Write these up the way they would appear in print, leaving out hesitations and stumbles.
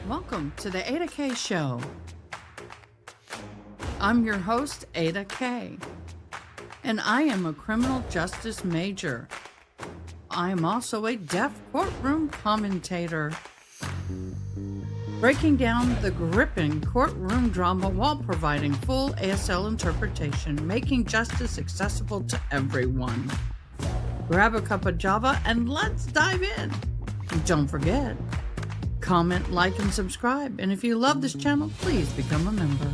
Welcome to the Ada K Show. I'm your host, Ada K, and I am a criminal justice major. I am also a deaf courtroom commentator, breaking down the gripping courtroom drama while providing full ASL interpretation, making justice accessible to everyone. Grab a cup of Java and let's dive in. Don't forget, comment, like, and subscribe. And if you love this channel, please become a member.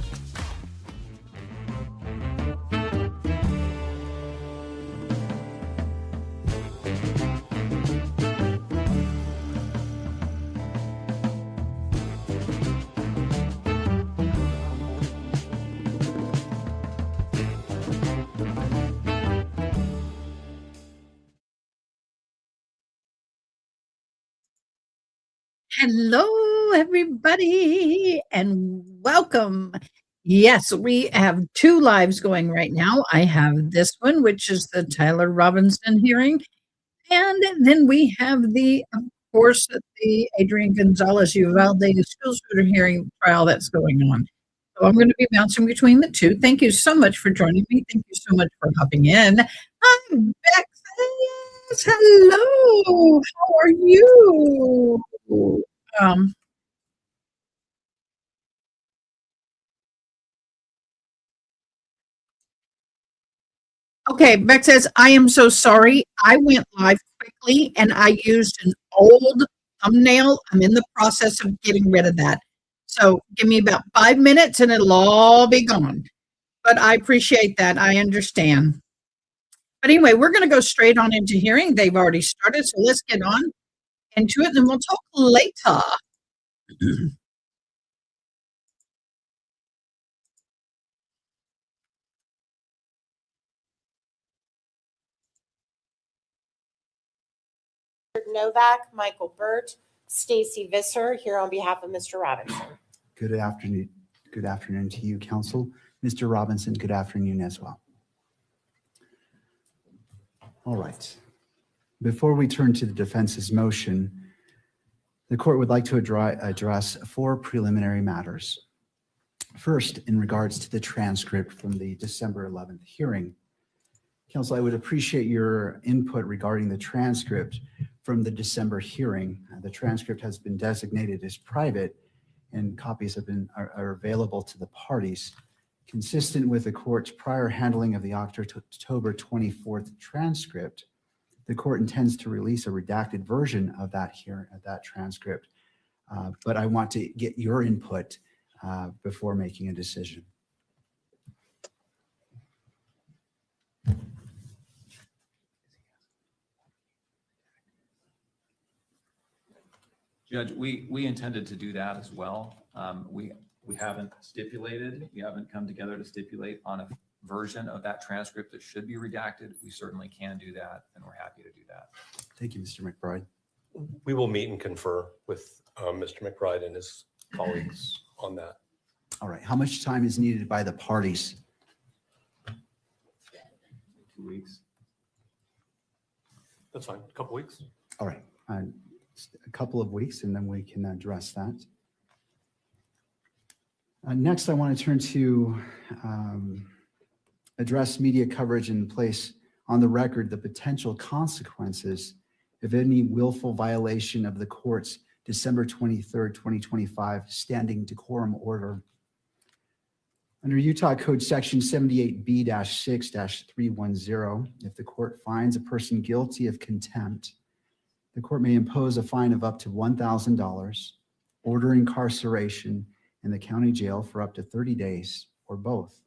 Hello, everybody, and welcome. Yes, we have two lives going right now. I have this one, which is the Tyler Robinson hearing, and then we have of course, the Adrian Gonzalez Uvalde school shooter hearing trial that's going on. So I'm going to be bouncing between the two. Thank you so much for joining me. Thank you so much for hopping in. I'm back. Yes, hello. How are you? Um, okay, Beck says, I am so sorry. I went live quickly and I used an old thumbnail. I'm in the process of getting rid of that. So give me about 5 minutes and it'll all be gone. But I appreciate that. I understand. But anyway, we're going to go straight on into hearing. They've already started, so let's get on into it and then we'll talk later. Novak, Michael Burt, Stacy Visser here on behalf of Mr. Robinson. Good afternoon. Good afternoon to you, counsel. Mr. Robinson, good afternoon as well. All right. Before we turn to the defense's motion, the court would like to address 4 preliminary matters. First, in regards to the transcript from the December 11th hearing. Counsel, I would appreciate your input regarding the transcript from the December hearing. The transcript has been designated as private and copies are available to the parties. Consistent with the court's prior handling of the October 24th transcript, the court intends to release a redacted version of that transcript, but I want to get your input before making a decision. Judge, we intended to do that as well. We haven't stipulated, we haven't come together to stipulate on a version of that transcript that should be redacted. We certainly can do that, and we're happy to do that. Thank you, Mr. McBride. We will meet and confer with Mr. McBride and his colleagues on that. All right. How much time is needed by the parties? 2 weeks. That's fine. A couple weeks. All right. A couple of weeks, and then we can address that. Next, I want to turn to address media coverage and place on the record the potential consequences of any willful violation of the court's December 23rd, 2025 standing decorum order. Under Utah Code Section 78B-6-310, if the court finds a person guilty of contempt, the court may impose a fine of up to $1,000, order incarceration in the county jail for up to 30 days, or both.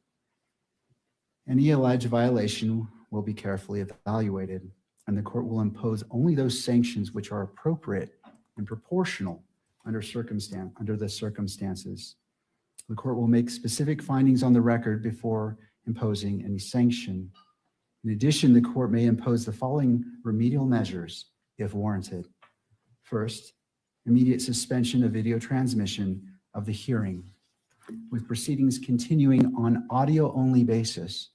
Any alleged violation will be carefully evaluated, and the court will impose only those sanctions which are appropriate and proportional under the circumstances. The court will make specific findings on the record before imposing any sanction. In addition, the court may impose the following remedial measures if warranted. First, immediate suspension of video transmission of the hearing, with proceedings continuing on audio-only basis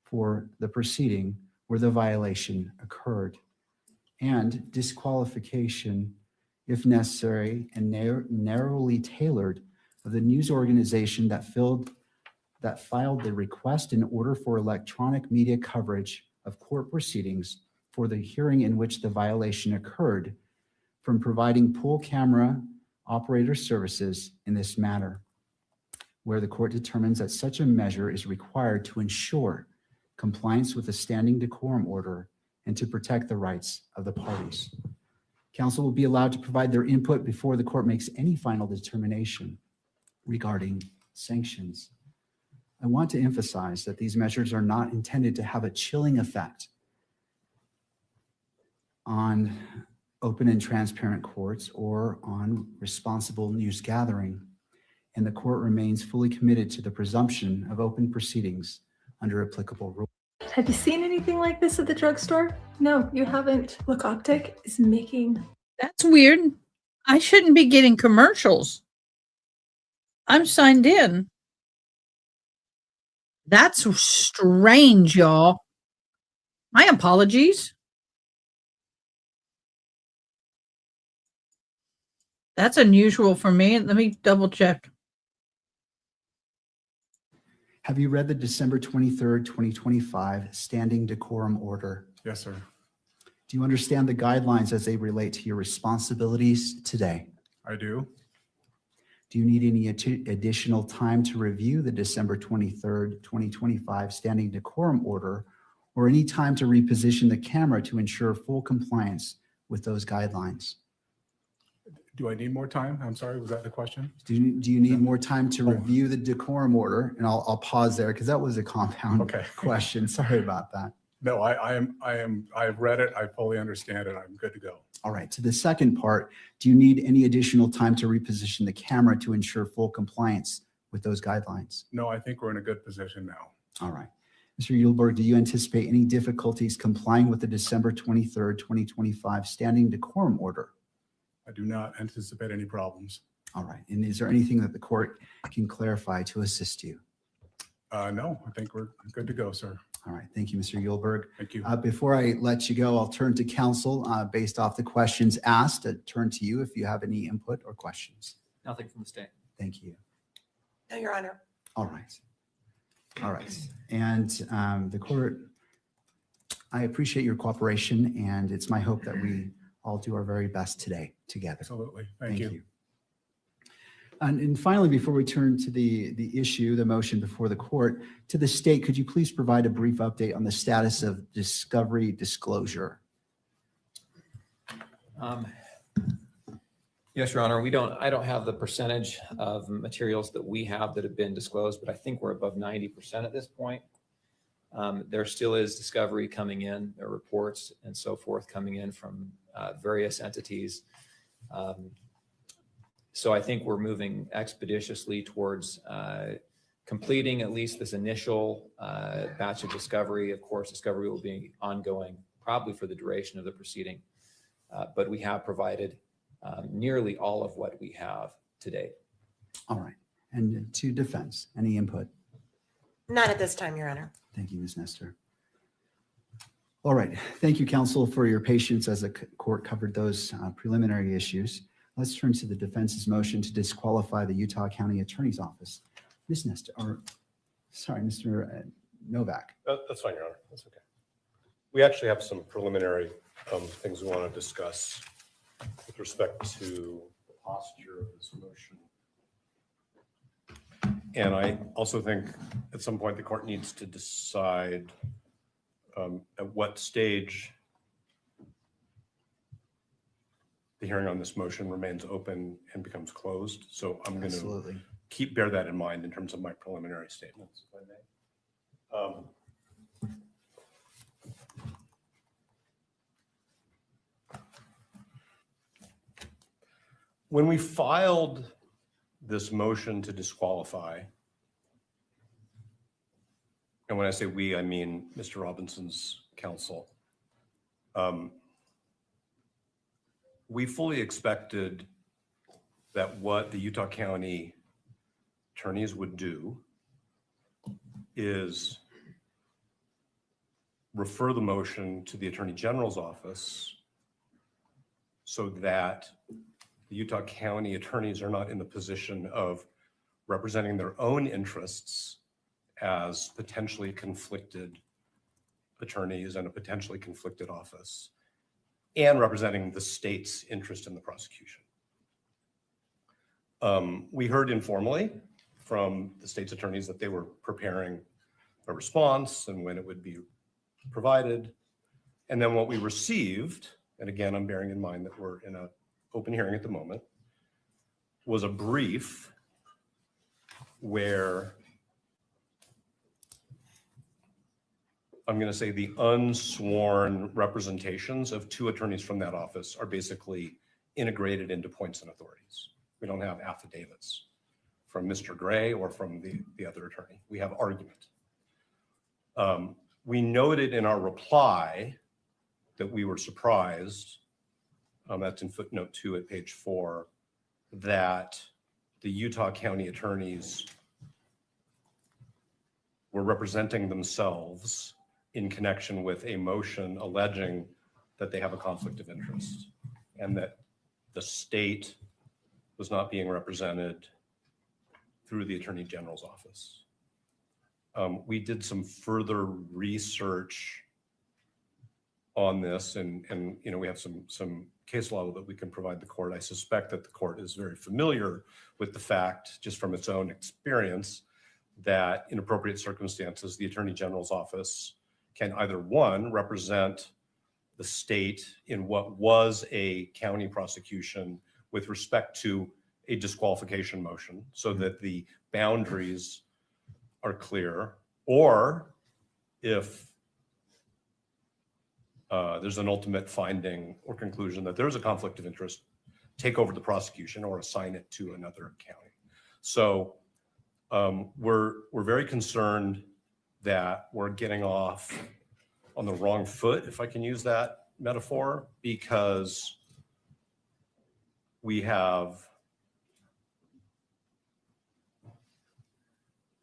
for the proceeding where the violation occurred, and disqualification if necessary, and narrowly tailored of the news organization that filed the request in order for electronic media coverage of court proceedings for the hearing in which the violation occurred from providing pool camera operator services in this matter, where the court determines that such a measure is required to ensure compliance with the standing decorum order and to protect the rights of the parties. Counsel will be allowed to provide their input before the court makes any final determination regarding sanctions. I want to emphasize that these measures are not intended to have a chilling effect on open and transparent courts or on responsible news gathering, and the court remains fully committed to the presumption of open proceedings under applicable rules. Have you seen anything like this at the drugstore? No, you haven't. Look, Optic is making... That's weird. I shouldn't be getting commercials. I'm signed in. That's strange, y'all. My apologies. That's unusual for me. Let me double check. Have you read the December 23rd, 2025 standing decorum order? Yes, sir. Do you understand the guidelines as they relate to your responsibilities today? I do. Do you need any additional time to review the December 23rd, 2025 standing decorum order, or any time to reposition the camera to ensure full compliance with those guidelines? Do I need more time? I'm sorry, was that the question? Do you need more time to review the decorum order? And I'll pause there because that was a compound question. Sorry about that. No, I've read it. I fully understand it. I'm good to go. All right. To the second part, do you need any additional time to reposition the camera to ensure full compliance with those guidelines? No, I think we're in a good position now. All right. Mr. Yulberg, do you anticipate any difficulties complying with the December 23rd, 2025 standing decorum order? I do not anticipate any problems. All right. And is there anything that the court can clarify to assist you? No, I think we're good to go, sir. All right. Thank you, Mr. Yulberg. Thank you. Before I let you go, I'll turn to counsel based off the questions asked. I turn to you if you have any input or questions. Nothing from the state. Thank you. No, Your Honor. All right. All right. And the court, I appreciate your cooperation, and it's my hope that we all do our very best today together. Absolutely. Thank you. And finally, before we turn to the issue, the motion before the court, to the state, could you please provide a brief update on the status of discovery disclosure? Yes, Your Honor. I don't have the percentage of materials that we have that have been disclosed, but I think we're above 90% at this point. There still is discovery coming in, there are reports and so forth coming in from various entities. So I think we're moving expeditiously towards completing at least this initial batch of discovery. Of course, discovery will be ongoing probably for the duration of the proceeding, but we have provided nearly all of what we have to date. All right. And to defense, any input? Not at this time, Your Honor. Thank you, Ms. Nestor. All right. Thank you, counsel, for your patience as the court covered those preliminary issues. Let's turn to the defense's motion to disqualify the Utah County Attorney's Office. Ms. Nestor, or sorry, Mr. Novak. That's fine, Your Honor. That's okay. We actually have some preliminary things we want to discuss with respect to the posture of this motion. And I also think at some point the court needs to decide at what stage the hearing on this motion remains open and becomes closed. So I'm going to bear that in mind in terms of my preliminary statements, if I may. When we filed this motion to disqualify, and when I say we, I mean Mr. Robinson's counsel, we fully expected that what the Utah County attorneys would do is refer the motion to the Attorney General's office so that the Utah County attorneys are not in the position of representing their own interests as potentially conflicted attorneys in a potentially conflicted office and representing the state's interest in the prosecution. We heard informally from the state's attorneys that they were preparing a response and when it would be provided. And then what we received, and again, I'm bearing in mind that we're in an open hearing at the moment, was a brief where I'm going to say the unsworn representations of two attorneys from that office are basically integrated into points and authorities. We don't have affidavits from Mr. Gray or from the other attorney. We have argument. We noted in our reply that we were surprised, that's in footnote 2 at page 4, that the Utah County attorneys were representing themselves in connection with a motion alleging that they have a conflict of interest and that the state was not being represented through the Attorney General's office. We did some further research on this and you know, we have some case law that we can provide the court. I suspect that the court is very familiar with the fact, just from its own experience, that in appropriate circumstances, the Attorney General's office can either, one, represent the state in what was a county prosecution with respect to a disqualification motion so that the boundaries are clear, or if there's an ultimate finding or conclusion that there's a conflict of interest, take over the prosecution or assign it to another county. So we're very concerned that we're getting off on the wrong foot, if I can use that metaphor, because we have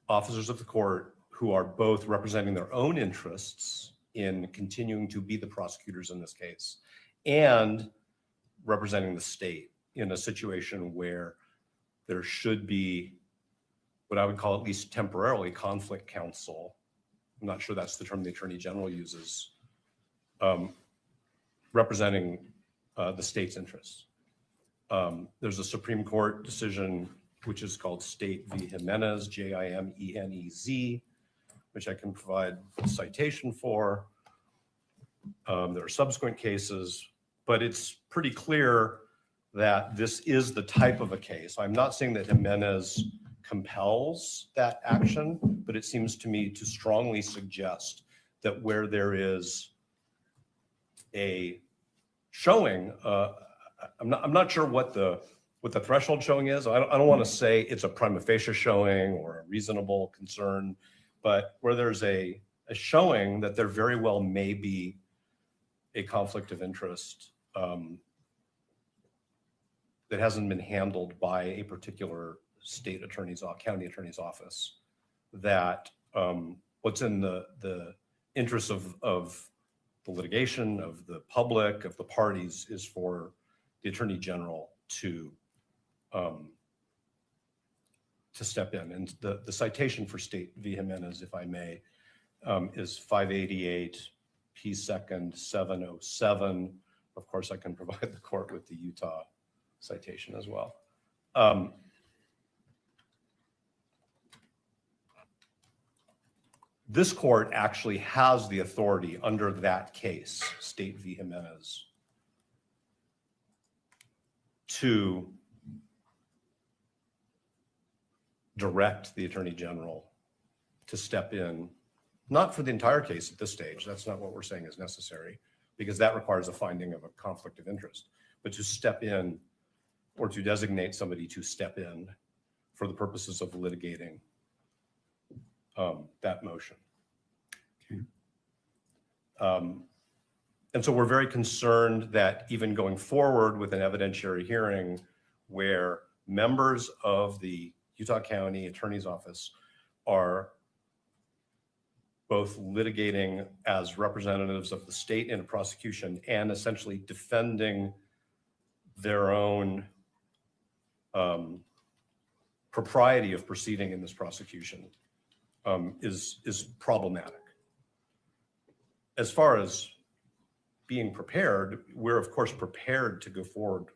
officers of the court who are both representing their own interests in continuing to be the prosecutors in this case and representing the state in a situation where there should be what I would call, at least temporarily, conflict counsel. I'm not sure that's the term the Attorney General uses, representing the state's interests. There's a Supreme Court decision which is called State v. Jimenez, Jimenez, which I can provide a citation for. There are subsequent cases, but it's pretty clear that this is the type of a case. I'm not saying that Jimenez compels that action, but it seems to me to strongly suggest that where there is a showing, I'm not sure what the threshold showing is. I don't want to say it's a prima facie showing or a reasonable concern, but where there's a showing that there very well may be a conflict of interest that hasn't been handled by a particular state attorney's or county attorney's office, that what's in the interest of the litigation, of the public, of the parties, is for the Attorney General to step in. And the citation for State v. Jimenez, if I may, is 588 P. 2nd 707. Of course, I can provide the court with the Utah citation as well. This court actually has the authority under that case, State v. Jimenez, to direct the Attorney General to step in, not for the entire case at this stage, that's not what we're saying is necessary, because that requires a finding of a conflict of interest, but to step in or to designate somebody to step in for the purposes of litigating that motion. Okay. And so we're very concerned that even going forward with an evidentiary hearing where members of the Utah County Attorney's Office are both litigating as representatives of the state in a prosecution and essentially defending their own propriety of proceeding in this prosecution is problematic. As far as being prepared, we're of course prepared to go forward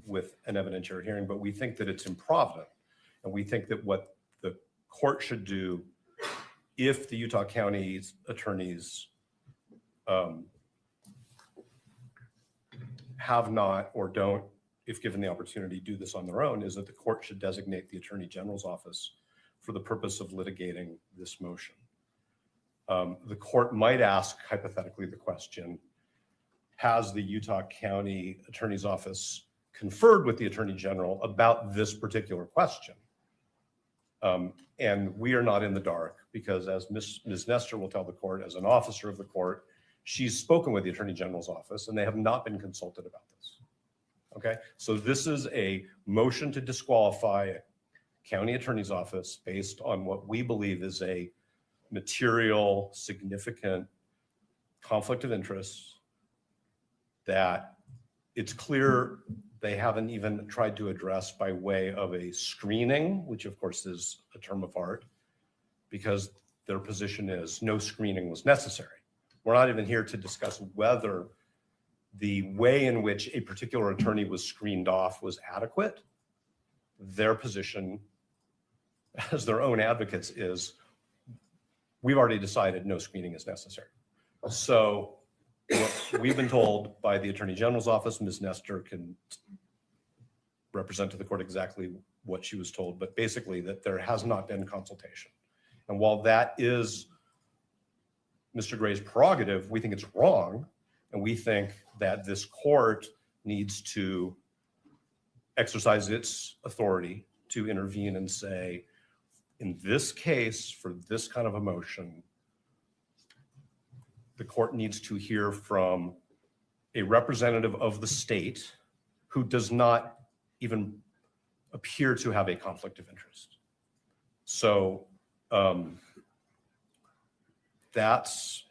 with an evidentiary hearing, but we think that it's improvident. And we think that what the court should do, if the Utah County attorneys have not or don't, if given the opportunity, do this on their own, is that the court should designate the Attorney General's office for the purpose of litigating this motion. The court might ask, hypothetically, the question, has the Utah County Attorney's Office conferred with the Attorney General about this particular question? And we are not in the dark because, as Ms. Nestor will tell the court, as an officer of the court, she's spoken with the Attorney General's office and they have not been consulted about this. Okay, so this is a motion to disqualify a county attorney's office based on what we believe is a material, significant conflict of interest that it's clear they haven't even tried to address by way of a screening, which of course is a term of art, because their position is no screening was necessary. We're not even here to discuss whether the way in which a particular attorney was screened off was adequate. Their position as their own advocates is we've already decided no screening is necessary. So what we've been told by the Attorney General's office, Ms. Nestor can represent to the court exactly what she was told, but basically that there has not been consultation. And while that is Mr. Gray's prerogative, we think it's wrong. And we think that this court needs to exercise its authority to intervene and say, in this case, for this kind of a motion, the court needs to hear from a representative of the state who does not even appear to have a conflict of interest. So that's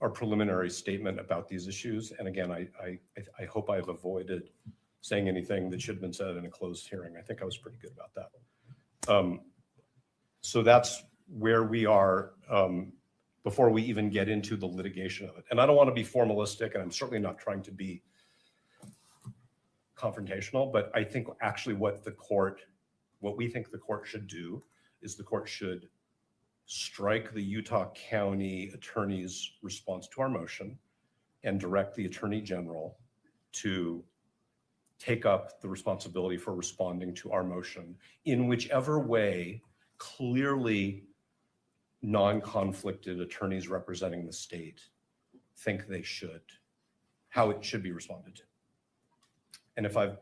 our preliminary statement about these issues. And again, I hope I've avoided saying anything that should have been said in a closed hearing. I think I was pretty good about that. So that's where we are before we even get into the litigation of it. And I don't want to be formalistic, and I'm certainly not trying to be confrontational, but I think actually what we think the court should do is the court should strike the Utah County attorney's response to our motion and direct the Attorney General to take up the responsibility for responding to our motion in whichever way clearly non-conflicted attorneys representing the state think they should, how it should be responded to. And if I've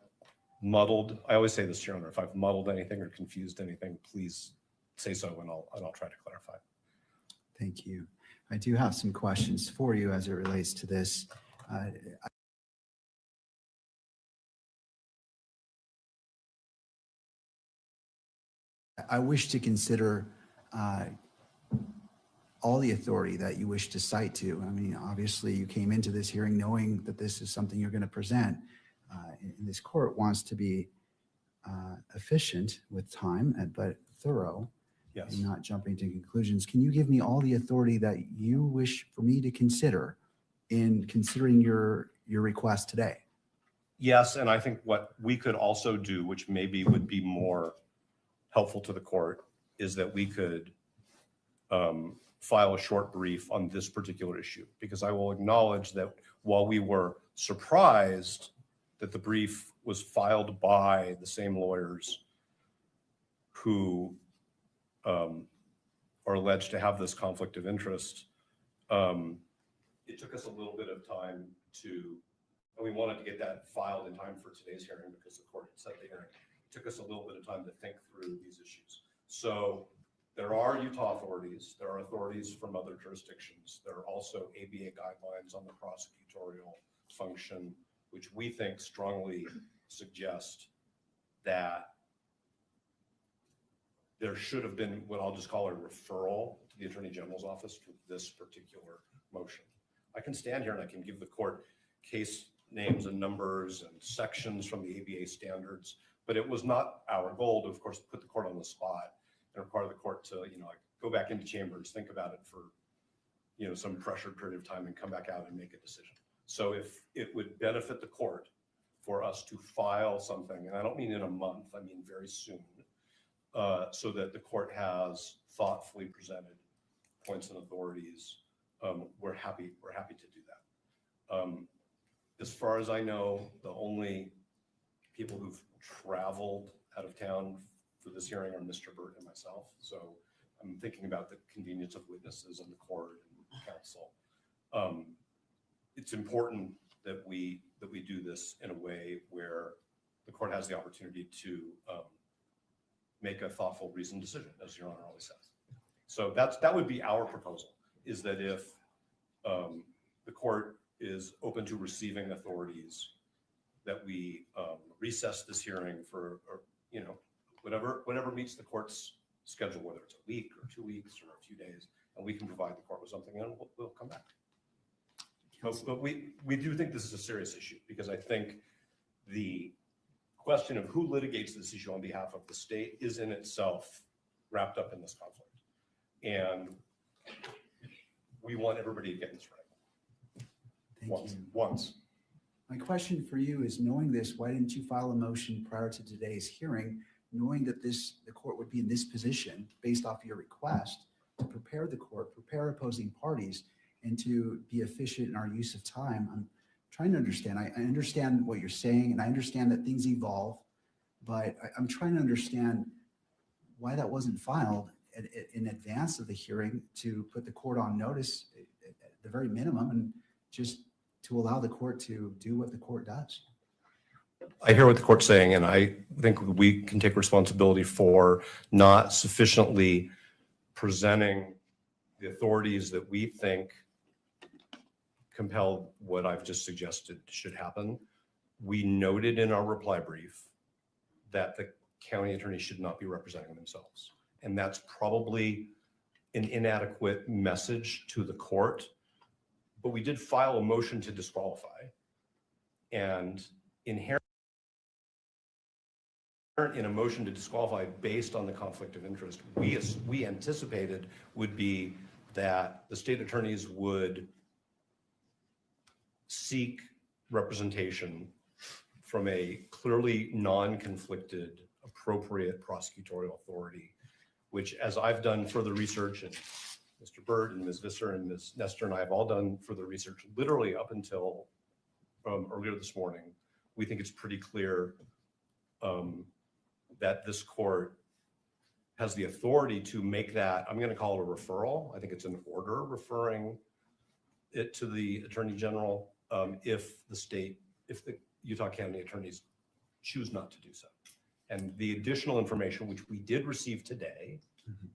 muddled, I always say this, Your Honor, if I've muddled anything or confused anything, please say so and I'll try to clarify. Thank you. I do have some questions for you as it relates to this. I wish to consider all the authority that you wish to cite to. I mean, obviously you came into this hearing knowing that this is something you're going to present. And this court wants to be efficient with time, but thorough. Yes. And not jumping to conclusions. Can you give me all the authority that you wish for me to consider in considering your request today? Yes, and I think what we could also do, which maybe would be more helpful to the court, is that we could file a short brief on this particular issue, because I will acknowledge that while we were surprised that the brief was filed by the same lawyers who are alleged to have this conflict of interest, it took us a little bit of time and we wanted to get that filed in time for today's hearing because the court had set the hearing. It took us a little bit of time to think through these issues. So there are Utah authorities, there are authorities from other jurisdictions. There are also ABA guidelines on the prosecutorial function, which we think strongly suggest that there should have been what I'll just call a referral to the Attorney General's office for this particular motion. I can stand here and I can give the court case names and numbers and sections from the ABA standards, but it was not our goal to, of course, put the court on the spot and require the court to, like go back into chambers, think about it for, some pressured period of time and come back out and make a decision. So if it would benefit the court for us to file something, and I don't mean in a month, I mean very soon, so that the court has thoughtfully presented points and authorities, we're happy to do that. As far as I know, the only people who've traveled out of town for this hearing are Mr. Burt and myself. So I'm thinking about the convenience of witnesses and the court and counsel. It's important that we do this in a way where the court has the opportunity to make a thoughtful, reasoned decision, as Your Honor always says. So that would be our proposal, is that if the court is open to receiving authorities, that we recess this hearing for, whatever meets the court's schedule, whether it's a week or 2 weeks or a few days, and we can provide the court with something, and we'll come back. But we do think this is a serious issue, because I think the question of who litigates this issue on behalf of the state is in itself wrapped up in this conflict. And we want everybody to get this right. Thank you. Once. My question for you is, knowing this, why didn't you file a motion prior to today's hearing, knowing that the court would be in this position based off your request to prepare the court, prepare opposing parties, and to be efficient in our use of time? I'm trying to understand. I understand what you're saying, and I understand that things evolve, but I'm trying to understand why that wasn't filed in advance of the hearing to put the court on notice at the very minimum, and just to allow the court to do what the court does. I hear what the court's saying, and I think we can take responsibility for not sufficiently presenting the authorities that we think compel what I've just suggested should happen. We noted in our reply brief that the county attorney should not be representing themselves. And that's probably an inadequate message to the court. But we did file a motion to disqualify, and inherent in a motion to disqualify based on the conflict of interest, we anticipated would be that the state attorneys would seek representation from a clearly non-conflicted, appropriate prosecutorial authority, which, as I've done further research, and Mr. Bird and Ms. Visser and Ms. Nestor and I have all done further research, literally up until earlier this morning, we think it's pretty clear that this court has the authority to make that, I'm going to call it a referral. I think it's an order referring it to the Attorney General if the Utah County attorneys choose not to do so. And the additional information, which we did receive today,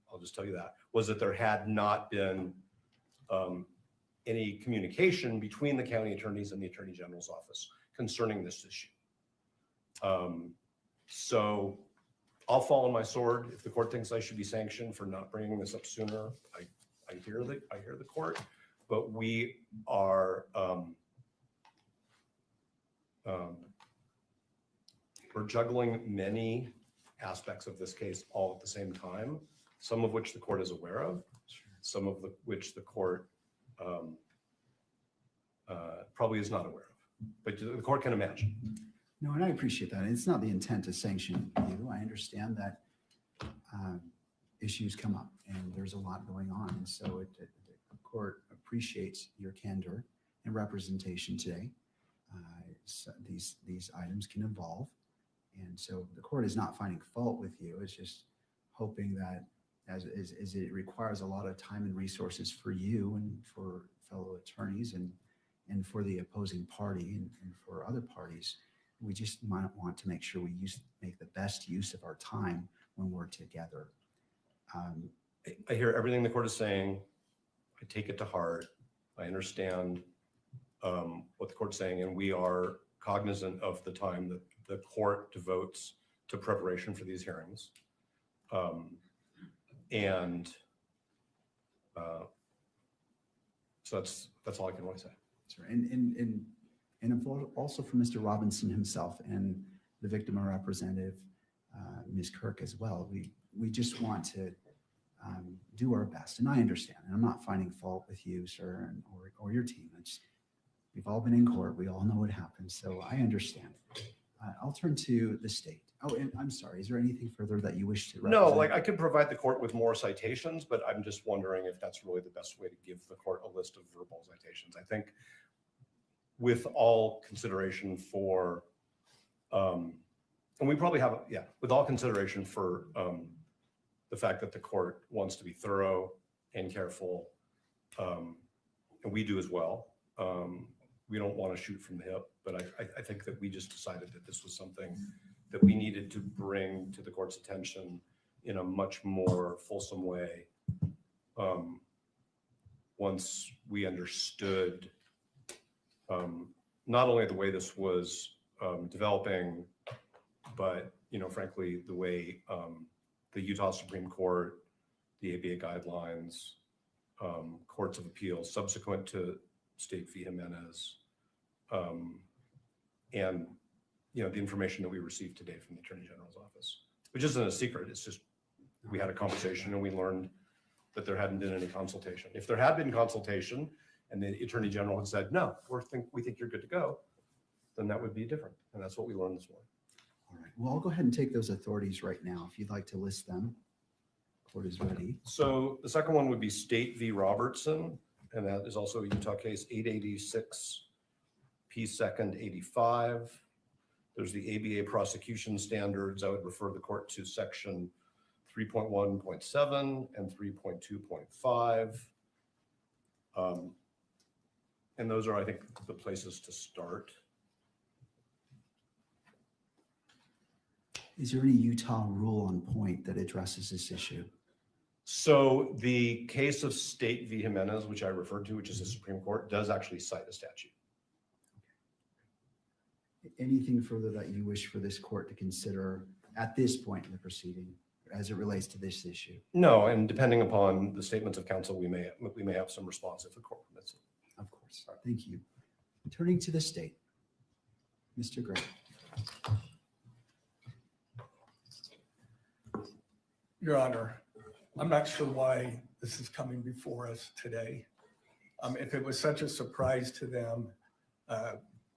I'll just tell you that, was that there had not been any communication between the county attorneys and the Attorney General's office concerning this issue. So I'll fall on my sword. If the court thinks I should be sanctioned for not bringing this up sooner, I hear the court, but we are we're juggling many aspects of this case all at the same time, some of which the court is aware of, some of which the court probably is not aware of, but the court can imagine. No, and I appreciate that. It's not the intent to sanction you. I understand that issues come up and there's a lot going on. And so the court appreciates your candor and representation today. So these items can evolve. And so the court is not finding fault with you. It's just hoping that as it requires a lot of time and resources for you and for fellow attorneys and for the opposing party and for other parties, we just might want to make sure we make the best use of our time when we're together. I hear everything the court is saying. I take it to heart. I understand what the court's saying, and we are cognizant of the time that the court devotes to preparation for these hearings. So that's all I can really say. That's right. And and also for Mr. Robinson himself and the victim representative, Ms. Kirk as well. We just want to do our best, and I understand, and I'm not finding fault with you, sir, or your team. We've all been in court. We all know what happens, so I understand. I'll turn to the state. Oh, and I'm sorry, is there anything further that you wish to represent? No, like I could provide the court with more citations, but I'm just wondering if that's really the best way to give the court a list of verbal citations. I think with all consideration for, and we probably have, with all consideration for the fact that the court wants to be thorough and careful, and we do as well. We don't want to shoot from the hip, but I think that we just decided that this was something that we needed to bring to the court's attention in a much more fulsome way. Once we understood not only the way this was developing, but frankly, the way the Utah Supreme Court, the ABA guidelines, courts of appeals subsequent to State v. Jimenez, and the information that we received today from the Attorney General's office, which isn't a secret. It's just we had a conversation and we learned that there hadn't been any consultation. If there had been consultation and the Attorney General had said, no, we think you're good to go, then that would be different. And that's what we learned this morning. All right, well, I'll go ahead and take those authorities right now. If you'd like to list them, court is ready. So the second one would be State v. Robertson, and that is also a Utah case, 886 P. 2nd 85. There's the ABA prosecution standards. I would refer the court to section 3.1.7 and 3.2.5. And those are, I think, the places to start. Is there any Utah rule on point that addresses this issue? So the case of State v. Jimenez, which I referred to, which is the Supreme Court, does actually cite a statute. Anything further that you wish for this court to consider at this point in the proceeding as it relates to this issue? No, and depending upon the statements of counsel, we may have some response if the court permits it. Of course. Thank you. Turning to the state, Mr. Graf. Your Honor, I'm not sure why this is coming before us today. If it was such a surprise to them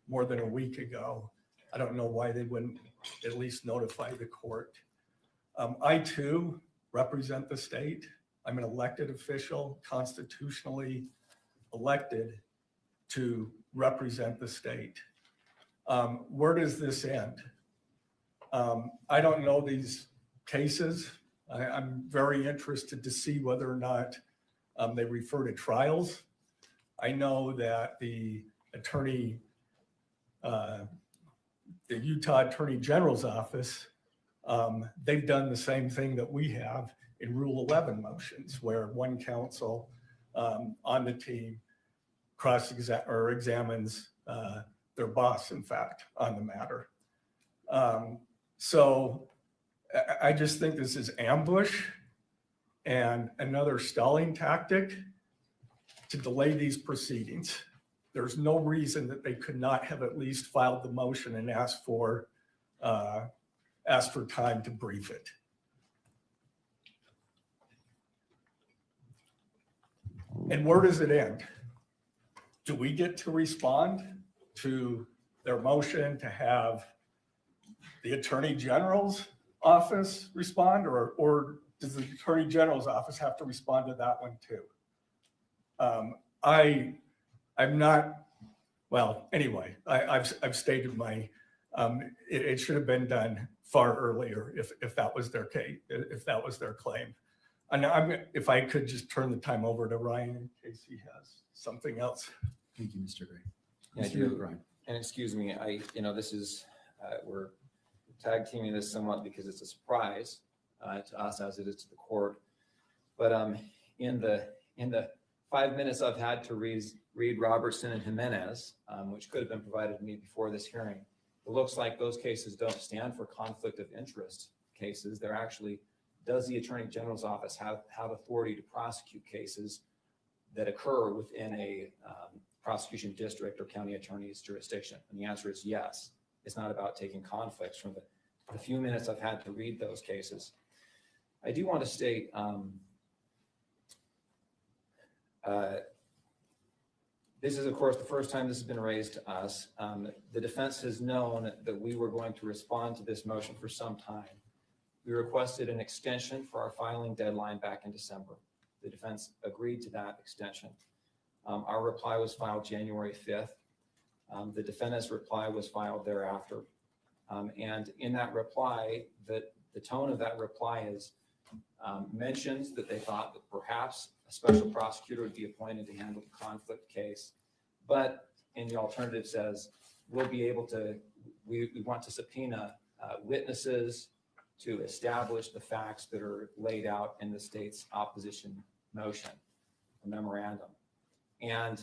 more than a week ago, I don't know why they wouldn't at least notify the court. I too represent the state. I'm an elected official, constitutionally elected to represent the state. Where does this end? I don't know these cases. I'm very interested to see whether or not they refer to trials. I know that the Utah Attorney General's office, they've done the same thing that we have in Rule 11 motions, where one counsel on the team examines their boss, in fact, on the matter. So I just think this is ambush and another stalling tactic to delay these proceedings. There's no reason that they could not have at least filed the motion and asked for time to brief it. And where does it end? Do we get to respond to their motion to have the Attorney General's office respond, or does the Attorney General's office have to respond to that one too? I'm not, well, anyway, I've stated my, it should have been done far earlier if that was their case, if that was their claim. And if I could just turn the time over to Ryan in case he has something else. Thank you, Mr. Gray. Yeah, I Mr. do. Ryan. And excuse me, this is, we're tag teaming this somewhat because it's a surprise to us as it is to the court. But in the 5 minutes I've had to read Robertson and Jimenez, which could have been provided to me before this hearing, it looks like those cases don't stand for conflict of interest cases. They're actually, does the Attorney General's office have authority to prosecute cases that occur within a prosecution district or county attorney's jurisdiction? And the answer is yes. It's not about taking conflicts. From the few minutes I've had to read those cases, I do want to state this is, of course, the first time this has been raised to us. The defense has known that we were going to respond to this motion for some time. We requested an extension for our filing deadline back in December. The defense agreed to that extension. Our reply was filed January 5th. The defendant's reply was filed thereafter. And in that reply, the tone of that reply is mentions that they thought that perhaps a special prosecutor would be appointed to handle the conflict case. But in the alternative says, we'll be able to, we want to subpoena witnesses to establish the facts that are laid out in the state's opposition motion, a memorandum. And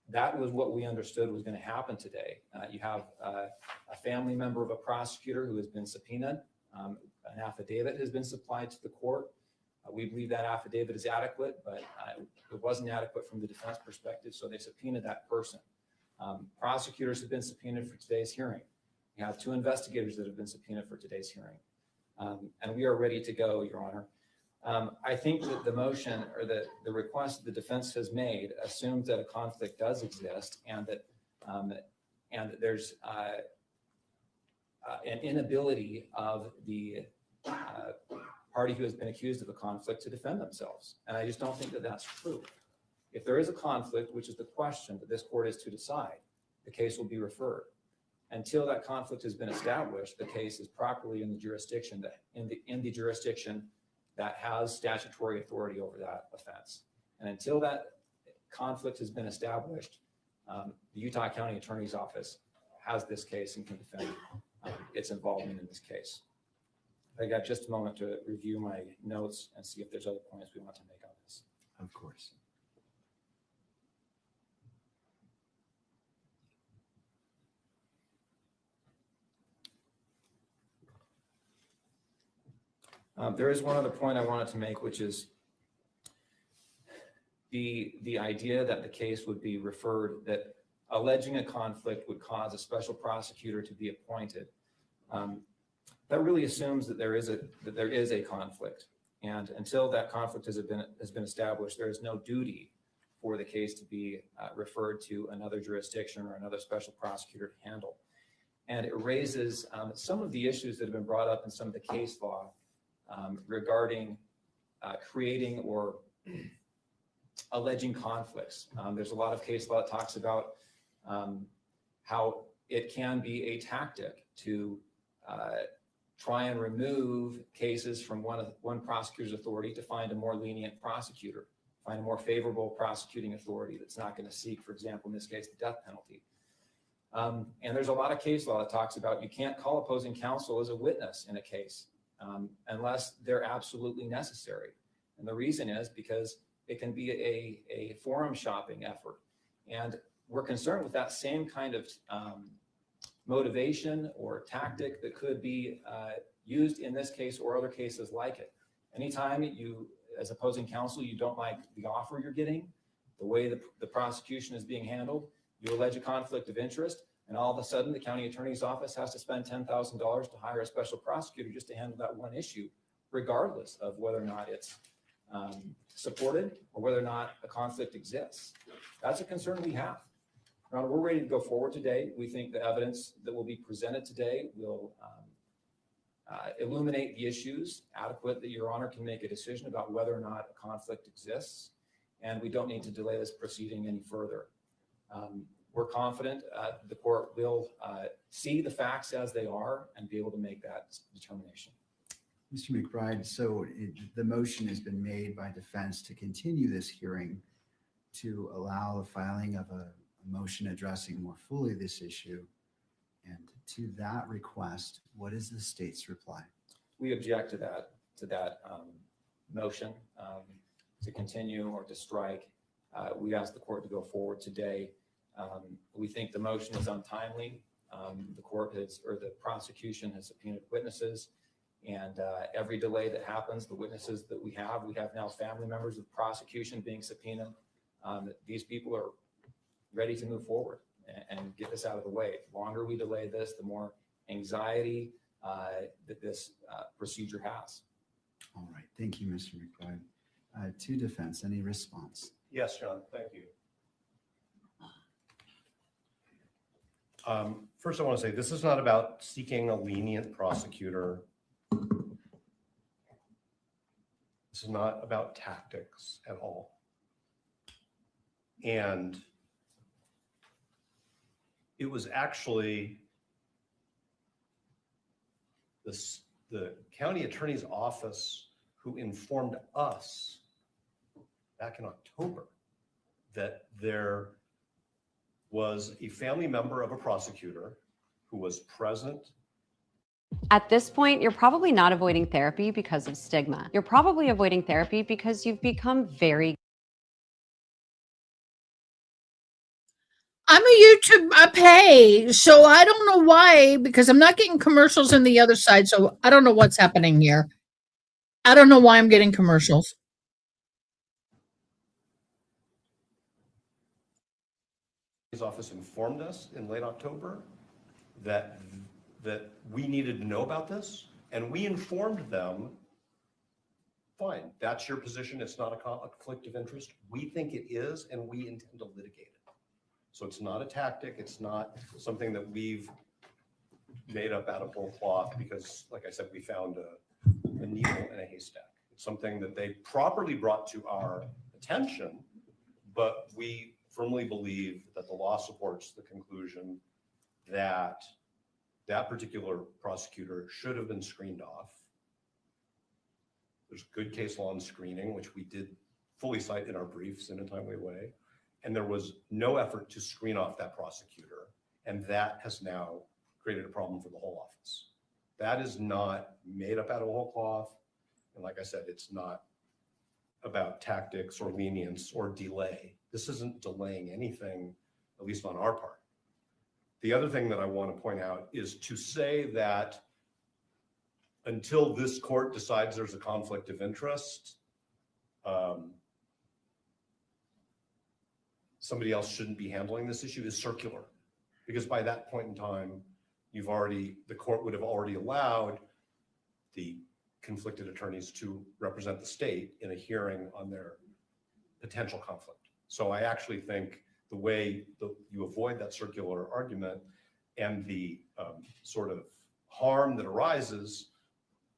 that was what we understood was going to happen today. You have a family member of a prosecutor who has been subpoenaed. An affidavit has been supplied to the court. We believe that affidavit is adequate, but it wasn't adequate from the defense perspective, so they subpoenaed that person. Prosecutors have been subpoenaed for today's hearing. We have 2 investigators that have been subpoenaed for today's hearing. And we are ready to go, Your Honor. I think that the motion or the request the defense has made assumes that a conflict does exist and that there's an inability of the party who has been accused of a conflict to defend themselves. And I just don't think that that's true. If there is a conflict, which is the question that this court is to decide, the case will be referred. Until that conflict has been established, the case is properly in the jurisdiction that has statutory authority over that offense. And until that conflict has been established, the Utah County Attorney's Office has this case and can defend its involvement in this case. I got just a moment to review my notes and see if there's other points we want to make on this. Of course. There is one other point I wanted to make, which is the idea that the case would be referred, that alleging a conflict would cause a special prosecutor to be appointed. That really assumes that there is a conflict, and until that conflict has been established, there is no duty for the case to be referred to another jurisdiction or another special prosecutor to handle. And it raises some of the issues that have been brought up in some of the case law regarding creating or alleging conflicts. There's a lot of case law that talks about how it can be a tactic to try and remove cases from one prosecutor's authority to find a more lenient prosecutor, find a more favorable prosecuting authority that's not going to seek, for example, in this case, the death penalty. And there's a lot of case law that talks about you can't call opposing counsel as a witness in a case unless they're absolutely necessary. And the reason is because it can be a forum shopping effort. And we're concerned with that same kind of motivation or tactic that could be used in this case or other cases like it. Anytime you, as opposing counsel, you don't like the offer you're getting, the way the prosecution is being handled, you allege a conflict of interest, and all of a sudden the county attorney's office has to spend $10,000 to hire a special prosecutor just to handle that one issue, regardless of whether or not it's supported or whether or not a conflict exists. That's a concern we have. Now, we're ready to go forward today. We think the evidence that will be presented today will illuminate the issues adequate that Your Honor can make a decision about whether or not a conflict exists, and we don't need to delay this proceeding any further. We're confident the court will see the facts as they are and be able to make that determination. Mr. McBride, so the motion has been made by defense to continue this hearing to allow the filing of a motion addressing more fully this issue. And to that request, what is the state's reply? We object to that motion to continue or to strike. We ask the court to go forward today. We think the motion is untimely. The court has, or the prosecution has subpoenaed witnesses, and every delay that happens, the witnesses that we have now family members of prosecution being subpoenaed. that these people are ready to move forward and get this out of the way. The longer we delay this, the more anxiety that this procedure has. All right. Thank you, Mr. McBride. To defense, any response? Yes, John, thank you. First, I want to say this is not about seeking a lenient prosecutor. This is not about tactics at all. And it was actually the county attorney's office who informed us back in October that there was a family member of a prosecutor who was present. At this point, you're probably not avoiding therapy because of stigma. You're probably avoiding therapy because you've become very I'm a YouTube, I pay, so I don't know why, because I'm not getting commercials on the other side, so I don't know what's happening here. I don't know why I'm getting commercials. His office informed us in late October that we needed to know about this, and we informed them, fine, that's your position, it's not a conflict of interest. We think it is, and we intend to litigate it. So it's not a tactic, it's not something that we've made up out of whole cloth because, like I said, we found a needle in a haystack. It's something that they properly brought to our attention, but we firmly believe that the law supports the conclusion that that particular prosecutor should have been screened off. There's good case law on screening, which we did fully cite in our briefs in a timely way. And there was no effort to screen off that prosecutor. And that has now created a problem for the whole office. That is not made up out of whole cloth. And like I said, it's not about tactics or lenience or delay. This isn't delaying anything, at least on our part. The other thing that I want to point out is to say that until this court decides there's a conflict of interest, somebody else shouldn't be handling this issue is circular, because by that point in time, the court would have already allowed the conflicted attorneys to represent the state in a hearing on their potential conflict. So I actually think the way you avoid that circular argument and the sort of harm that arises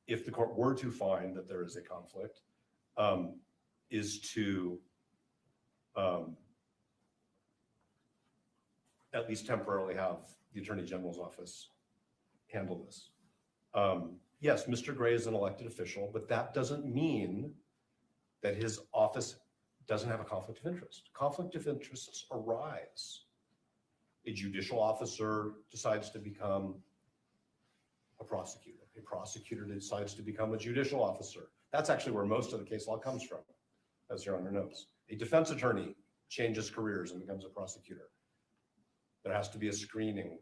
if the court were to find that there is a conflict is to at least temporarily have the Attorney General's office handle this. Yes, Mr. Gray is an elected official, but that doesn't mean that his office doesn't have a conflict of interest. Conflict of interests arise. A judicial officer decides to become a prosecutor. A prosecutor decides to become a judicial officer. That's actually where most of the case law comes from, as Your Honor knows. A defense attorney changes careers and becomes a prosecutor. There has to be a screening.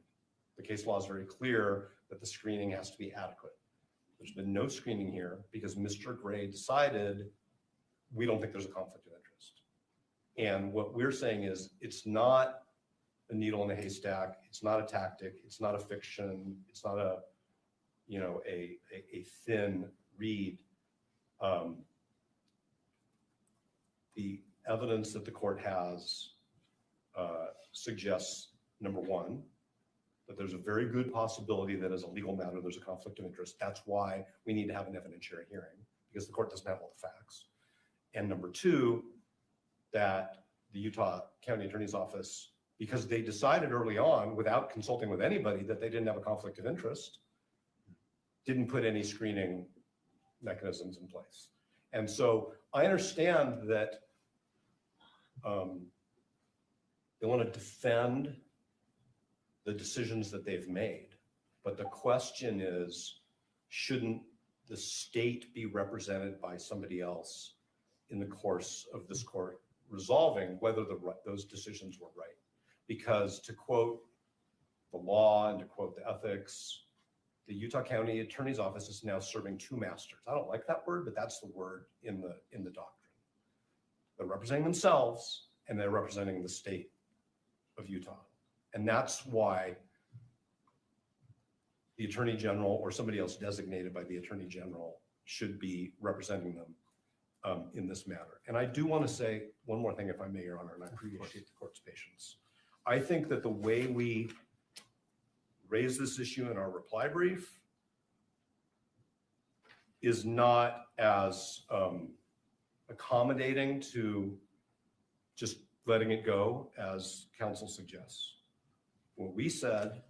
The case law is very clear that the screening has to be adequate. There's been no screening here because Mr. Gray decided we don't think there's a conflict of interest. And what we're saying is it's not a needle in a haystack. It's not a tactic. It's not a fiction. It's not a thin reed. The evidence that the court has suggests, number one, that there's a very good possibility that as a legal matter, there's a conflict of interest. That's why we need to have an evidentiary hearing, because the court doesn't have all the facts. And number two, that the Utah County Attorney's Office, because they decided early on without consulting with anybody that they didn't have a conflict of interest, didn't put any screening mechanisms in place. And so I understand that they want to defend the decisions that they've made. But the question is, shouldn't the state be represented by somebody else in the course of this court resolving whether those decisions were right? Because to quote the law and to quote the ethics, the Utah County Attorney's Office is now serving two masters. I don't like that word, but that's the word in the doctrine. They're representing themselves and they're representing the state of Utah. And that's why the Attorney General or somebody else designated by the Attorney General should be representing them in this matter. And I do want to say one more thing, if I may, Your Honor, and I appreciate the court's patience. I think that the way we raise this issue in our reply brief is not as accommodating to just letting it go as counsel suggests. What we said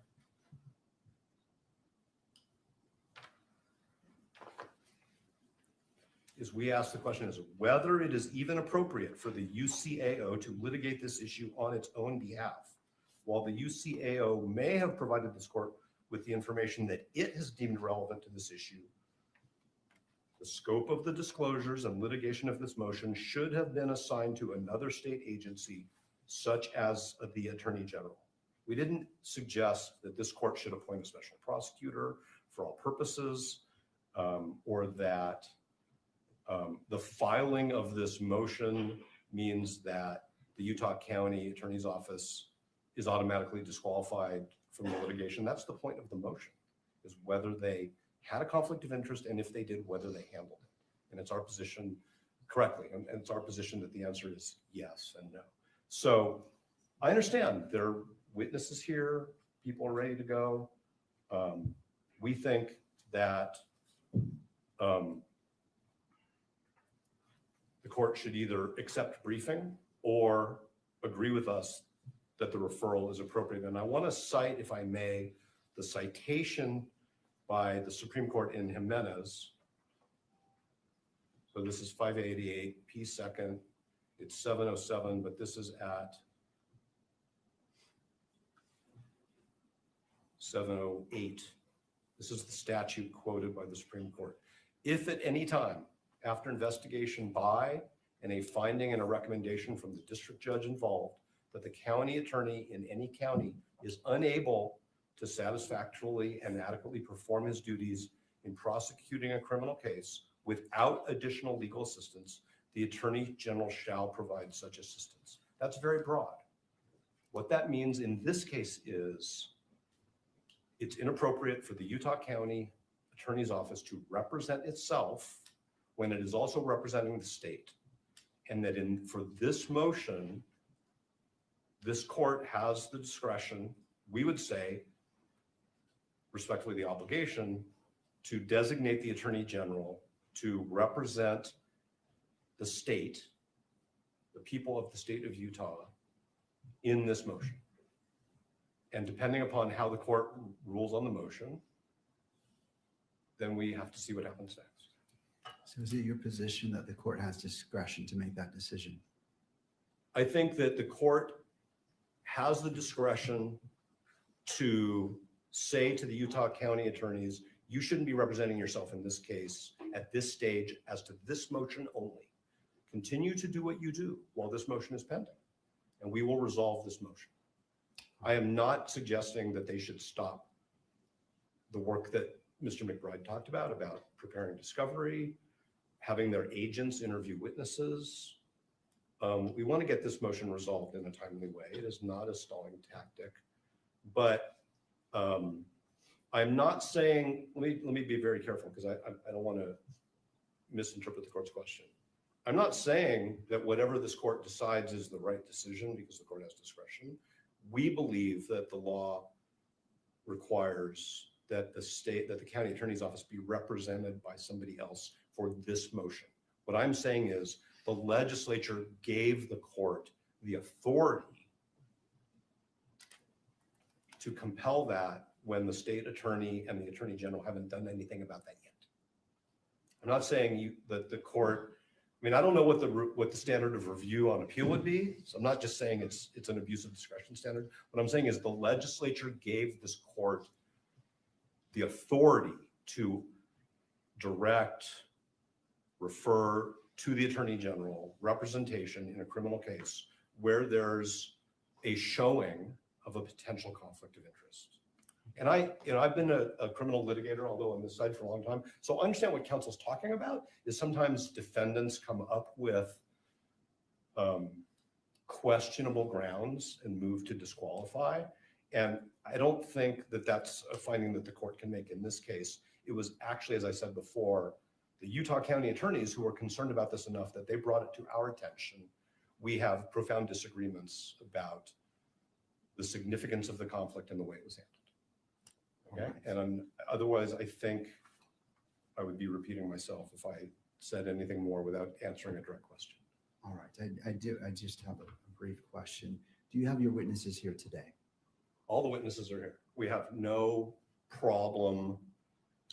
is we asked the question is whether it is even appropriate for the UCAO to litigate this issue on its own behalf. While the UCAO may have provided this court with the information that it has deemed relevant to this issue, the scope of the disclosures and litigation of this motion should have been assigned to another state agency, such as the Attorney General. We didn't suggest that this court should appoint a special prosecutor for all purposes, or that the filing of this motion means that the Utah County Attorney's Office is automatically disqualified from the litigation. That's the point of the motion, is whether they had a conflict of interest, and if they did, whether they handled it. And it's our position correctly, and it's our position that the answer is yes and no. So I understand there are witnesses here, people are ready to go. We think that the court should either accept briefing or agree with us that the referral is appropriate. And I want to cite, if I may, the citation by the Supreme Court in Jimenez. So this is 588 P second, it's 707, but this is at 708. This is the statute quoted by the Supreme Court. If at any time after investigation by and a finding and a recommendation from the district judge involved that the county attorney in any county is unable to satisfactorily and adequately perform his duties in prosecuting a criminal case without additional legal assistance, the Attorney General shall provide such assistance. That's very broad. What that means in this case is it's inappropriate for the Utah County Attorney's Office to represent itself when it is also representing the state. And that for this motion, this court has the discretion, we would say, respectfully, the obligation to designate the Attorney General to represent the state, the people of the state of Utah, in this motion. And depending upon how the court rules on the motion, then we have to see what happens next. So is it your position that the court has discretion to make that decision? I think that the court has the discretion to say to the Utah County attorneys, you shouldn't be representing yourself in this case at this stage as to this motion only. Continue to do what you do while this motion is pending, and we will resolve this motion. I am not suggesting that they should stop the work that Mr. McBride talked about preparing discovery, having their agents interview witnesses. We want to get this motion resolved in a timely way. It is not a stalling tactic, but I'm not saying, let me be very careful because I don't want to misinterpret the court's question. I'm not saying that whatever this court decides is the right decision because the court has discretion. We believe that the law requires that the county attorney's office be represented by somebody else for this motion. What I'm saying is the legislature gave the court the authority to compel that when the state attorney and the attorney general haven't done anything about that yet. I'm not saying that the court, I mean, I don't know what the standard of review on appeal would be. So I'm not just saying it's an abuse of discretion standard. What I'm saying is the legislature gave this court the authority to direct, refer to the attorney general representation in a criminal case where there's a showing of a potential conflict of interest. And I've been a criminal litigator, although on this side for a long time. So I understand what counsel's talking about is sometimes defendants come up with questionable grounds and move to disqualify. And I don't think that that's a finding that the court can make in this case. It was actually, as I said before, the Utah County attorneys who were concerned about this enough that they brought it to our attention. We have profound disagreements about the significance of the conflict and the way it was handled. Okay, and otherwise, I think I would be repeating myself if I said anything more without answering a direct question. All right, I just have a brief question. Do you have your witnesses here today? All the witnesses are here. We have no problem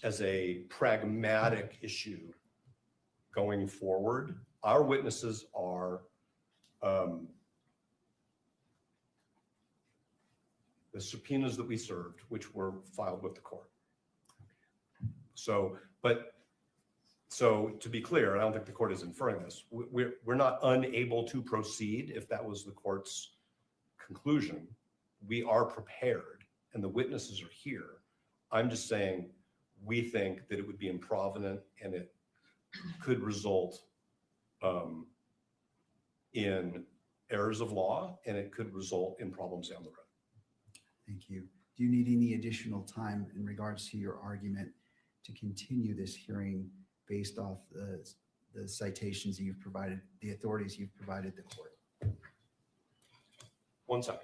as a pragmatic issue going forward. Our witnesses are the subpoenas that we served, which were filed with the court. So to be clear, I don't think the court is inferring this. We're not unable to proceed if that was the court's conclusion. We are prepared and the witnesses are here. I'm just saying we think that it would be improvident and it could result in errors of law, and it could result in problems down the road. Thank you. Do you need any additional time in regards to your argument to continue this hearing based off the citations you've provided, the authorities you've provided the court? 1 second.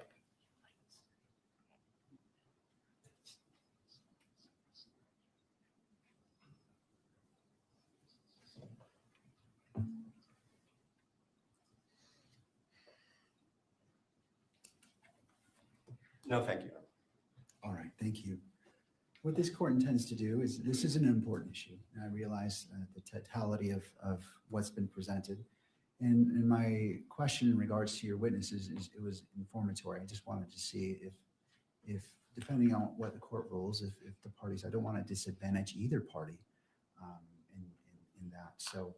No, thank you. All right, thank you. What this court intends to do is, this is an important issue. And I realize the totality of what's been presented. And my question in regards to your witnesses is, it was informatory. I just wanted to see if depending on what the court rules, if the parties, I don't want to disadvantage either party in that. So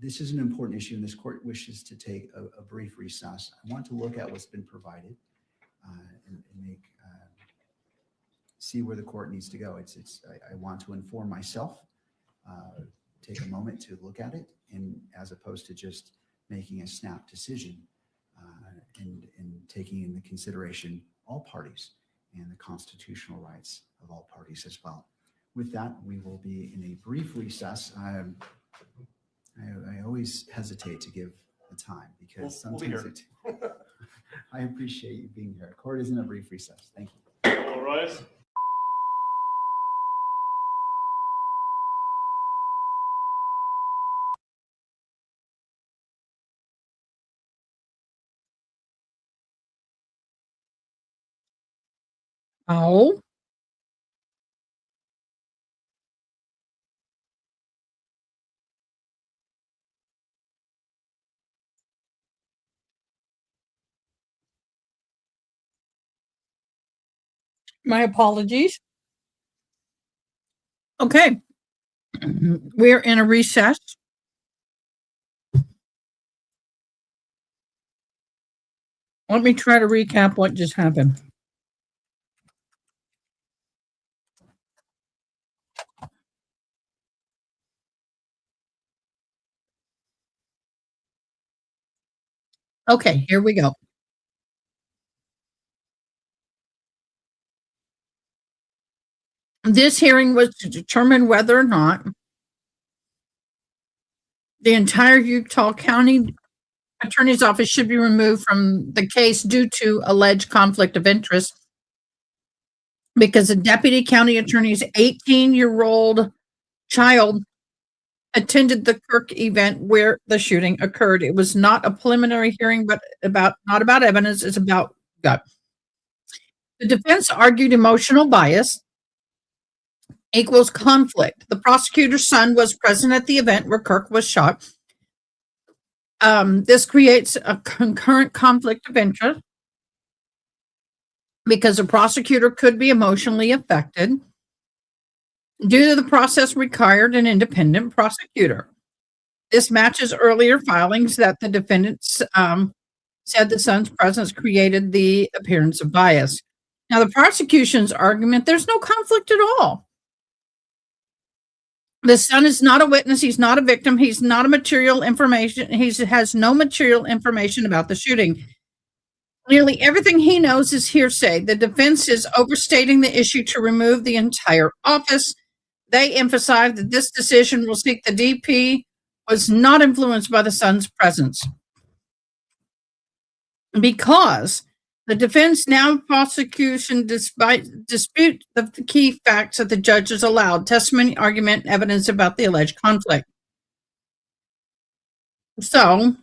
this is an important issue, and this court wishes to take a brief recess. I want to look at what's been provided and make see where the court needs to go. I want to inform myself, take a moment to look at it, and as opposed to just making a snap decision and taking into consideration all parties and the constitutional rights of all parties as well. With that, we will be in a brief recess. I always hesitate to give the time because We'll be sometimes here. I appreciate you being here. Court is in a brief recess. Thank you. All right. Oh, my apologies. Okay. We're in a recess. Let me try to recap what just happened. Okay, here we go. This hearing was to determine whether or not the entire Utah County Attorney's Office should be removed from the case due to alleged conflict of interest because the deputy county attorney's 18-year-old child attended the Kirk event where the shooting occurred. It was not a preliminary hearing, but not about evidence. It's about God. The defense argued emotional bias equals conflict. The prosecutor's son was present at the event where Kirk was shot. This creates a concurrent conflict of interest because the prosecutor could be emotionally affected. Due to the process required an independent prosecutor. This matches earlier filings that the defendants said the son's presence created the appearance of bias. Now, the prosecution's argument, there's no conflict at all. The son is not a witness. He's not a victim. He's not a material information. He has no material information about the shooting. Nearly everything he knows is hearsay. The defense is overstating the issue to remove the entire office. They emphasize that this decision will seek the DP was not influenced by the son's presence. Because the defense now prosecution dispute the key facts that the judges allowed, testimony, argument, evidence about the alleged conflict. So,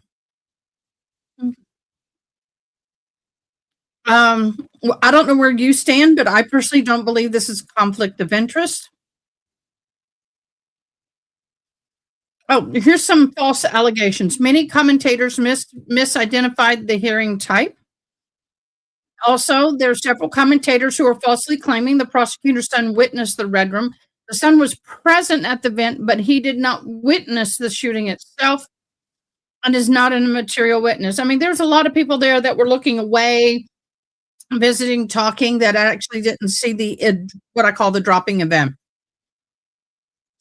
I don't know where you stand, but I personally don't believe this is conflict of interest. Oh, here's some false allegations. Many commentators misidentified the hearing type. Also, there are several commentators who are falsely claiming the prosecutor's son witnessed the red room. The son was present at the event, but he did not witness the shooting itself and is not a material witness. I mean, there's a lot of people there that were looking away, visiting, talking, that actually didn't see the what I call the dropping event.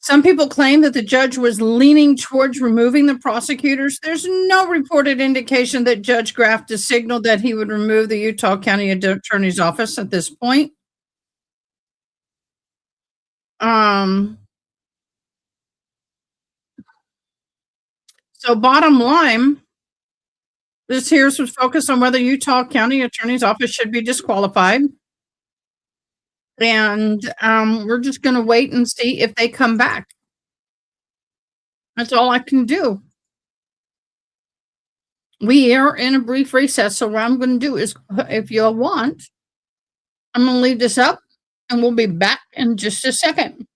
Some people claim that the judge was leaning towards removing the prosecutors. There's no reported indication that Judge Graf has signaled that he would remove the Utah County Attorney's Office at this point. So bottom line, this hearing was focused on whether Utah County Attorney's Office should be disqualified. And we're just going to wait and see if they come back. That's all I can do. We are in a brief recess, so what I'm going to do is, if you want, I'm going to leave this up, and we'll be back in just a second.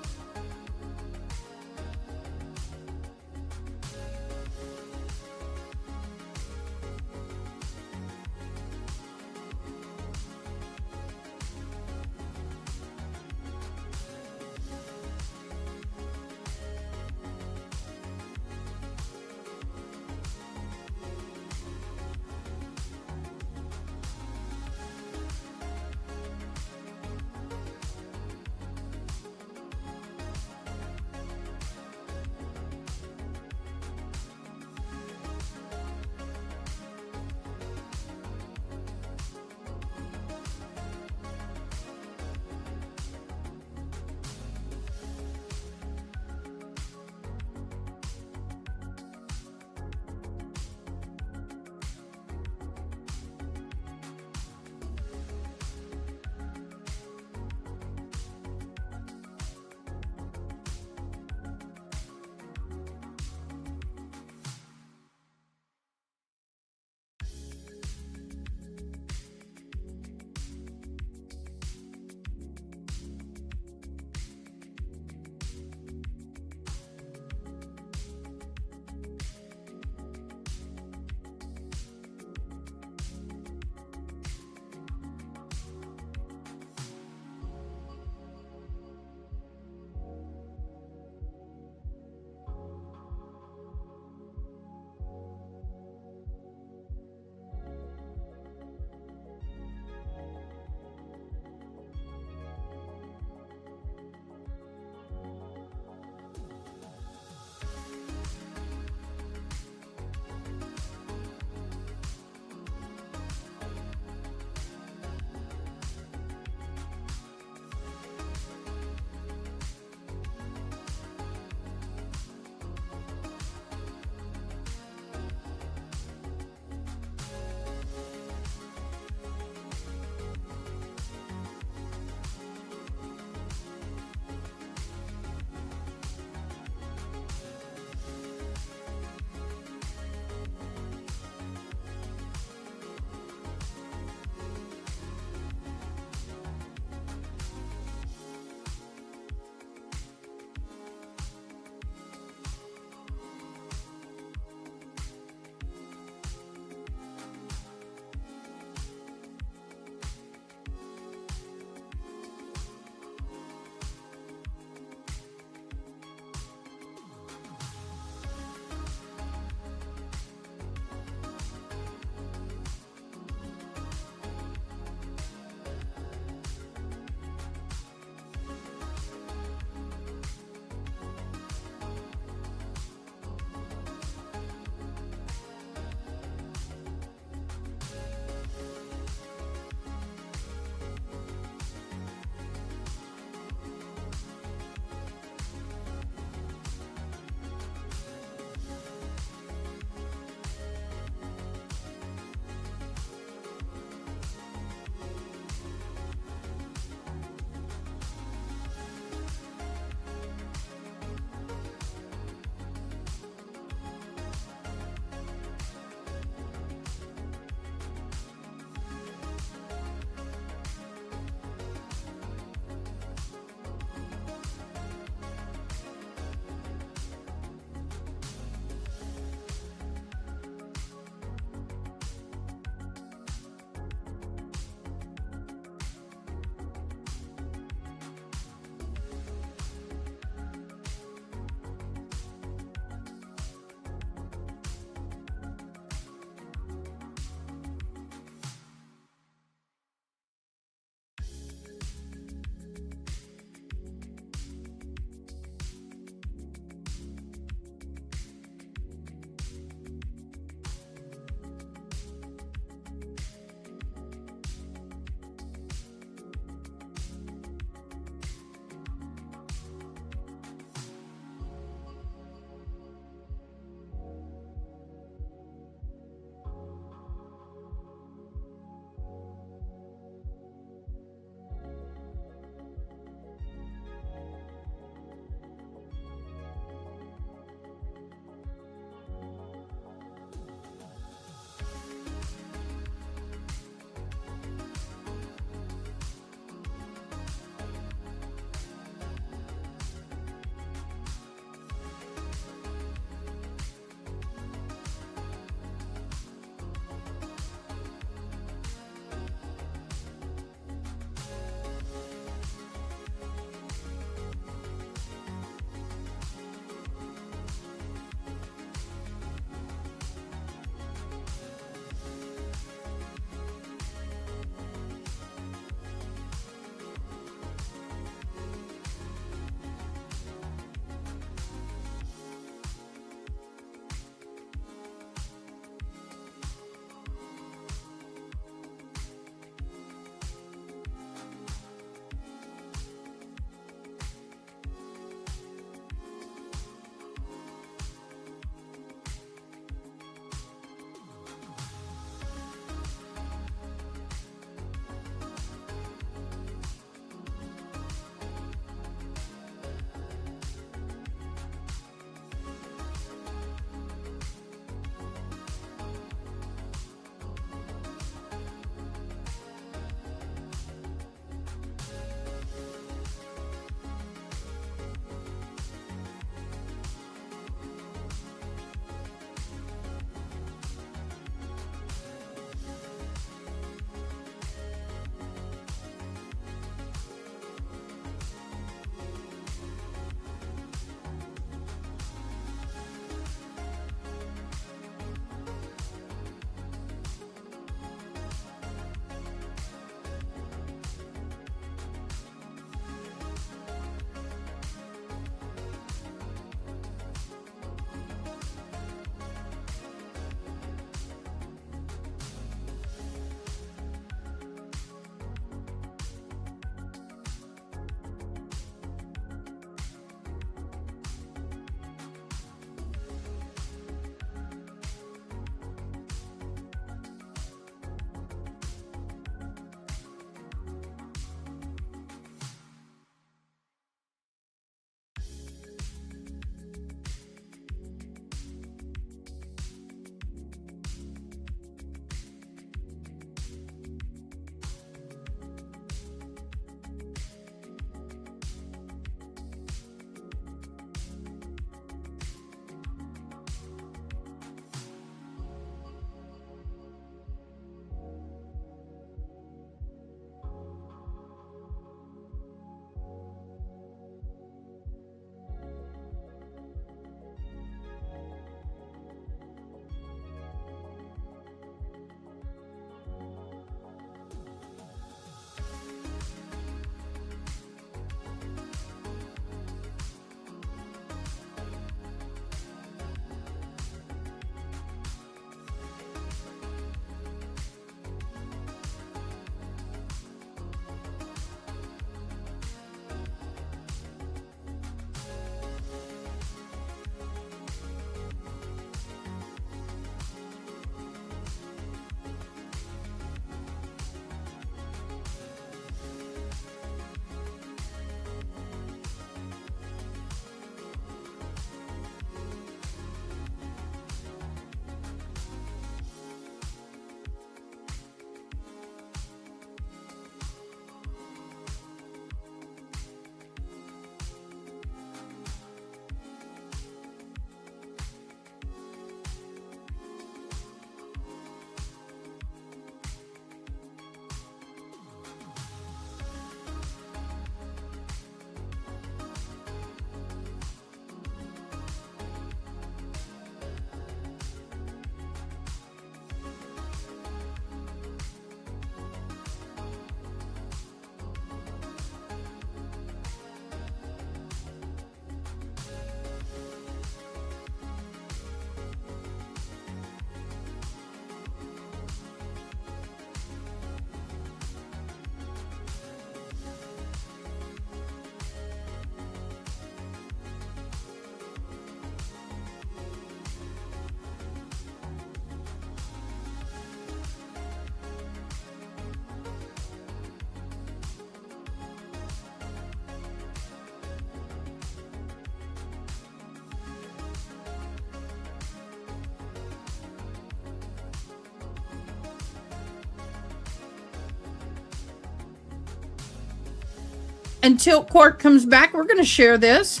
until court comes back, we're going to share this.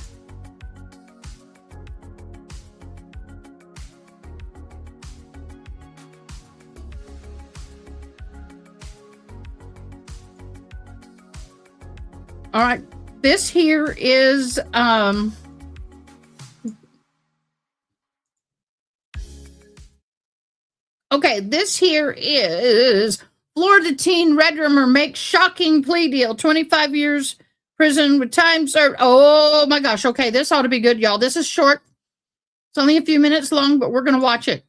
All right. This here is okay, this here is Florida teen red rumor makes shocking plea deal, 25 years prison with time served. Oh my gosh. Okay, this ought to be good, y'all. This is short. It's only a few minutes long, but we're going to watch it.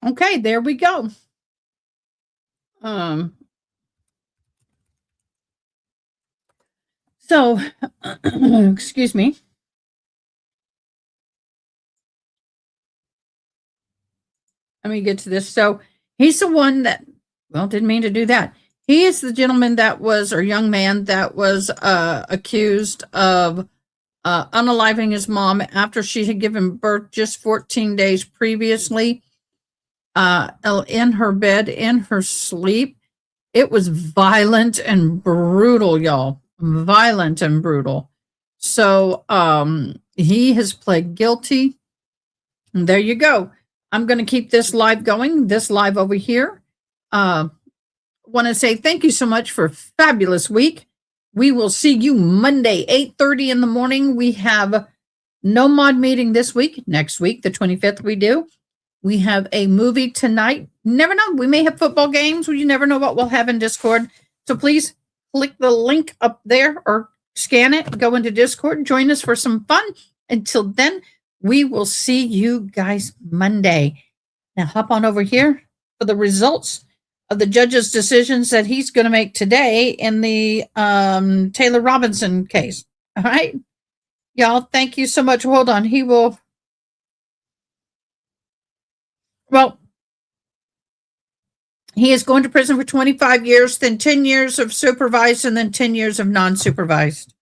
Okay, there we go. So, excuse me. Let me get to this. So he's the one that, well, didn't mean to do that. He is the gentleman that was, or young man that was accused of unaliving his mom after she had given birth just 14 days previously in her bed, in her sleep. It was violent and brutal, y'all. Violent and brutal. So he has pled guilty. And there you go. I'm going to keep this live going, this live over here. Want to say thank you so much for a fabulous week. We will see you Monday, 8:30 in the morning. We have no mod meeting this week. Next week, the 25th, we do. We have a movie tonight. Never know. We may have football games. You never know what we'll have in Discord. So please click the link up there or scan it. Go into Discord. Join us for some fun. Until then, we will see you guys Monday. Now hop on over here for the results of the judge's decisions that he's going to make today in the Taylor Robinson case. All right. Y'all, thank you so much. Hold on. He will. Well, he is going to prison for 25 years, then 10 years of supervised, and then 10 years of non-supervised.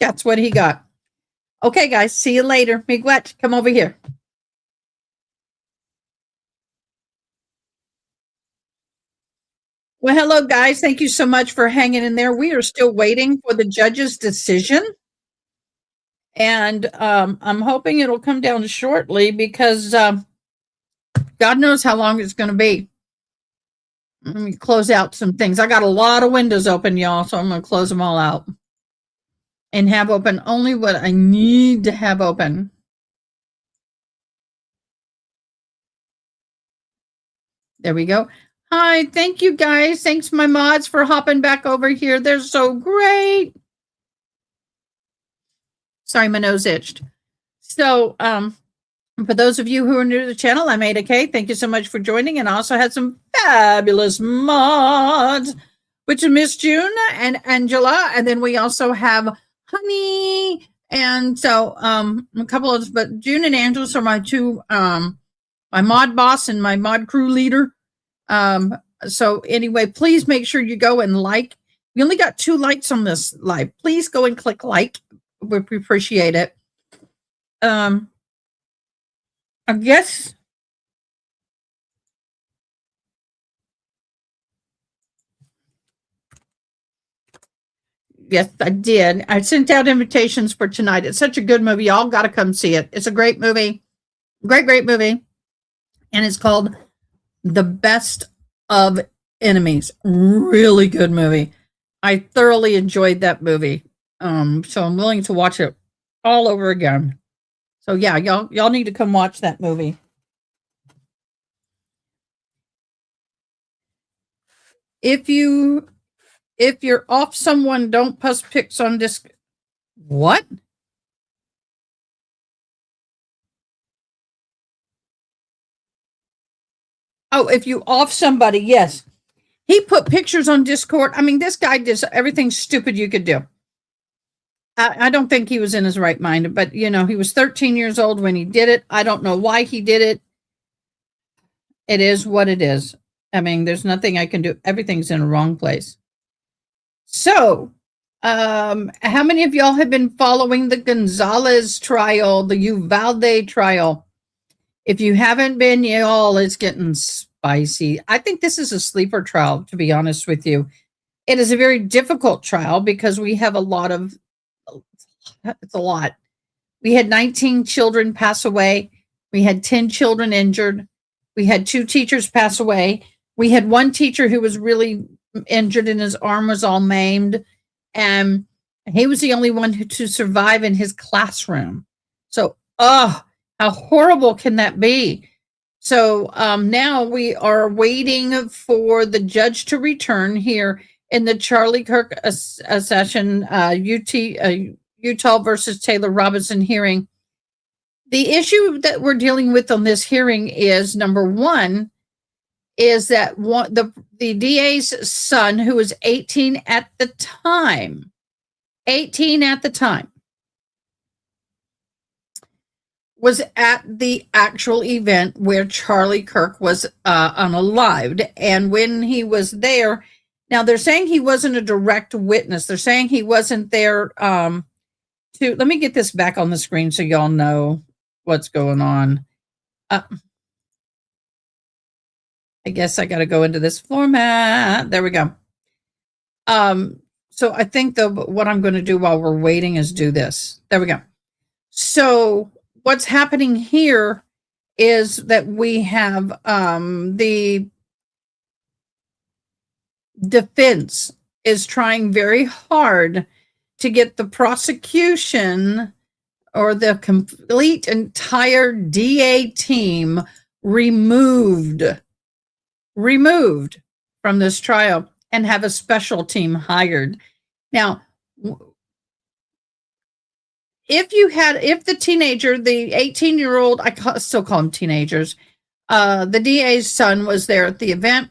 That's what he got. Okay, guys. See you later. Miguel, come over here. Well, hello, guys. Thank you so much for hanging in there. We are still waiting for the judge's decision. And I'm hoping it'll come down shortly because God knows how long it's going to be. Let me close out some things. I got a lot of windows open, y'all, so I'm going to close them all out and have open only what I need to have open. There we go. Hi, thank you guys. Thanks, my mods, for hopping back over here. They're so great. Sorry, my nose itched. So, for those of you who are new to the channel, I'm Ada K. Thank you so much for joining. And I also had some fabulous mods, which is Miss June and Angela. And then we also have Honey. And so, a couple of, but June and Angela are my two, my mod boss and my mod crew leader. So anyway, please make sure you go and like. We only got 2 likes on this live. Please go and click like. We appreciate it. I guess yes, I did. I sent out invitations for tonight. It's such a good movie. Y'all got to come see it. It's a great movie. Great movie. And it's called The Best of Enemies. Really good movie. I thoroughly enjoyed that movie. So I'm willing to watch it all over again. So yeah, y'all need to come watch that movie. If you're off someone, don't post pics on disc. What? Oh, if you off somebody, yes. He put pictures on Discord. I mean, this guy does everything stupid you could do. I don't think he was in his right mind, but he was 13 years old when he did it. I don't know why he did it. It is what it is. I mean, there's nothing I can do. Everything's in the wrong place. So, how many of y'all have been following the Gonzalez trial, the Uvalde trial? If you haven't been, y'all, it's getting spicy. I think this is a sleeper trial, to be honest with you. It is a very difficult trial because we have it's a lot. We had 19 children pass away. We had 10 children injured. We had 2 teachers pass away. We had 1 teacher who was really injured and his arm was all maimed. And he was the only one to survive in his classroom. So, how horrible can that be? So now we are waiting for the judge to return here in the Charlie Kirk Assassination Utah versus Taylor Robinson hearing. The issue that we're dealing with on this hearing is, number one, is that the DA's son, who was 18 at the time, was at the actual event where Charlie Kirk was unalived. And when he was there, now they're saying he wasn't a direct witness. They're saying he wasn't there let me get this back on the screen so y'all know what's going on. I guess I got to go into this format. There we go. So I think what I'm going to do while we're waiting is do this. There we go. So what's happening here is that we have the defense is trying very hard to get the prosecution or the complete entire DA team removed from this trial and have a special team hired. Now, if the teenager, the 18-year-old, still call them teenagers, the DA's son was there at the event.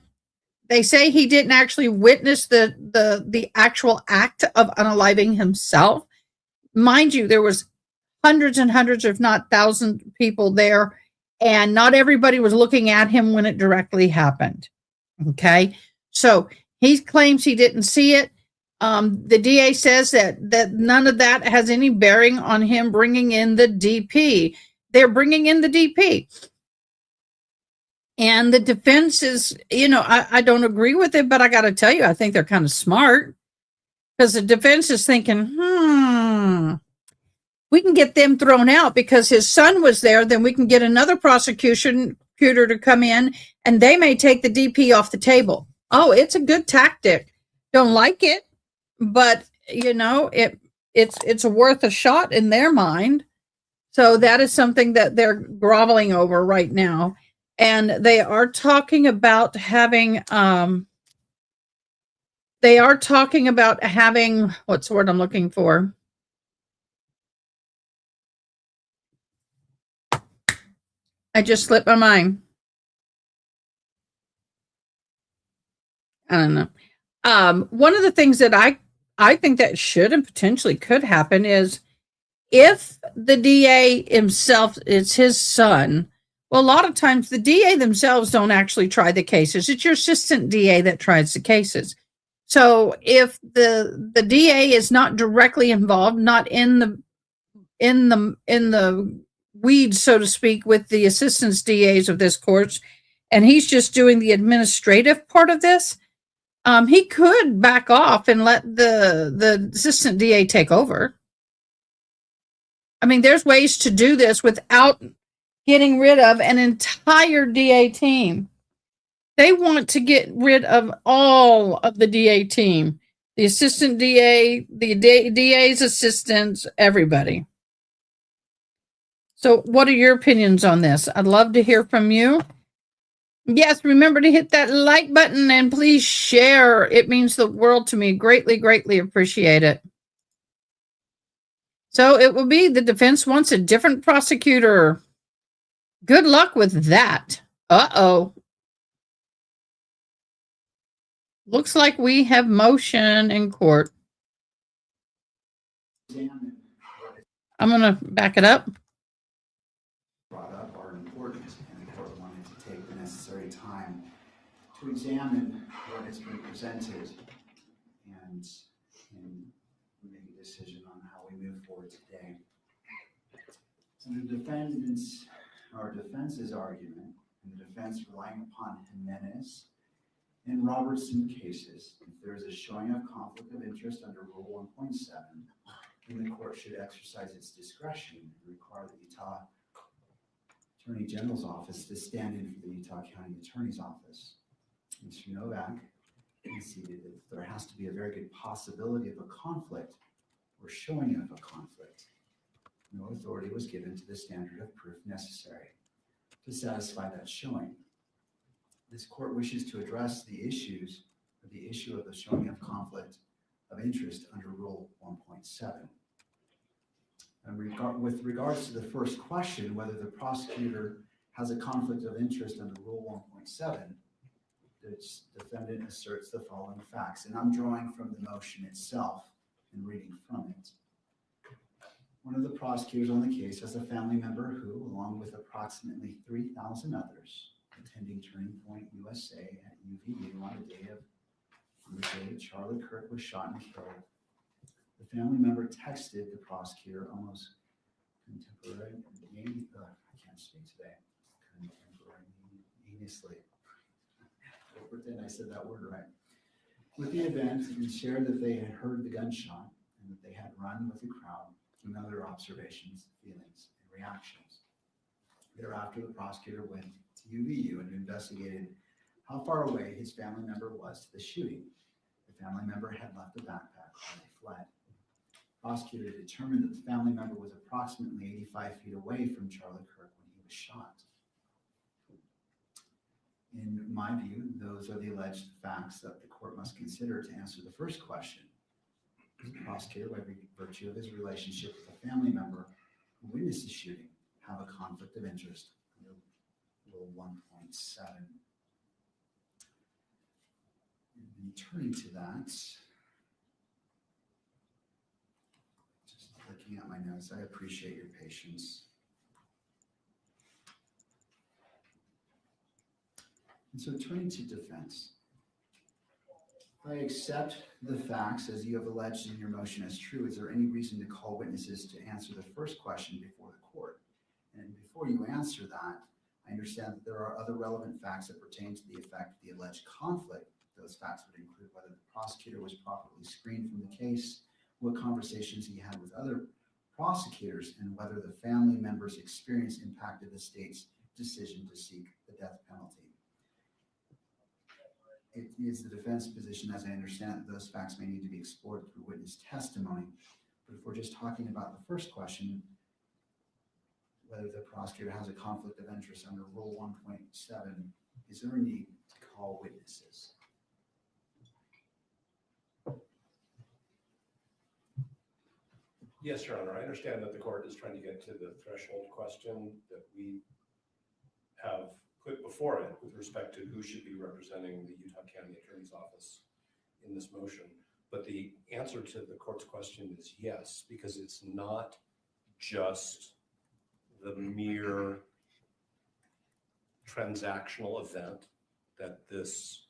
They say he didn't actually witness the actual act of unaliving himself. Mind you, there was hundreds and hundreds, if not thousands, people there, and not everybody was looking at him when it directly happened. Okay, so he claims he didn't see it. The DA says that none of that has any bearing on him bringing in the DP. They're bringing in the DP. And the defense is, I don't agree with it, but I got to tell you, I think they're kind of smart, because the defense is thinking, we can get them thrown out because his son was there. Then we can get another prosecutor to come in and they may take the DP off the table. Oh, it's a good tactic. Don't like it, but it's worth a shot in their mind. So that is something that they're groveling over right now. And they are talking about having, what's the word I'm looking for? I just slipped my mind. I don't know. One of the things that I think that should and potentially could happen is if the DA himself is his son. Well, a lot of times the DA themselves don't actually try the cases. It's your assistant DA that tries the cases. So if the DA is not directly involved, not in the weeds, so to speak, with the assistant DAs of this court, and he's just doing the administrative part of this, he could back off and let the assistant DA take over. I mean, there's ways to do this without getting rid of an entire DA team. They want to get rid of all of the DA team, the assistant DA, the DA's assistants, everybody. So what are your opinions on this? I'd love to hear from you. Yes, remember to hit that like button and please share. It means the world to me. Greatly, greatly appreciate it. So it will be the defense wants a different prosecutor. Good luck with that. Uh-oh. Looks like we have motion in court. I'm going to back it up. Brought up are important, and the court wanted to take the necessary time to examine what has been presented and make a decision on how we move forward today. And the defense's argument, and the defense relying upon Jimenez and Robertson cases, if there is a showing of conflict of interest under Rule 1.7, then the court should exercise its discretion and require the Utah Attorney General's office to stand in for the Utah County Attorney's office. Mr. Novak conceded that there has to be a very good possibility of a conflict or showing of a conflict. No authority was given to the standard of proof necessary to satisfy that showing. This court wishes to address the issue of the showing of conflict of interest under Rule 1.7. And with regards to the first question, whether the prosecutor has a conflict of interest under Rule 1.7, the defendant asserts the following facts, and I'm drawing from the motion itself and reading from it. One of the prosecutors on the case has a family member who, along with approximately 3,000 others, attending Turning Point USA at UVU on the day Charlie Kirk was shot and killed. The family member texted the prosecutor almost contemporaneously. I can't speak today. Contemporaneously. I'll pretend I said that word right. With the event, and shared that they had heard the gunshot and that they had run with the crowd and other observations, feelings, and reactions. Thereafter, the prosecutor went to UVU and investigated how far away his family member was to the shooting. The family member had left a backpack when they fled. Prosecutor determined that the family member was approximately 85 feet away from Charlie Kirk when he was shot. In my view, those are the alleged facts that the court must consider to answer the first question. Does the prosecutor, by virtue of his relationship with a family member who witnessed the shooting, have a conflict of interest under Rule 1.7? And turning to that, just looking at my notes, I appreciate your patience. And so turning to defense, if I accept the facts as you have alleged in your motion as true, is there any reason to call witnesses to answer the first question before the court? And before you answer that, I understand that there are other relevant facts that pertain to the effect of the alleged conflict. Those facts would include whether the prosecutor was properly screened from the case, what conversations he had with other prosecutors, and whether the family member's experience impacted the state's decision to seek the death penalty. It is the defense position, as I understand it, those facts may need to be explored through witness testimony. But if we're just talking about the first question, whether the prosecutor has a conflict of interest under Rule 1.7, is there a need to call witnesses? Yes, Your Honor. I understand that the court is trying to get to the threshold question that we have put before it with respect to who should be representing the Utah County Attorney's Office in this motion. But the answer to the court's question is yes, because it's not just the mere transactional event that this,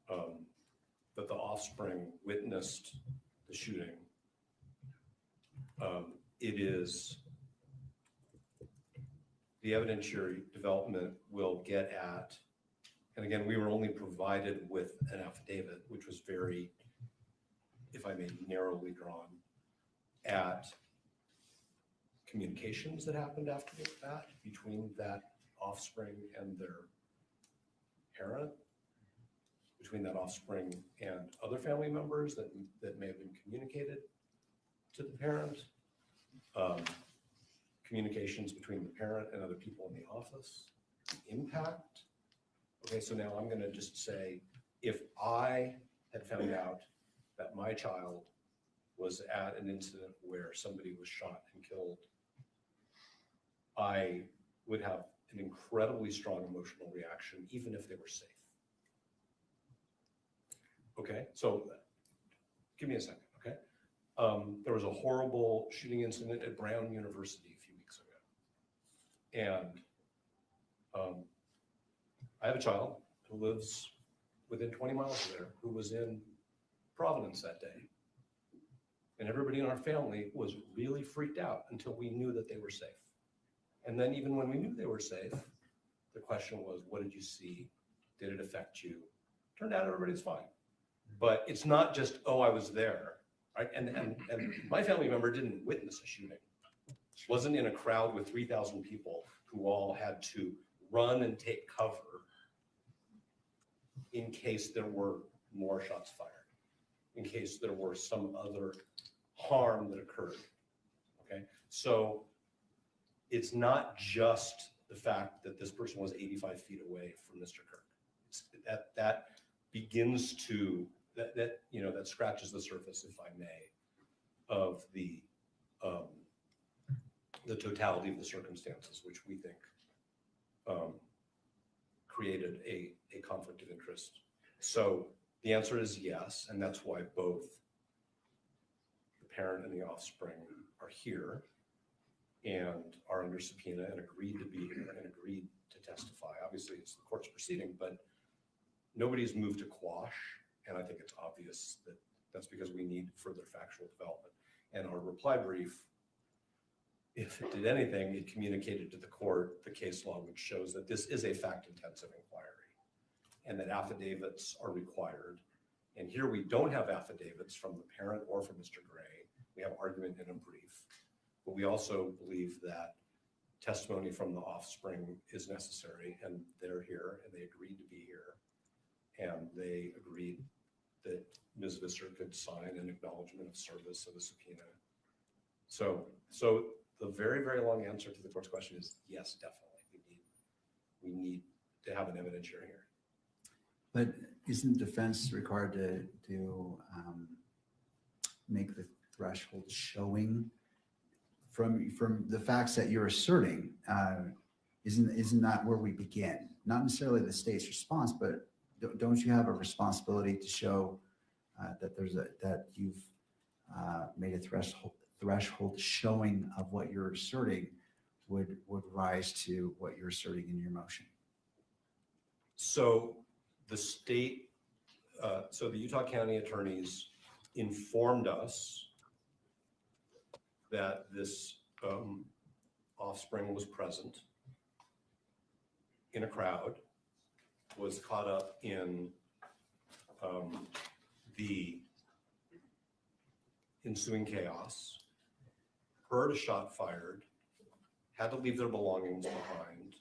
that the offspring witnessed the shooting. It is the evidentiary development will get at, and again, we were only provided with an affidavit, which was very, if I may, narrowly drawn, at communications that happened after that between that offspring and their parent, between that offspring and other family members that may have been communicated to the parent, communications between the parent and other people in the office, impact. Okay, so now I'm going to just say, if I had found out that my child was at an incident where somebody was shot and killed, I would have an incredibly strong emotional reaction, even if they were safe. Okay, so give me a second, okay? There was a horrible shooting incident at Brown University a few weeks ago. And I have a child who lives within 20 miles of there who was in Providence that day. And everybody in our family was really freaked out until we knew that they were safe. And then even when we knew they were safe, the question was, what did you see? Did it affect you? Turned out everybody's fine. But it's not just, oh, I was there. Right? And my family member didn't witness a shooting. Wasn't in a crowd with 3,000 people who all had to run and take cover in case there were more shots fired, in case there were some other harm that occurred. Okay, so it's not just the fact that this person was 85 feet away from Mr. Kirk. It's that begins to that scratches the surface, if I may, of the the totality of the circumstances, which we think created a conflict of interest. So the answer is yes, and that's why both the parent and the offspring are here and are under subpoena and agreed to be here and agreed to testify. Obviously, it's the court's proceeding, but nobody's moved to quash, and I think it's obvious that that's because we need further factual development. And our reply brief, if it did anything, it communicated to the court the case law, which shows that this is a fact-intensive inquiry and that affidavits are required. And here we don't have affidavits from the parent or from Mr. Gray. We have argument in a brief, but we also believe that testimony from the offspring is necessary, and they're here and they agreed to be here. And they agreed that Ms. Visser could sign an acknowledgement of service of a subpoena. So the very, very long answer to the court's question is yes, definitely. We need to have an evidentiary hearing. But isn't defense required to make the threshold showing from the facts that you're asserting? Isn't that where we begin? Not necessarily the state's response, but don't you have a responsibility to show that you've made a threshold showing of what you're asserting would rise to what you're asserting in your motion? So the state, so the Utah County attorneys informed us that this offspring was present in a crowd, was caught up in the ensuing chaos, heard a shot fired, had to leave their belongings behind,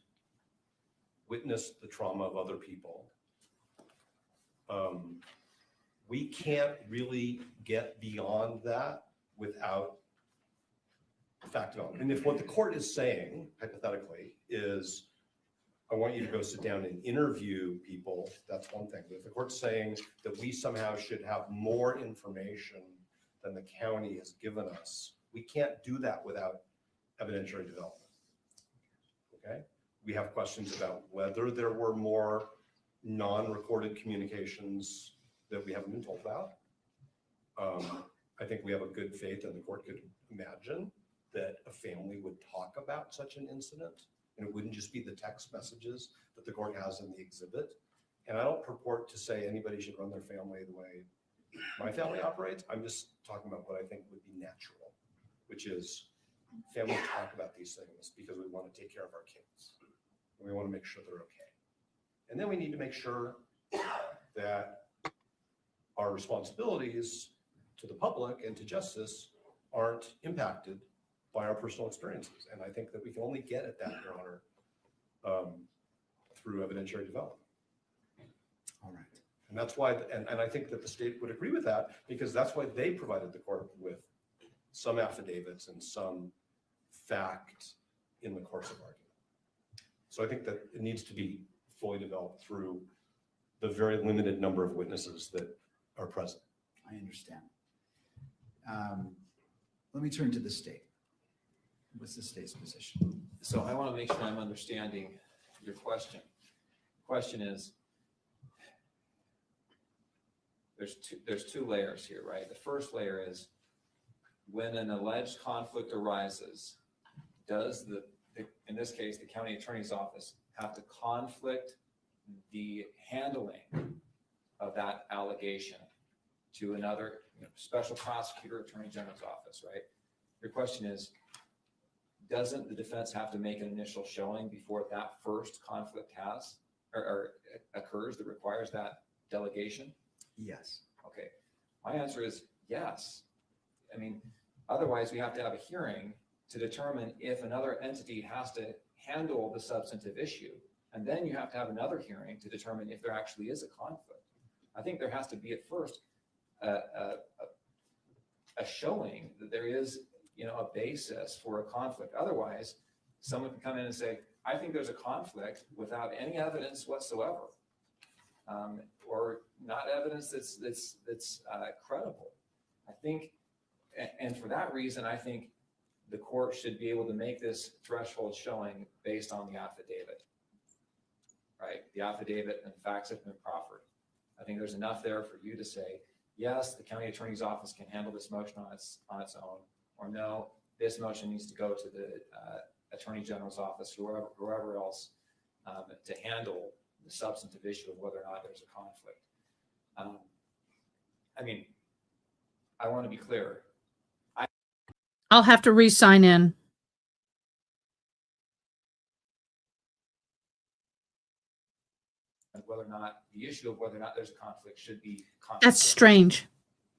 witnessed the trauma of other people. We can't really get beyond that without fact development. And if what the court is saying, hypothetically, is, I want you to go sit down and interview people, that's one thing. But if the court's saying that we somehow should have more information than the county has given us, we can't do that without evidentiary development. Okay? We have questions about whether there were more non-recorded communications that we haven't been told about. I think we have a good faith and the court could imagine that a family would talk about such an incident, and it wouldn't just be the text messages that the court has in the exhibit. And I don't purport to say anybody should run their family the way my family operates. I'm just talking about what I think would be natural, which is families talk about these things because we want to take care of our kids. And we want to make sure they're okay. And then we need to make sure that our responsibilities to the public and to justice aren't impacted by our personal experiences. And I think that we can only get at that, Your Honor, through evidentiary development. All right. And that's why, and I think that the state would agree with that, because that's why they provided the court with some affidavits and some fact in the course of argument. So I think that it needs to be fully developed through the very limited number of witnesses that are present. I understand. Let me turn to the state. What's the state's position? So I want to make sure I'm understanding your question. Question is, there's two layers here, right? The first layer is when an alleged conflict arises, does in this case, the county attorney's office have to conflict the handling of that allegation to another special prosecutor, attorney general's office, right? Your question is, doesn't the defense have to make an initial showing before that first conflict has or occurs that requires that delegation? Yes. Okay. My answer is yes. I mean, otherwise we have to have a hearing to determine if another entity has to handle the substantive issue. And then you have to have another hearing to determine if there actually is a conflict. I think there has to be at first a showing that there is, a basis for a conflict. Otherwise, someone can come in and say, I think there's a conflict without any evidence whatsoever, or not evidence that's credible. I think, and for that reason, I think the court should be able to make this threshold showing based on the affidavit. Right? The affidavit and the facts have been proffered. I think there's enough there for you to say, yes, the county attorney's office can handle this motion on its own, or no, this motion needs to go to the attorney general's office, whoever else, to handle the substantive issue of whether or not there's a conflict. I mean, I want to be clear. I'll have to re-sign in. Whether or not the issue of whether or not there's a conflict should be That's strange.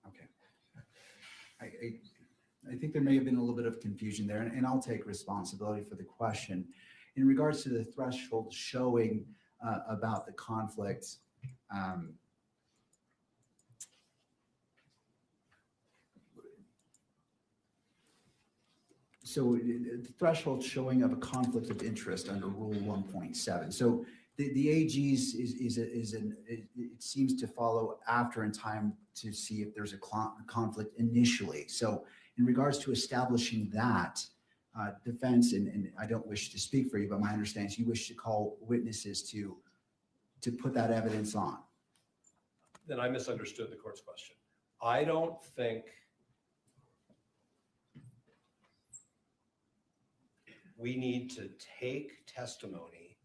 Okay. I think there may have been a little bit of confusion there, and I'll take responsibility for the question. In regards to the threshold showing about the conflict, so the threshold showing of a conflict of interest under Rule 1.7. So the AG's it seems to follow after in time to see if there's a conflict initially. So in regards to establishing that, defense, and I don't wish to speak for you, but my understanding is you wish to call witnesses to put that evidence on. Then I misunderstood the court's question. I don't think we need to take testimony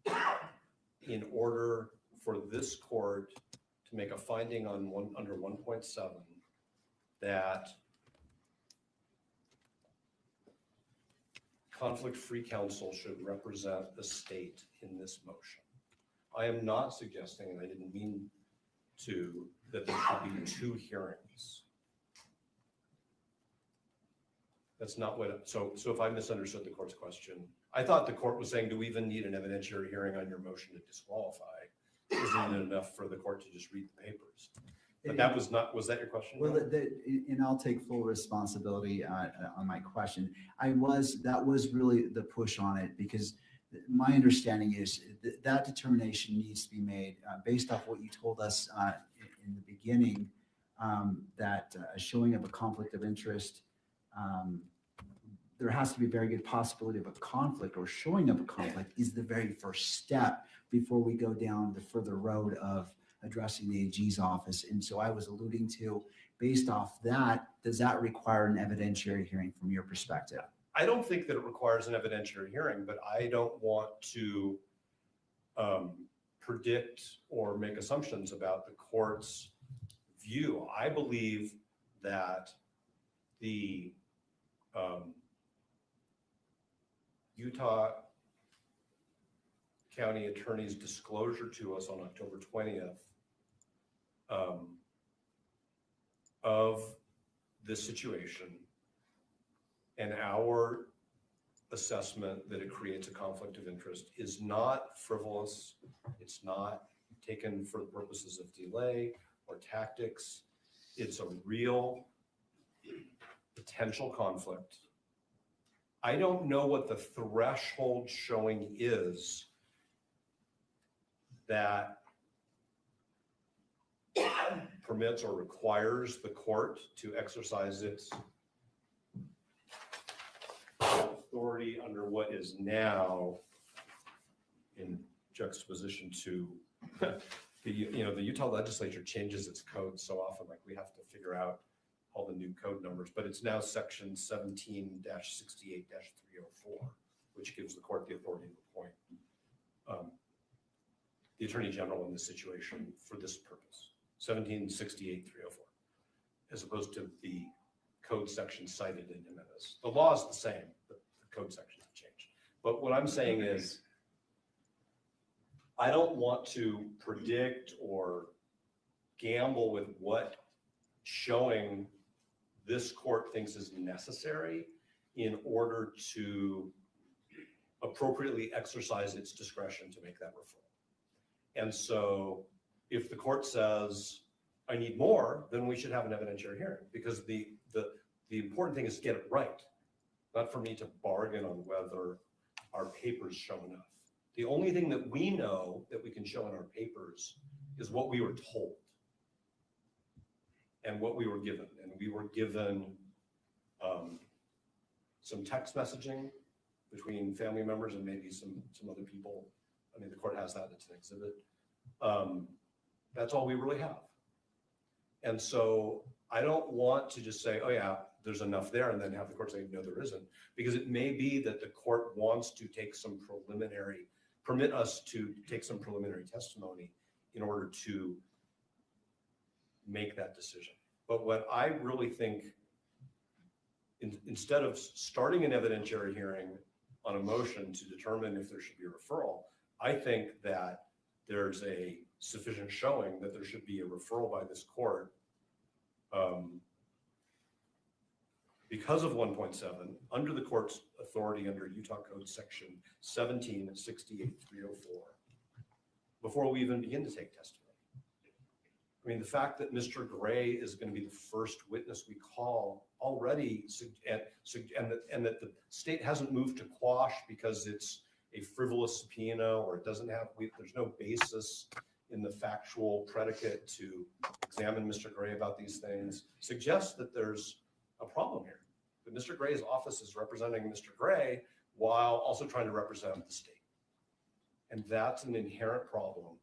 in order for this court to make a finding on under 1.7 that conflict-free counsel should represent the state in this motion. I am not suggesting, and I didn't mean to, that there should be 2 hearings. That's not what, so if I misunderstood the court's question, I thought the court was saying, do we even need an evidentiary hearing on your motion to disqualify? Isn't it enough for the court to just read the papers? But that was not, was that your question? Well, and I'll take full responsibility on my question. That was really the push on it, because my understanding is that determination needs to be made based off what you told us in the beginning, that a showing of a conflict of interest, there has to be a very good possibility of a conflict, or showing of a conflict is the very first step before we go down the further road of addressing the AG's office. And so I was alluding to, based off that, does that require an evidentiary hearing from your perspective? I don't think that it requires an evidentiary hearing, but I don't want to predict or make assumptions about the court's view. I believe that the Utah County Attorney's disclosure to us on October 20th of this situation and our assessment that it creates a conflict of interest is not frivolous. It's not taken for the purposes of delay or tactics. It's a real potential conflict. I don't know what the threshold showing is that permits or requires the court to exercise its authority under what is now in juxtaposition to the Utah legislature changes its code so often, like we have to figure out all the new code numbers, but it's now section 17-68-304, which gives the court the authority to appoint the attorney general in this situation for this purpose, 17-68-304, as opposed to the code section cited in Jimenez. The law is the same, but the code sections have changed. But what I'm saying is, I don't want to predict or gamble with what showing this court thinks is necessary in order to appropriately exercise its discretion to make that referral. And so if the court says, I need more, then we should have an evidentiary hearing, because the important thing is to get it right, not for me to bargain on whether our papers show enough. The only thing that we know that we can show in our papers is what we were told and what we were given. And we were given some text messaging between family members and maybe some other people. I mean, the court has that, it's an exhibit. That's all we really have. And so I don't want to just say, oh yeah, there's enough there, and then have the court say, no, there isn't. Because it may be that the court wants to take some permit us to take some preliminary testimony in order to make that decision. But what I really think, instead of starting an evidentiary hearing on a motion to determine if there should be a referral, I think that there's a sufficient showing that there should be a referral by this court because of 1.7, under the court's authority under Utah Code Section 1768-304, before we even begin to take testimony. I mean, the fact that Mr. Gray is going to be the first witness we call already, and that the state hasn't moved to quash because it's a frivolous subpoena, or it doesn't have, there's no basis in the factual predicate to examine Mr. Gray about these things, suggests that there's a problem here. But Mr. Gray's office is representing Mr. Gray while also trying to represent the state. And that's an inherent problem.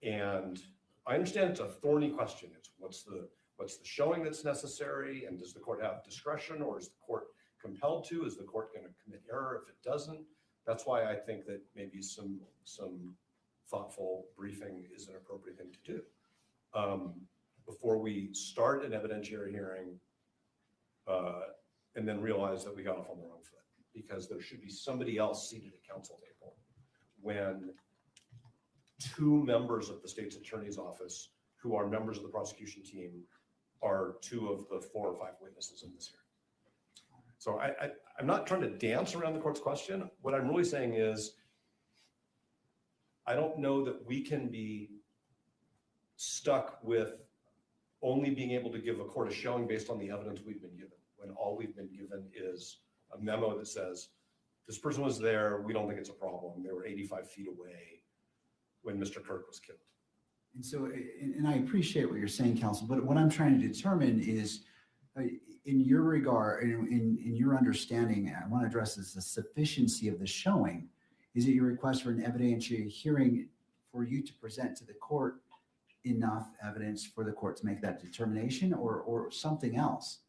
And I understand it's a thorny question. It's what's the showing that's necessary, and does the court have discretion, or is the court compelled to? Is the court going to commit error if it doesn't? That's why I think that maybe some thoughtful briefing is an appropriate thing to do before we start an evidentiary hearing and then realize that we got off on the wrong foot, because there should be somebody else seated at counsel table when two members of the state's attorney's office, who are members of the prosecution team, are two of the 4 or 5 witnesses in this hearing. So I'm not trying to dance around the court's question. What I'm really saying is, I don't know that we can be stuck with only being able to give a court a showing based on the evidence we've been given, when all we've been given is a memo that says, this person was there, we don't think it's a problem. They were 85 feet away when Mr. Kirk was killed. And so, and I appreciate what you're saying, counsel, but what I'm trying to determine is, in your regard, in your understanding, I want to address this, the sufficiency of the showing. Is it your request for an evidentiary hearing for you to present to the court enough evidence for the court to make that determination, or something else?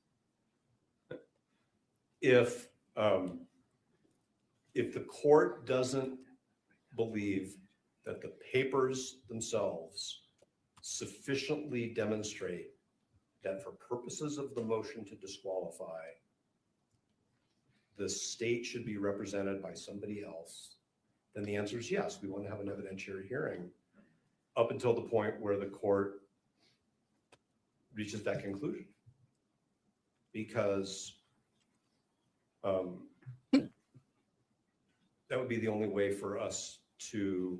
If the court doesn't believe that the papers themselves sufficiently demonstrate that for purposes of the motion to disqualify, the state should be represented by somebody else, then the answer is yes, we want to have an evidentiary hearing up until the point where the court reaches that conclusion. Because that would be the only way for us to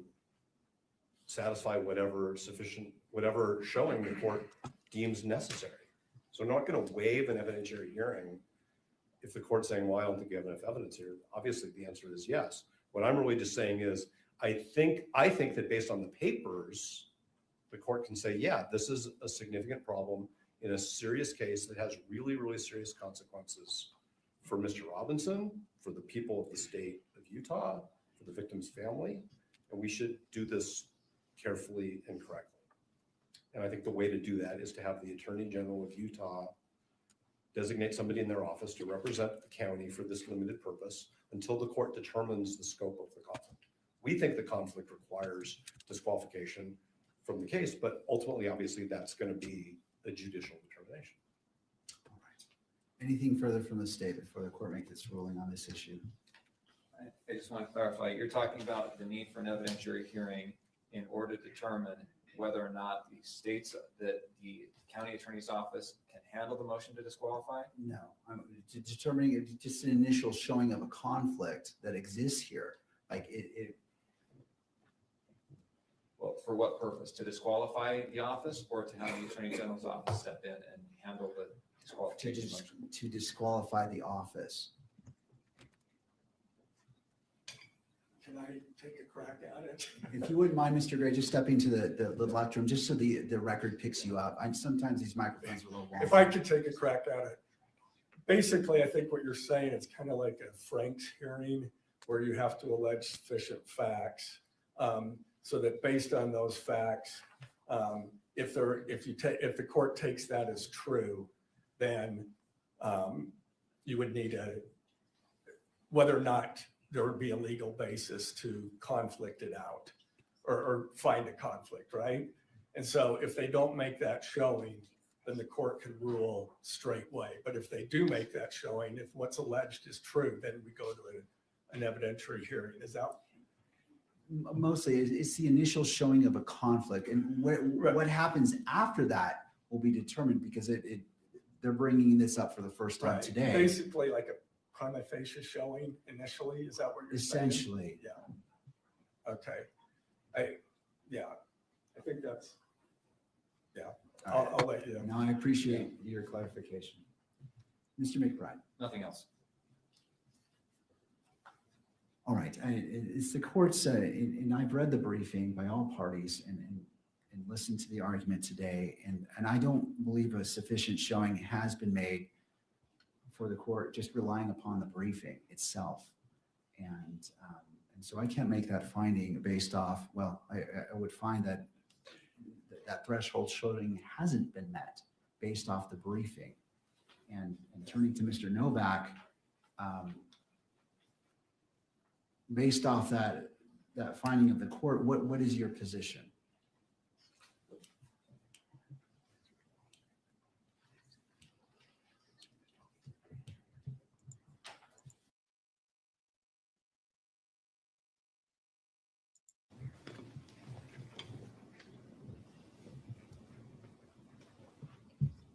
satisfy whatever showing the court deems necessary. So we're not going to waive an evidentiary hearing if the court's saying, well, I don't think you have enough evidence here. Obviously, the answer is yes. What I'm really just saying is, I think that based on the papers, the court can say, yeah, this is a significant problem in a serious case that has really, really serious consequences for Mr. Robinson, for the people of the state of Utah, for the victim's family, and we should do this carefully and correctly. And I think the way to do that is to have the Attorney General of Utah designate somebody in their office to represent the county for this limited purpose until the court determines the scope of the conflict. We think the conflict requires disqualification from the case, but ultimately, obviously, that's going to be a judicial determination. All right. Anything further from the state before the court makes its ruling on this issue? I just want to clarify, you're talking about the need for an evidentiary hearing in order to determine whether or not the states, that the county attorney's office can handle the motion to disqualify? No, I'm determining just an initial showing of a conflict that exists here. Like it. Well, for what purpose? To disqualify the office, or to have the Attorney General's office step in and handle the disqualification motion? To disqualify the office. Can I take a crack at it? If you wouldn't mind, Mr. Gray, just stepping to the left room, just so the record picks you up. Sometimes these microphones are a little long. If I could take a crack at it. basically, I think what you're saying, it's kind of like a Frank's hearing where you have to allege sufficient facts, so that based on those facts, if the court takes that as true, then you would need whether or not there would be a legal basis to conflict it out or find a conflict, right? And so if they don't make that showing, then the court can rule straightway. But if they do make that showing, if what's alleged is true, then we go to an evidentiary hearing. Is that? Mostly, it's the initial showing of a conflict, and what happens after that will be determined, because they're bringing this up for the first time today. Basically, like a prima facie showing initially. Is that what you're Essentially. saying? Yeah. Okay. I think that's. Yeah. I'll let you know. No, I appreciate your clarification. Mr. McBride. Nothing else. All right, it's the court's, and I've read the briefing by all parties and listened to the argument today, and I don't believe a sufficient showing has been made for the court just relying upon the briefing itself. And so I can't make that finding based off, well, I would find that threshold showing hasn't been met based off the briefing. And turning to Mr. Novak, based off that finding of the court, what is your position?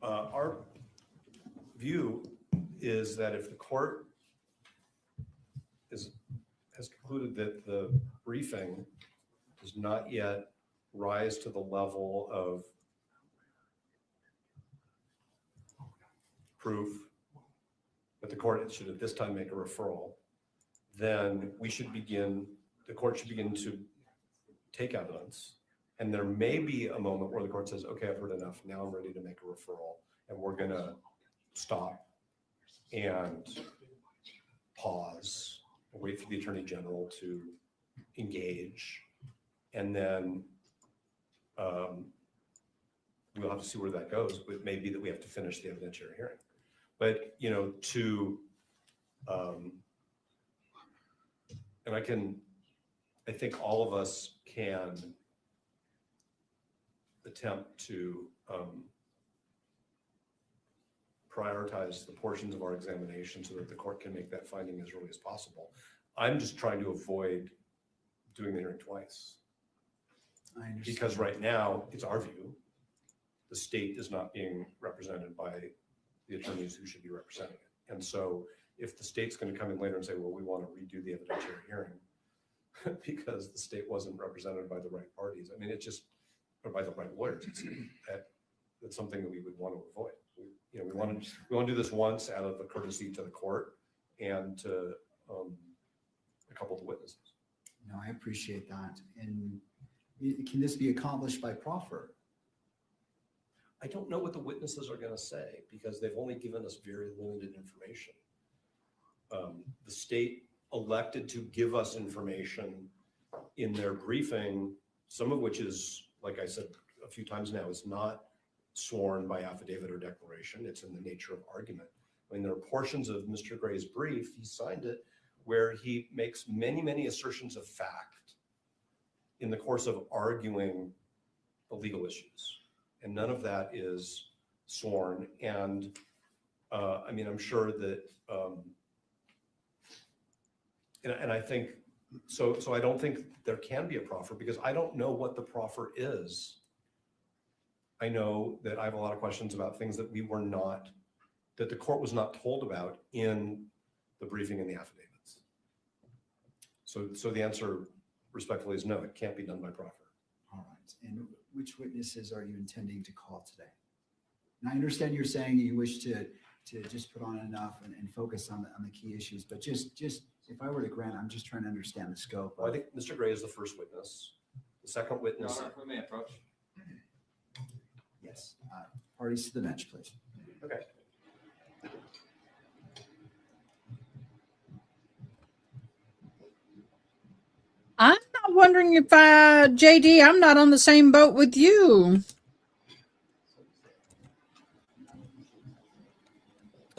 Our view is that if the court has concluded that the briefing does not yet rise to the level of proof, but the court should at this time make a referral, then the court should begin to take evidence. And there may be a moment where the court says, okay, I've heard enough. Now I'm ready to make a referral. And we're going to stop and pause and wait for the Attorney General to engage. And then we'll have to see where that goes. But it may be that we have to finish the evidentiary hearing. But, and I think all of us can attempt to prioritize the portions of our examination so that the court can make that finding as early as possible. I'm just trying to avoid doing the hearing twice. I understand. Because right now, it's our view, the state is not being represented by the attorneys who should be representing it. And so if the state's going to come in later and say, well, we want to redo the evidentiary hearing because the state wasn't represented by the right parties, I mean, or by the right lawyers, that's something that we would want to avoid. We want to do this once out of a courtesy to the court and to a couple of the witnesses. No, I appreciate that. And can this be accomplished by proffer? I don't know what the witnesses are going to say because they've only given us very limited information. The state elected to give us information in their briefing, some of which is, like I said a few times now, is not sworn by affidavit or declaration. It's in the nature of argument. I mean, there are portions of Mr. Gray's brief, he signed it, where he makes many, many assertions of fact in the course of arguing the legal issues. And none of that is sworn. And I mean, I'm sure that, and I think, so I don't think there can be a proffer because I don't know what the proffer is. I know that I have a lot of questions about things that that the court was not told about in the briefing and the affidavits. So the answer respectfully is no, it can't be done by proffer. All right. And which witnesses are you intending to call today? And I understand you're saying you wish to just put on enough and focus on the key issues, but just if I were to grant, I'm just trying to understand the scope. Well, I think Mr. Gray is the first witness. The second witness. Your Honor, we may approach. Yes. Parties to the bench, please. Okay. wondering if, JD, I'm not on the same boat with you.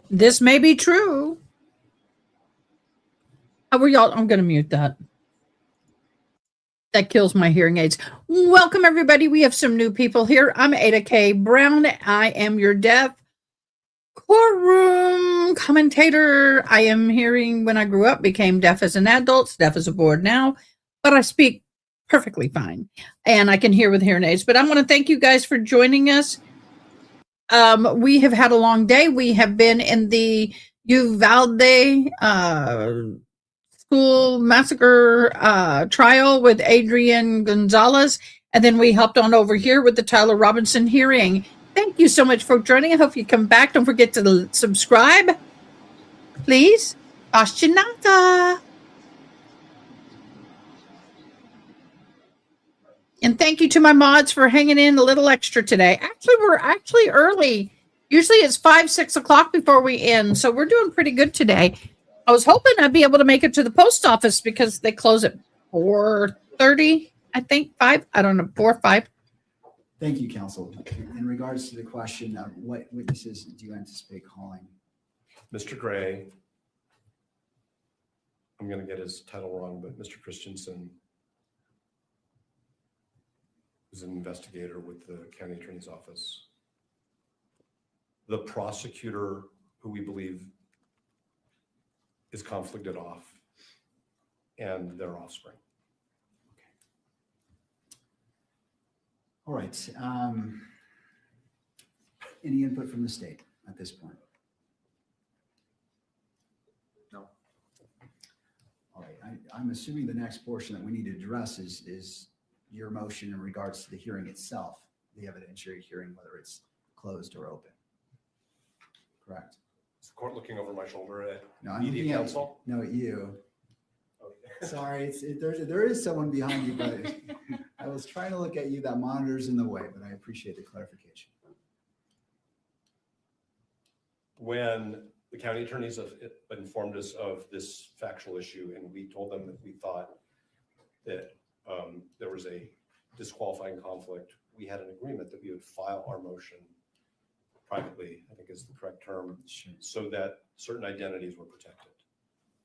This may be true. How are y'all? I'm going to mute that. That kills my hearing aids. Welcome, everybody. We have some new people here. I'm Ada K. Brown. I am your deaf courtroom commentator. I am hearing when I grew up, became deaf as an adult, deaf as a board now, but I speak perfectly fine and I can hear with hearing aids. But I want to thank you guys for joining us. We have had a long day. We have been in the Uvalde school massacre trial with Adrian Gonzalez, and then we helped on over here with the Tyler Robinson hearing. Thank you so much for joining. I hope you come back. Don't forget to subscribe, please. Ashinata. And thank you to my mods for hanging in a little extra today. Actually, we're early. Usually it's 5, 6 o'clock before we end, so we're doing pretty good today. I was hoping I'd be able to make it to the post office because they close at 4:30, I think, 5. I don't know, 4 or 5. Thank you, counsel. In regards to the question, what witnesses do you anticipate calling? Mr. Gray, I'm going to get his title wrong, but Mr. Christensen is an investigator with the county attorney's office. The prosecutor, who we believe is conflicted off, and their offspring. All right. Any input from the state at this point? No. All right. I'm assuming the next portion that we need to address is your motion in regards to the hearing itself, the evidentiary hearing, whether it's closed or open. Correct. Is the court looking over my shoulder at No, I'm media looking at, counsel? no, at you. Okay. Sorry, there is someone behind you, but I was trying to look at you. That monitor's in the way, but I appreciate the clarification. When the county attorneys have informed us of this factual issue, and we told them that we thought that there was a disqualifying conflict, we had an agreement that we would file our motion privately, I think is the correct term, Sure. so that certain identities were protected.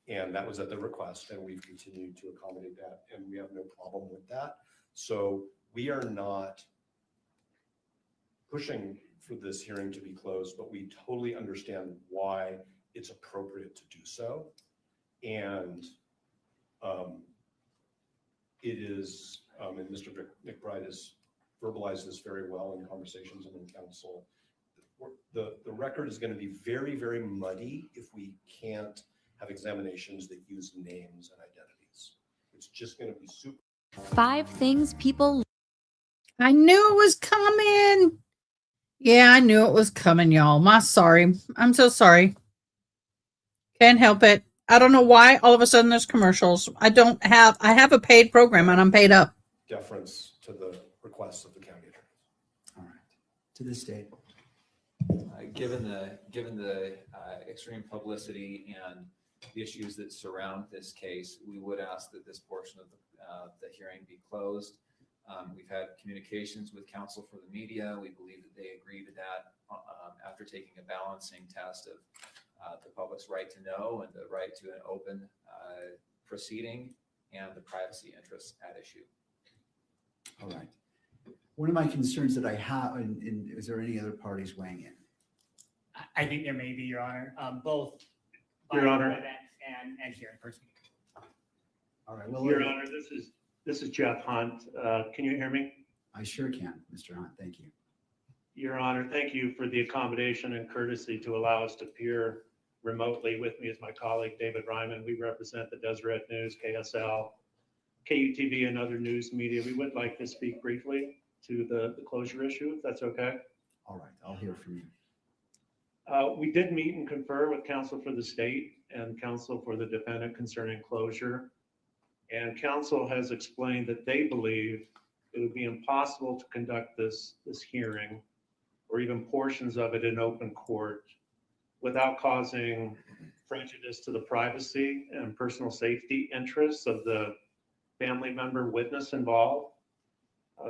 And that was at the request, and we've continued to accommodate that, and we have no problem with that. So we are not pushing for this hearing to be closed, but we totally understand why it's appropriate to do so. And it is, and Mr. McBride has verbalized this very well in conversations and in council. The record is going to be very, very muddy if we can't have examinations that use names and identities. It's just going to be super. 5 things people. I knew it was coming. Yeah, I knew it was coming, y'all. I'm so sorry. Can't help it. I don't know why all of a sudden there's commercials. I have a paid program and I'm paid up. Deference to the requests of the county attorney. All right. To the state. Given the extreme publicity and the issues that surround this case, we would ask that this portion of the hearing be closed. We've had communications with counsel for the media. We believe that they agree to that after taking a balancing test of the public's right to know and the right to an open proceeding and the privacy interests at issue. All right. One of my concerns that I have, and is there any other parties weighing in? I think there may be, Your Honor, both by Your Honor. WebEx and here in person. All right. Well, Your Honor, this is Jeff Hunt. Can you hear me? I sure can, Mr. Hunt. Thank you. Your Honor, thank you for the accommodation and courtesy to allow us to appear remotely. With me is my colleague, David Ryman. We represent the Deseret News, KSL, KUTV, and other news media. We would like to speak briefly to the closure issue, if that's okay. All right. I'll hear from you. We did meet and confer with counsel for the state and counsel for the defendant concerning closure. And counsel has explained that they believe it would be impossible to conduct this hearing or even portions of it in open court without causing prejudice to the privacy and personal safety interests of the family member witness involved.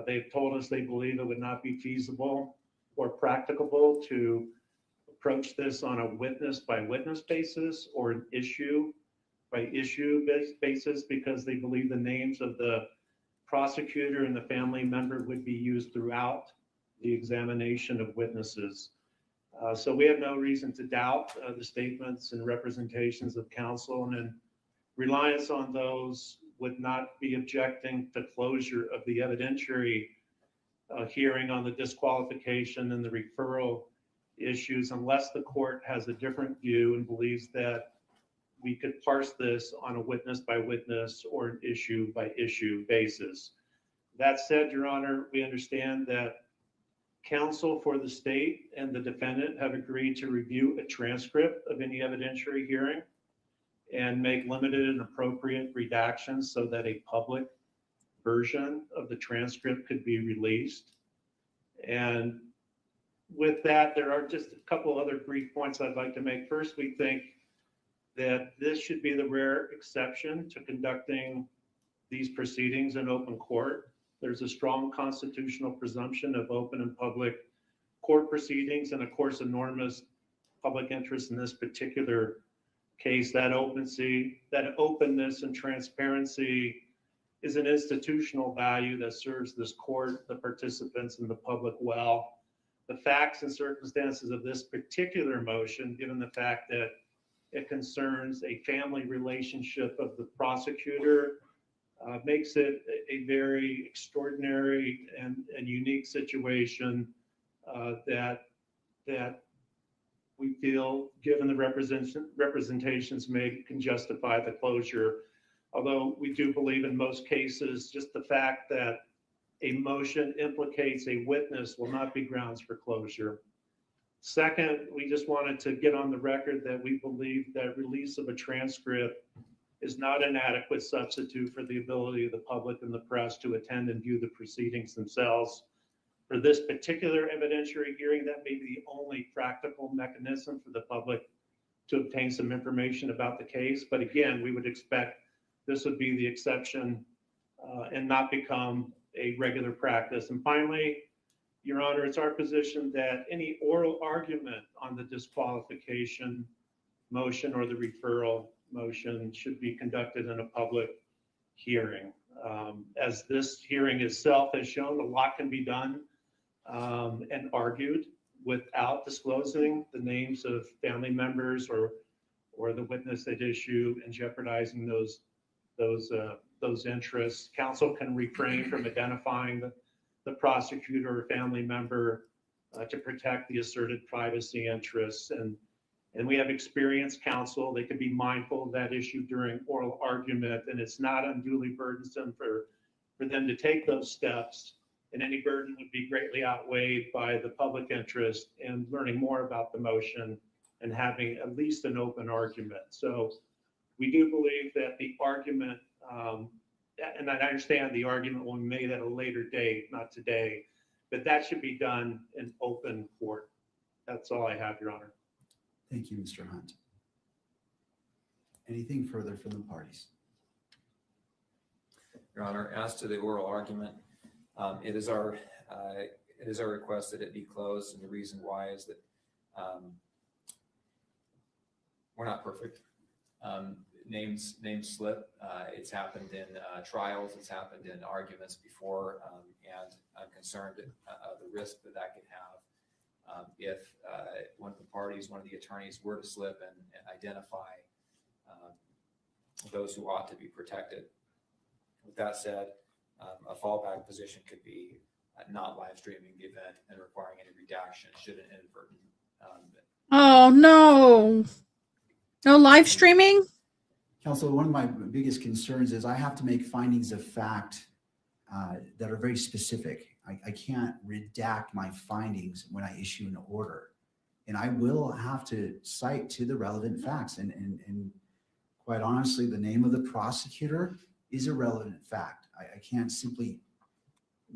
They've told us they believe it would not be feasible or practicable to approach this on a witness by witness basis or an issue by issue basis because they believe the names of the prosecutor and the family member would be used throughout the examination of witnesses. So we have no reason to doubt the statements and representations of counsel, and in reliance on those would not be objecting to closure of the evidentiary hearing on the disqualification and the referral issues unless the court has a different view and believes that we could parse this on a witness by witness or an issue by issue basis. That said, Your Honor, we understand that counsel for the state and the defendant have agreed to review a transcript of any evidentiary hearing and make limited and appropriate redactions so that a public version of the transcript could be released. And with that, there are just a couple other brief points I'd like to make. First, we think that this should be the rare exception to conducting these proceedings in open court. There's a strong constitutional presumption of open and public court proceedings, and of course, enormous public interest in this particular case. That openness and transparency is an institutional value that serves this court, the participants, and the public well. The facts and circumstances of this particular motion, given the fact that it concerns a family relationship of the prosecutor, makes it a very extraordinary and unique situation that we feel, given the representations made, can justify the closure. Although we do believe in most cases, just the fact that a motion implicates a witness will not be grounds for closure. Second, we just wanted to get on the record that we believe that release of a transcript is not an adequate substitute for the ability of the public and the press to attend and view the proceedings themselves. For this particular evidentiary hearing, that may be the only practical mechanism for the public to obtain some information about the case. But again, we would expect this would be the exception and not become a regular practice. And finally, Your Honor, it's our position that any oral argument on the disqualification motion or the referral motion should be conducted in a public hearing. As this hearing itself has shown, a lot can be done and argued without disclosing the names of family members or the witness at issue and jeopardizing those interests. Counsel can refrain from identifying the prosecutor or family member to protect the asserted privacy interests. And we have experienced counsel. They can be mindful of that issue during oral argument, and it's not unduly burdensome for them to take those steps. And any burden would be greatly outweighed by the public interest in learning more about the motion and having at least an open argument. So we do believe that the argument, and I understand the argument will be made at a later date, not today, but that should be done in open court. That's all I have, Your Honor. Thank you, Mr. Hunt. Anything further from the parties? Your Honor, as to the oral argument, it is our request that it be closed, and the reason why is that we're not perfect. Names slip. It's happened in trials. It's happened in arguments before, and I'm concerned of the risk that could have if one of the parties, one of the attorneys, were to slip and identify those who ought to be protected. With that said, a fallback position could be not live streaming the event and requiring any redaction should an inadvertent. Oh no! No live streaming? Counsel, one of my biggest concerns is I have to make findings of fact that are very specific. I can't redact my findings when I issue an order. And I will have to cite to the relevant facts. And quite honestly, the name of the prosecutor is a relevant fact. I can't simply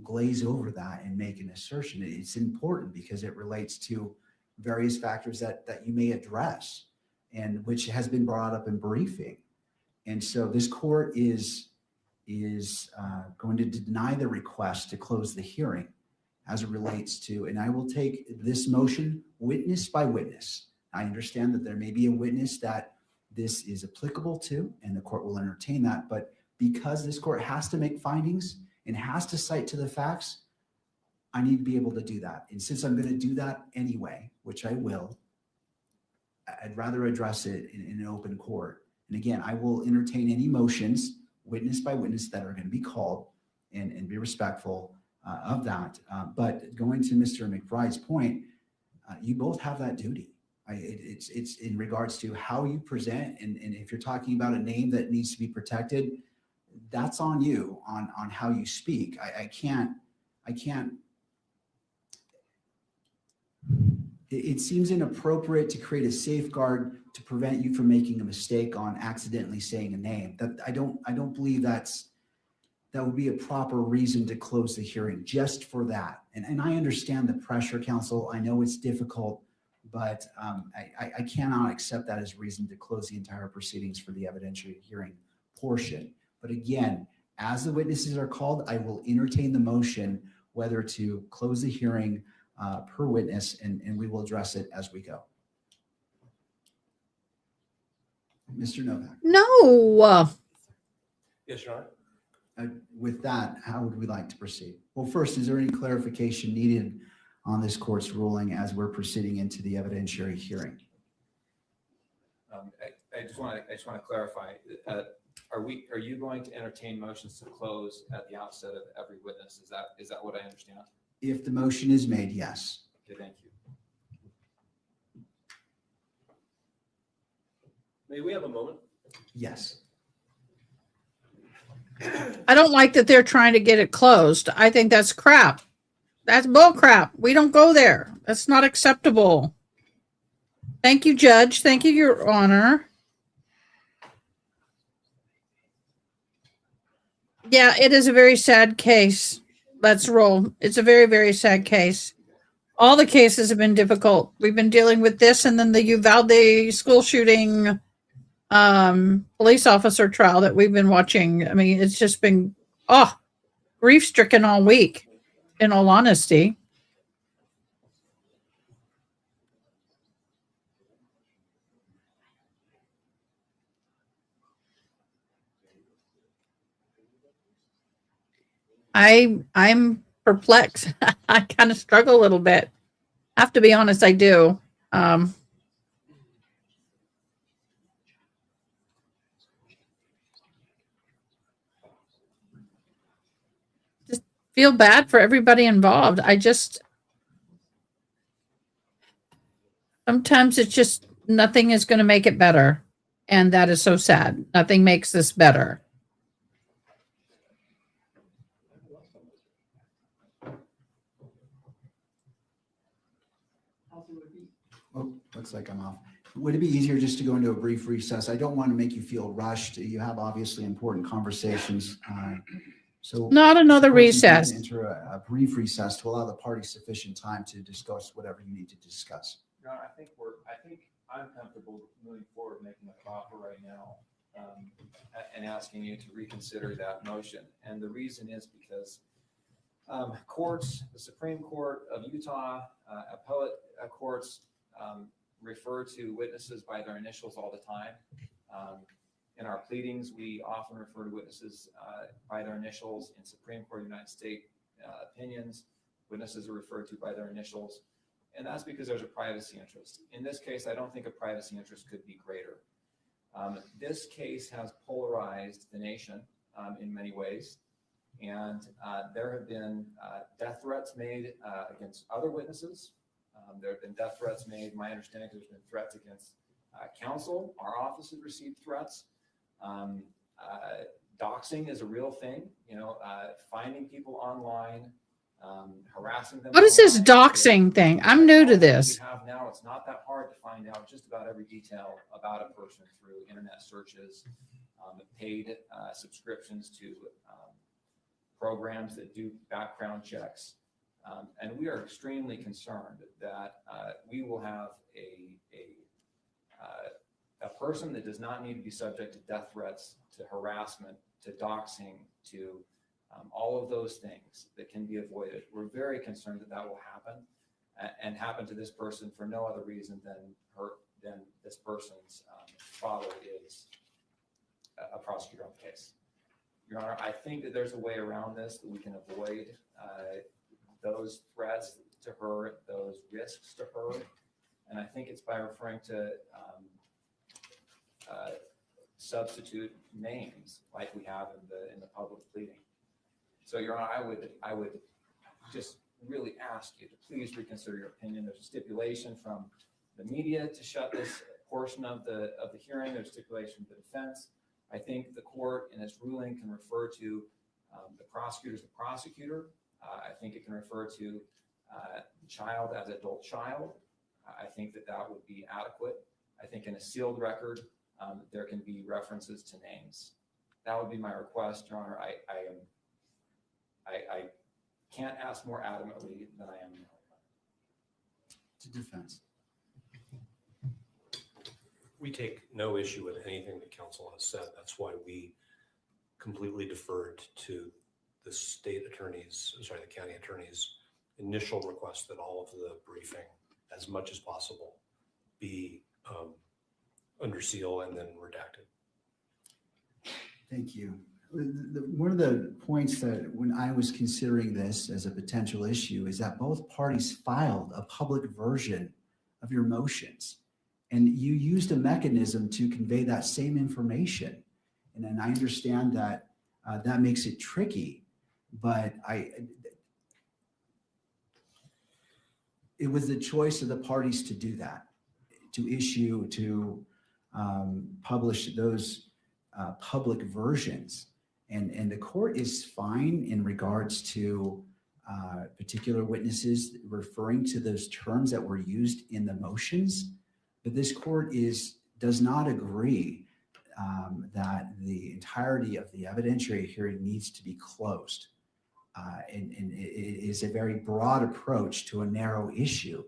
glaze over that and make an assertion. It's important because it relates to various factors that you may address and which has been brought up in briefing. And so this court is is going to deny the request to close the hearing as it relates to, and I will take this motion witness by witness. I understand that there may be a witness that this is applicable to, and the court will entertain that, but because this court has to make findings and has to cite to the facts, I need to be able to do that. And since I'm going to do that anyway, which I will, I'd rather address it in an open court. And again, I will entertain any motions, witness by witness, that are going to be called and be respectful of that. But going to Mr. McBride's point, you both have that duty. It's in regards to how you present, and if you're talking about a name that needs to be protected, that's on you on how you speak. I can't. It seems inappropriate to create a safeguard to prevent you from making a mistake on accidentally saying a name. That I don't believe that would be a proper reason to close the hearing just for that. And I understand the pressure, counsel. I know it's difficult, but I cannot accept that as reason to close the entire proceedings for the evidentiary hearing portion. But again, as the witnesses are called, I will entertain the motion whether to close the hearing per witness, and we will address it as we go. Mr. Novak. No. Yes, Your Honor. With that, how would we like to proceed? Well, first, is there any clarification needed on this court's ruling as we're proceeding into the evidentiary hearing? I just want to clarify. Are you going to entertain motions to close at the outset of every witness? Is that what I understand? If the motion is made, yes. Okay, thank you. May we have a moment? Yes. I don't like that they're trying to get it closed. I think that's crap. That's bull crap. We don't go there. That's not acceptable. Thank you, Judge. Thank you, Your Honor. Yeah, it is a very sad case. Let's roll. It's a very, very sad case. All the cases have been difficult. We've been dealing with this, and then the Uvalde school shooting police officer trial that we've been watching. I mean, it's just been grief-stricken all week, in all honesty. I'm perplexed. I kind of struggle a little bit. I have to be honest, I do. Just feel bad for everybody involved. Sometimes it's just nothing is going to make it better. And that is so sad. Nothing makes this better. Oh, looks like I'm off. Would it be easier just to go into a brief recess? I don't want to make you feel rushed. You have obviously important conversations. So Not another suppose you can recess. Enter a brief recess to allow the parties sufficient time to discuss whatever you need to discuss. No, I think I'm comfortable moving forward, making a offer right now, and asking you to reconsider that motion. And the reason is because courts, the Supreme Court of Utah, appellate courts refer to witnesses by their initials all the time. In our pleadings, we often refer to witnesses by their initials. In Supreme Court of the United States opinions, witnesses are referred to by their initials. And that's because there's a privacy interest. In this case, I don't think a privacy interest could be greater. This case has polarized the nation in many ways. And there have been death threats made against other witnesses. There have been death threats made. My understanding is there's been threats against counsel. Our office has received threats. Doxing is a real thing. Finding people online, harassing them. What is this online. doxing thing? I'm new to this. We have now, it's not that hard to find out just about every detail about a person through internet searches, paid subscriptions to programs that do background checks. And we are extremely concerned that we will have a person that does not need to be subject to death threats, to harassment, to doxing, to all of those things that can be avoided. We're very concerned that that will happen and happen to this person for no other reason than this person's father is a prosecutor on the case. Your Honor, I think that there's a way around this that we can avoid those threats to her, those risks to her. And I think it's by referring to substitute names like we have in the public pleading. So Your Honor, I would just really ask you to please reconsider your opinion. There's a stipulation from the media to shut this portion of the hearing. There's stipulation from the defense. I think the court in its ruling can refer to the prosecutor as the prosecutor. I think it can refer to the child as adult child. I think that would be adequate. I think in a sealed record, there can be references to names. That would be my request, Your Honor. I can't ask more adamantly than I am now. To defense. We take no issue with anything that counsel has said. That's why we completely deferred to the county attorney's initial request that all of the briefing, as much as possible, be under seal and then redacted. Thank you. One of the points that when I was considering this as a potential issue is that both parties filed a public version of your motions, and you used a mechanism to convey that same information. And then I understand that that makes it tricky, but it was the choice of the parties to do that, to publish those public versions. And the court is fine in regards to particular witnesses referring to those terms that were used in the motions, but this court does not agree that the entirety of the evidentiary hearing needs to be closed. And it is a very broad approach to a narrow issue.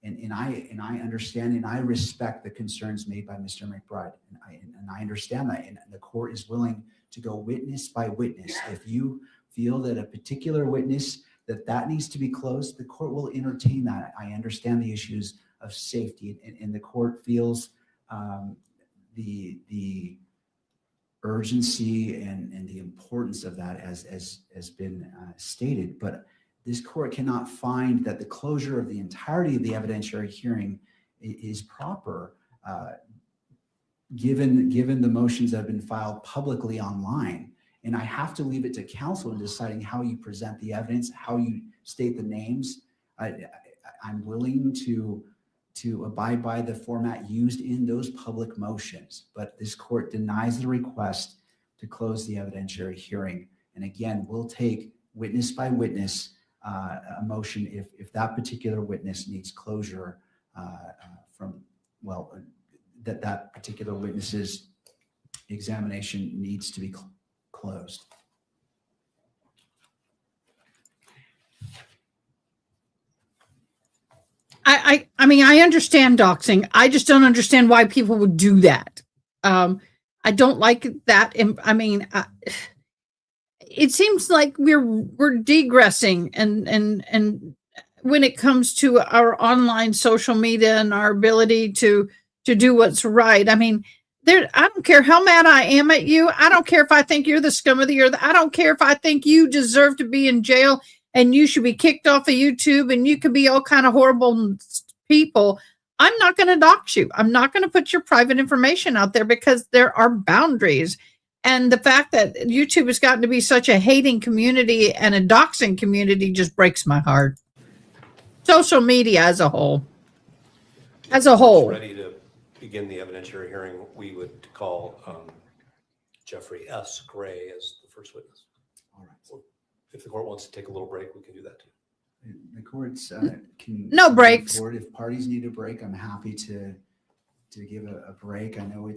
And I understand and I respect the concerns made by Mr. McBride. And I understand that. And the court is willing to go witness by witness. If you feel that a particular witness, that needs to be closed, the court will entertain that. I understand the issues of safety, and the court feels the urgency and the importance of that as been stated. But this court cannot find that the closure of the entirety of the evidentiary hearing is proper, given the motions that have been filed publicly online. And I have to leave it to counsel in deciding how you present the evidence, how you state the names. I'm willing to abide by the format used in those public motions, but this court denies the request to close the evidentiary hearing. And again, we'll take witness by witness a motion if that particular witness needs closure that particular witness's examination needs to be closed. I mean, I understand doxing. I just don't understand why people would do that. I don't like that. I mean, it seems like we're digressing and when it comes to our online social media and our ability to do what's right. I mean, I don't care how mad I am at you. I don't care if I think you're the scum of the earth. I don't care if I think you deserve to be in jail and you should be kicked off of YouTube and you could be all kind of horrible people. I'm not going to dox you. I'm not going to put your private information out there because there are boundaries. And the fact that YouTube has gotten to be such a hating community and a doxing community just breaks my heart. Social media as a whole. Ready to begin the evidentiary hearing, we would call Jeffrey S. Gray as the first witness. All right. So if the court wants to take a little break, we can do that too. The courts can No breaks. forward. If parties need a break, I'm happy to give a break. I know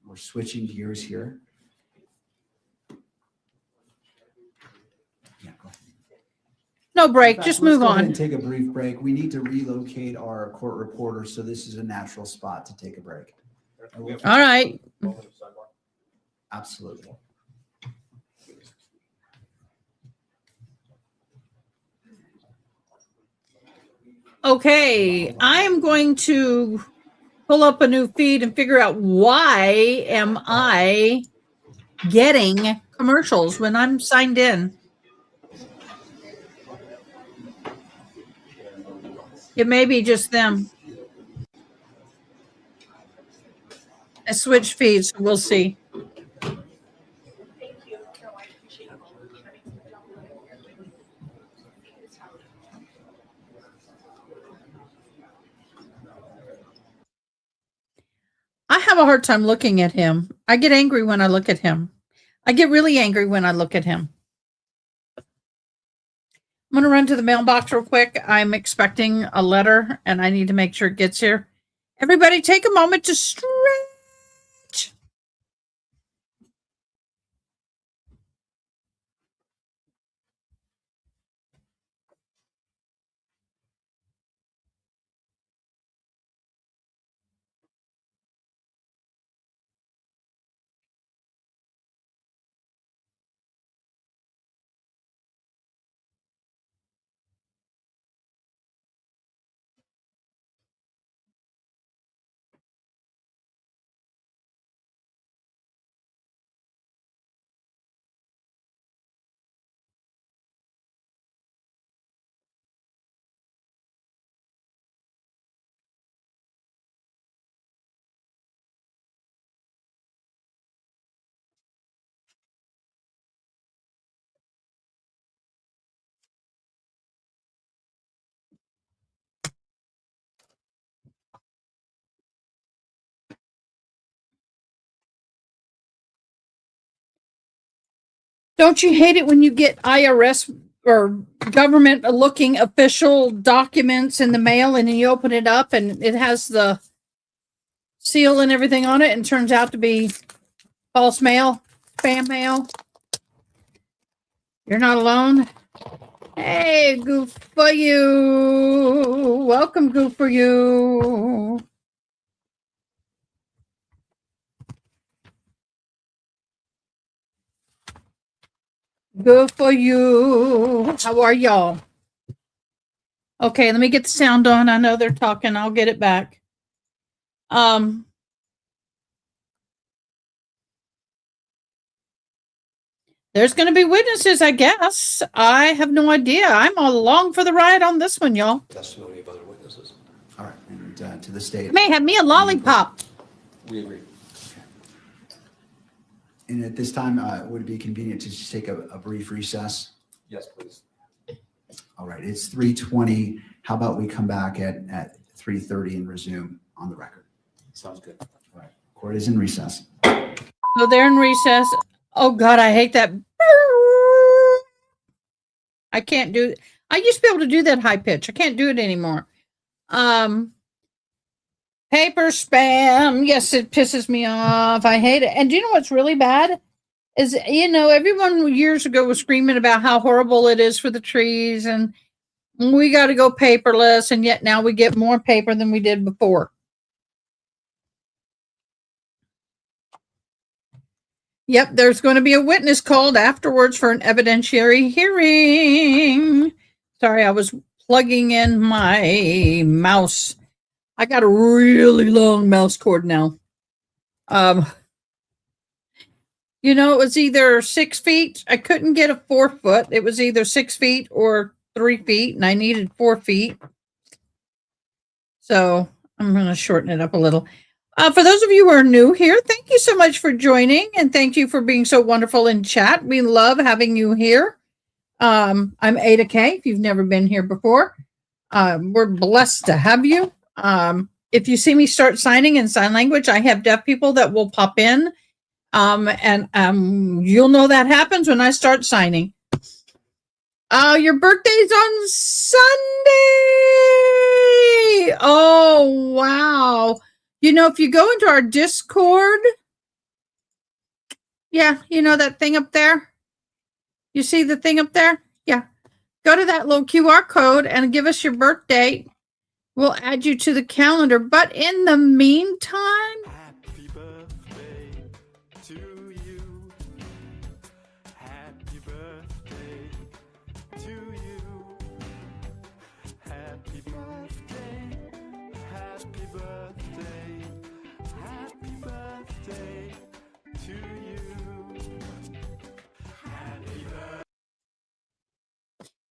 we're switching gears here. Yeah, go ahead. No break. In fact, Just let's move go ahead on. and take a brief break. We need to relocate our court reporter, so this is a natural spot to take a break. will. All right. Absolutely. Okay, I am going to pull up a new feed and figure out why am I getting commercials when I'm signed in. It may be just them. I switched feeds, so we'll see. I have a hard time looking at him. I get angry when I look at him. I get really angry when I look at him. I'm going to run to the mailbox real quick. I'm expecting a letter and I need to make sure it gets here. Everybody take a moment to stretch. Don't you hate it when you get IRS or government looking official documents in the mail and then you open it up and it has the seal and everything on it and turns out to be false mail, spam mail? You're not alone. Hey, goof for you. Welcome, goof for you. Good for you. How are y'all? Okay, let me get the sound on. I know they're talking. I'll get it back. There's going to be witnesses, I guess. I have no idea. I'm along for the ride on this one, y'all. Testimony of other witnesses. All right, and to the state. May have me a lollipop. We agree. And at this time, would it be convenient to just take a brief recess? Yes, please. All right, it's 3:20. How about we come back at 3:30 and resume on the record? Sounds good. All right, court is in recess. So they're in recess. Oh, God, I hate that. I can't do it. I used to be able to do that high pitch. I can't do it anymore. Paper spam. Yes, it pisses me off. I hate it. And do you know what's really bad? Is, everyone years ago was screaming about how horrible it is for the trees and we got to go paperless. And yet now we get more paper than we did before. Yep, there's going to be a witness called afterwards for an evidentiary hearing. Sorry, I was plugging in my mouse. I got a really long mouse cord now. It was either 6 feet. I couldn't get a 4 foot. It was either 6 feet or 3 feet, and I needed 4 feet. So I'm going to shorten it up a little. For those of you who are new here, thank you so much for joining, and thank you for being so wonderful in chat. We love having you here. I'm Ada K. If you've never been here before, we're blessed to have you. If you see me start signing in sign language, I have deaf people that will pop in, and you'll know that happens when I start signing. Your birthday's on Sunday. Oh, wow. If you go into our Discord, yeah, that thing up there? You see the thing up there? Yeah. Go to that little QR code and give us your birth date. We'll add you to the calendar. But in the meantime, to you. Happy birthday to you. Happy birthday. Happy birthday. Happy birthday to you. Happy birthday.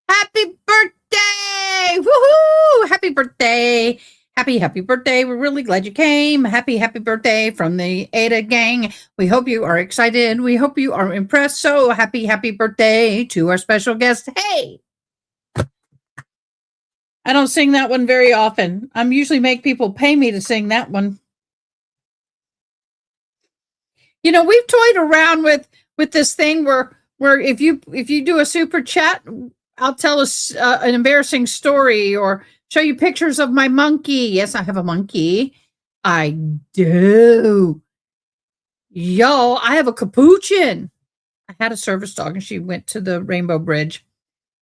Happy birthday! Woohoo! Happy birthday! Happy birthday. We're really glad you came. Happy birthday from the Ada gang. We hope you are excited. We hope you are impressed. So happy birthday to our special guest. Hey! I don't sing that one very often. I usually make people pay me to sing that one. You know, we've toyed around with this thing where if you do a super chat, I'll tell us an embarrassing story or show you pictures of my monkey. Yes, I have a monkey. I do. Yo, I have a capuchin. I had a service dog and she went to the Rainbow Bridge.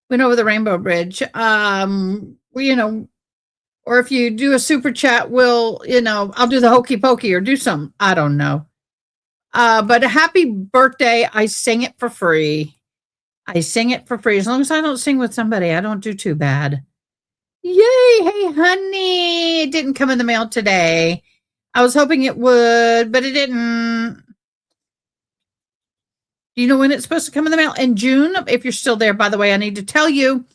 Went over the Rainbow Bridge. You know, or if you do a super chat, I'll do the hokey pokey or do something. I don't know. But a happy birthday. I sing it for free. As long as I don't sing with somebody, I don't do too bad. Yay. Hey, honey. It didn't come in the mail today. I was hoping it would, but it didn't. Do you know when it's supposed to come in the mail? In June. If you're still there, by the way, I need to tell you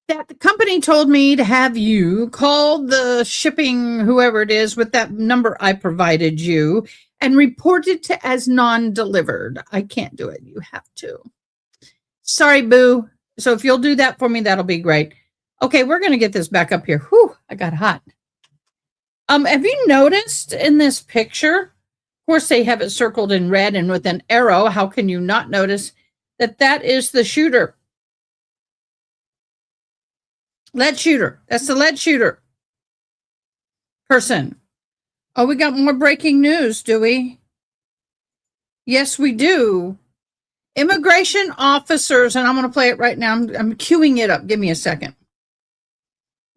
that the company told me to have you call the shipping, whoever it is, with that number I provided you and report it to as non-delivered. I can't do it. You have to. Sorry, boo. So if you'll do that for me, that'll be great. Okay, we're going to get this back up here. Whew, I got hot. Have you noticed in this picture, of course, they have it circled in red and with an arrow. How can you not notice that is the shooter? Lead shooter. That's the lead shooter person. Oh, we got more breaking news, do we? Yes, we do. Immigration officers, and I'm going to play it right now. I'm queuing it up. Give me a second.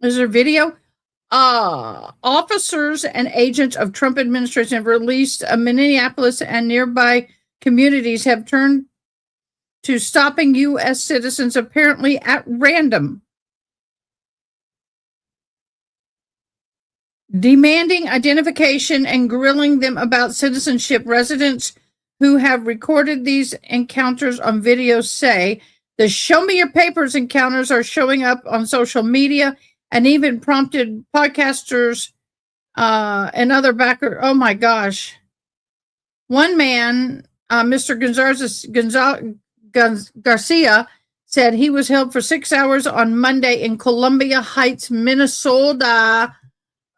Is there video? Officers and agents of Trump administration have released Minneapolis and nearby communities have turned to stopping U.S. citizens apparently at random, demanding identification and grilling them about citizenship. Residents who have recorded these encounters on video say the show me your papers encounters are showing up on social media and even prompted podcasters and other backer. Oh my gosh. One man, Mr. Garcia, said he was held for 6 hours on Monday in Columbia Heights, Minnesota,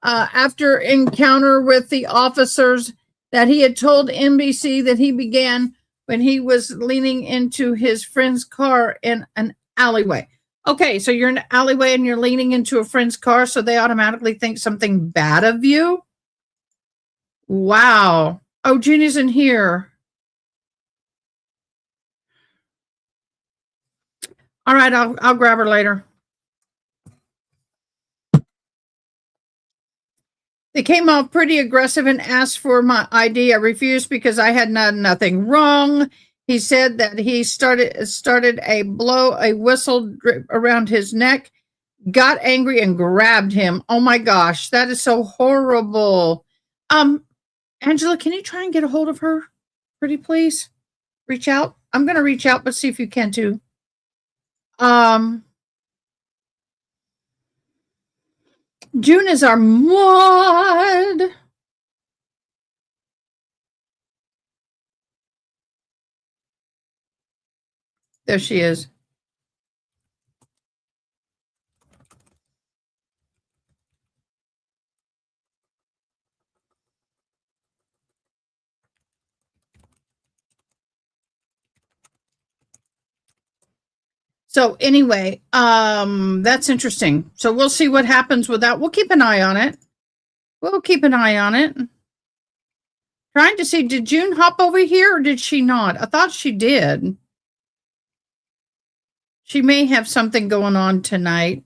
after encounter with the officers that he had told NBC that he began when he was leaning into his friend's car in an alleyway. Okay, so you're in an alleyway and you're leaning into a friend's car, so they automatically think something bad of you? Wow. Oh, Junior's in here. All right, I'll grab her later. They came off pretty aggressive and asked for my ID. I refused because I had nothing wrong. He said that he started a whistle around his neck, got angry and grabbed him. Oh my gosh, that is so horrible. Angela, can you try and get a hold of her? Pretty please. Reach out. I'm going to reach out, but see if you can too. June is our mod. There she is. So anyway, that's interesting. So we'll see what happens with that. We'll keep an eye on it. Trying to see, did June hop over here or did she not? I thought she did. She may have something going on tonight.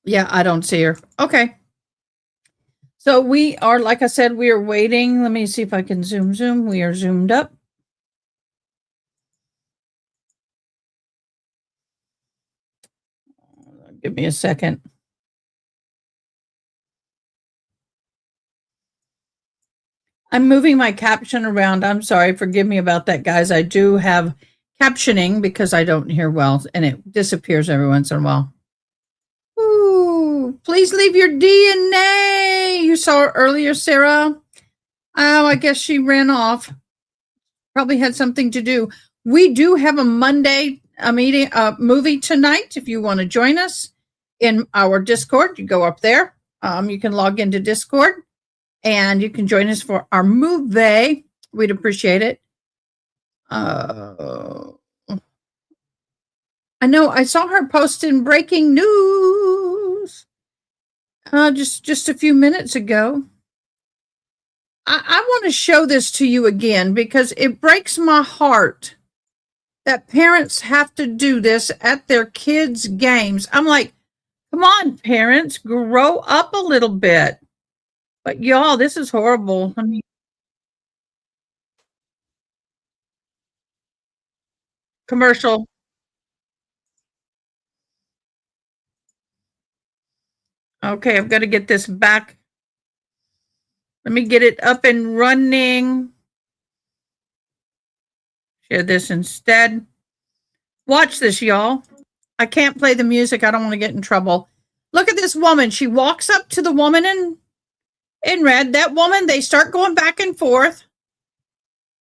Yeah, I don't see her. Okay. So we are, like I said, we are waiting. Let me see if I can zoom. We are zoomed up. Give me a second. I'm moving my caption around. I'm sorry. Forgive me about that, guys. I do have captioning because I don't hear well and it disappears every once in a while. Ooh, please leave your DNA. You saw her earlier, Sarah. Oh, I guess she ran off. Probably had something to do. We do have a Monday movie tonight. If you want to join us in our Discord, you go up there. You can log into Discord and you can join us for our movie. We'd appreciate it. I know I saw her posting breaking news just a few minutes ago. I want to show this to you again because it breaks my heart that parents have to do this at their kids' games. I'm like, come on, parents, grow up a little bit. But y'all, this is horrible. I mean, commercial. Okay, I've got to get this back. Let me get it up and running. Share this instead. Watch this, y'all. I can't play the music. I don't want to get in trouble. Look at this woman. She walks up to the woman in red. That woman, they start going back and forth.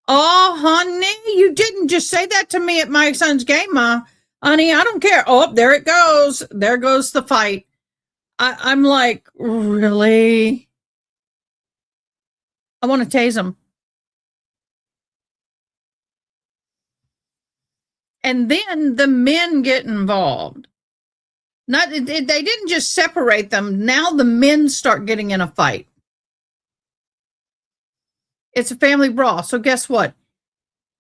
Oh, honey, you didn't just say that to me at my son's game, Ma. Honey, I don't care. Oh, there it goes. There goes the fight. I'm like, really? I want to tase him. And then the men get involved. They didn't just separate them. Now the men start getting in a fight. It's a family brawl. So guess what?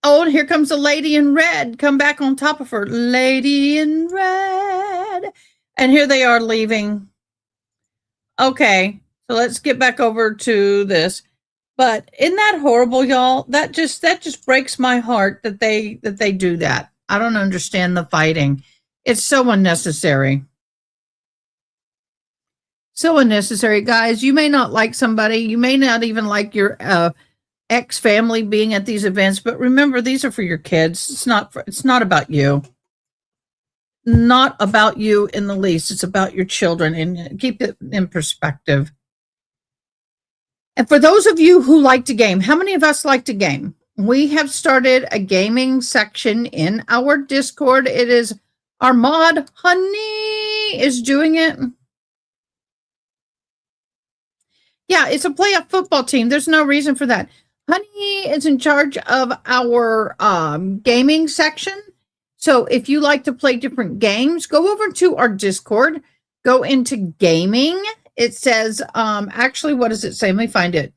Oh, and here comes the lady in red. Come back on top of her. Lady in red. And here they are leaving. Okay, so let's get back over to this. But isn't that horrible, y'all? That just breaks my heart that they do that. I don't understand the fighting. It's so unnecessary. So unnecessary, guys. You may not like somebody. You may not even like your ex-family being at these events, but remember, these are for your kids. It's not about you. Not about you in the least. It's about your children, and keep it in perspective. And for those of you who like to game, how many of us like to game? We have started a gaming section in our Discord. It is our mod, Honey, is doing it. Yeah, it's a playoff football team. There's no reason for that. Honey is in charge of our gaming section. So if you like to play different games, go over to our Discord, go into gaming. It says, actually, what does it say? Let me find it.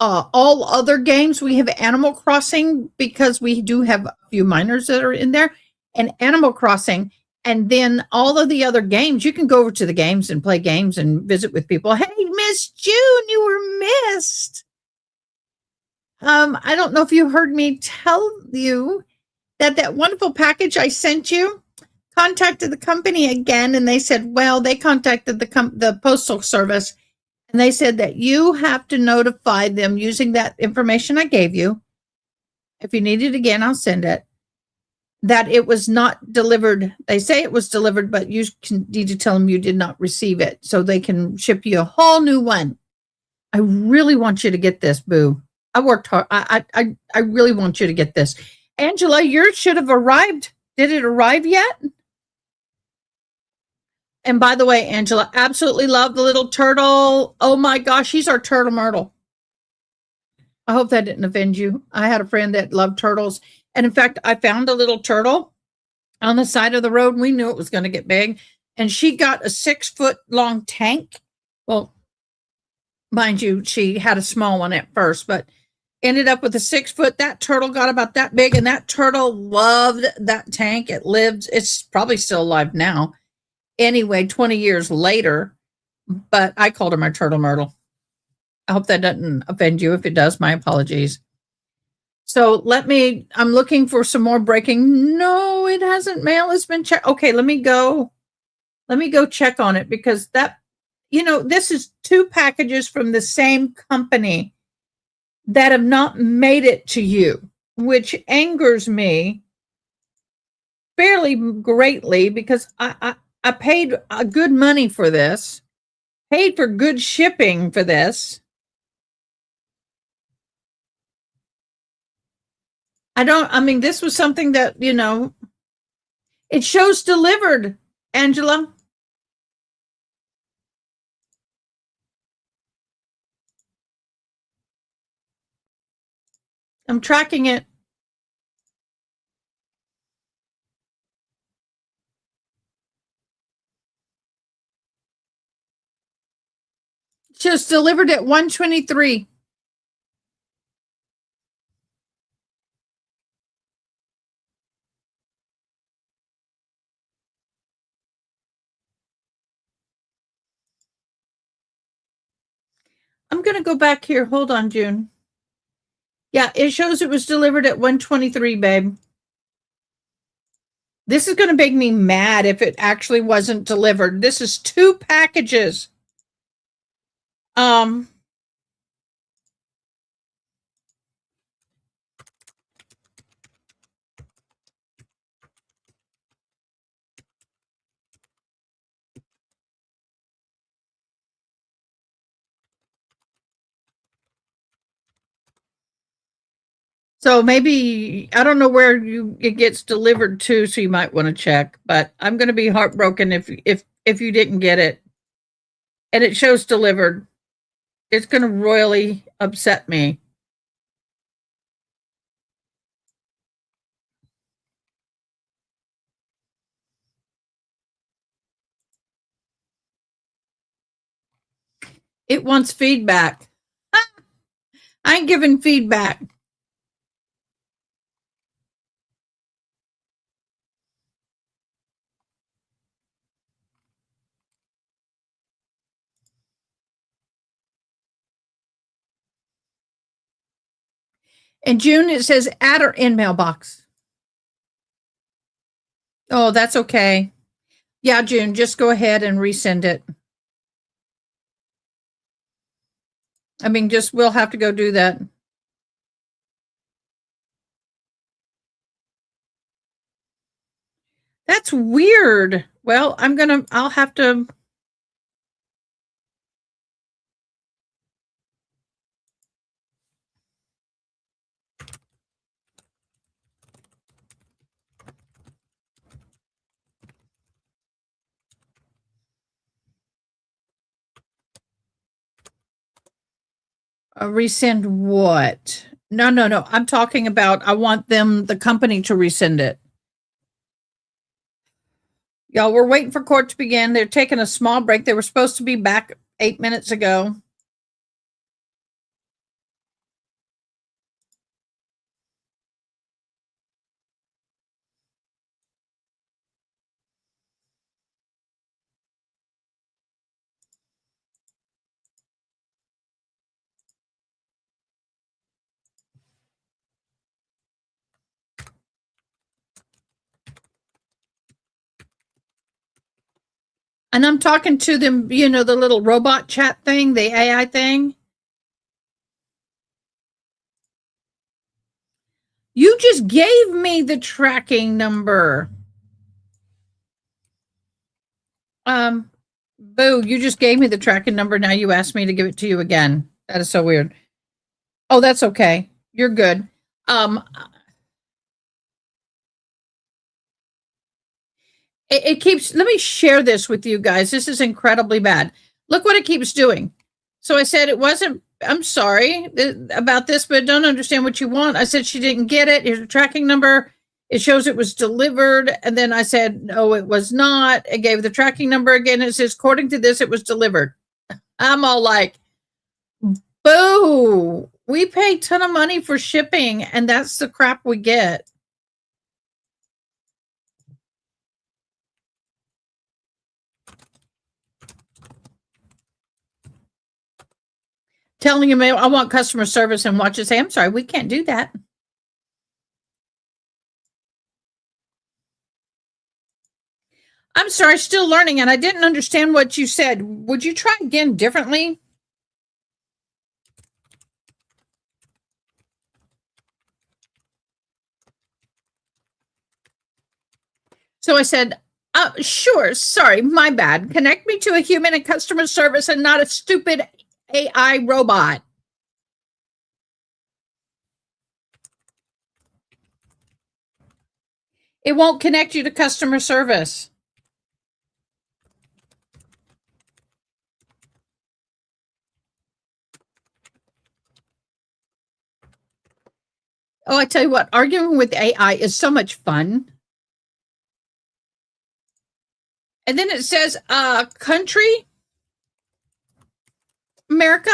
All other games, we have Animal Crossing because we do have a few minors that are in there, and Animal Crossing. And then all of the other games, you can go over to the games and play games and visit with people. Hey, Miss June, you were missed. I don't know if you heard me tell you that wonderful package I sent you contacted the company again, and they said, well, they contacted the postal service, and they said that you have to notify them using that information I gave you. If you need it again, I'll send it. That it was not delivered. They say it was delivered, but you need to tell them you did not receive it so they can ship you a whole new one. I really want you to get this, Boo. I worked hard. I really want you to get this. Angela, yours should have arrived. Did it arrive yet? And by the way, Angela, absolutely love the little turtle. Oh my gosh, he's our turtle myrtle. I hope that didn't offend you. I had a friend that loved turtles. And in fact, I found a little turtle on the side of the road. We knew it was going to get big. And she got a 6-foot long tank. Well, mind you, she had a small one at first, but ended up with a 6-foot. That turtle got about that big, and that turtle loved that tank. It lived. It's probably still alive now. Anyway, 20 years later, but I called her my turtle myrtle. I hope that doesn't offend you. If it does, my apologies. So I'm looking for some more breaking. No, it hasn't. Mail has been checked. Okay, let me go check on it because this is 2 packages from the same company that have not made it to you, which angers me fairly greatly because I paid good money for this, paid for good shipping for this. This was something that, it shows delivered, Angela. I'm tracking it. It shows delivered at 1:23. I'm going to go back here. Hold on, June. Yeah, it shows it was delivered at 1:23, babe. This is going to make me mad if it actually wasn't delivered. This is 2 packages. So maybe I don't know where it gets delivered to, so you might want to check. But I'm going to be heartbroken if you didn't get it, and it shows delivered. It's going to royally upset me. It wants feedback. I ain't giving feedback. In June, it says at or in mailbox. Oh, that's okay. Yeah, June, just go ahead and resend it. We'll have to go do that. That's weird. Well, I'll have to. Resend what? No. I'm talking about I want the company to resend it. Y'all, we're waiting for court to begin. They're taking a small break. They were supposed to be back 8 minutes ago. And I'm talking to them, the little robot chat thing, the AI thing. You just gave me the tracking number. Boo, you just gave me the tracking number. Now you asked me to give it to you again. That is so weird. Oh, that's okay. You're good. It keeps, let me share this with you guys. This is incredibly bad. Look what it keeps doing. So I said, I'm sorry about this, but I don't understand what you want. I said, she didn't get it. Here's a tracking number. It shows it was delivered. And then I said, no, it was not. I gave the tracking number again. It says, according to this, it was delivered. I'm all like, boo, we pay a ton of money for shipping and that's the crap we get. telling him I want customer service and watch it say, I'm sorry, we can't do that. I'm sorry, still learning, and I didn't understand what you said. Would you try again differently? So I said, sure, sorry, my bad. Connect me to a human in customer service and not a stupid AI robot. It won't connect you to customer service. Oh, I tell you what, arguing with AI is so much fun. And then it says, country, America.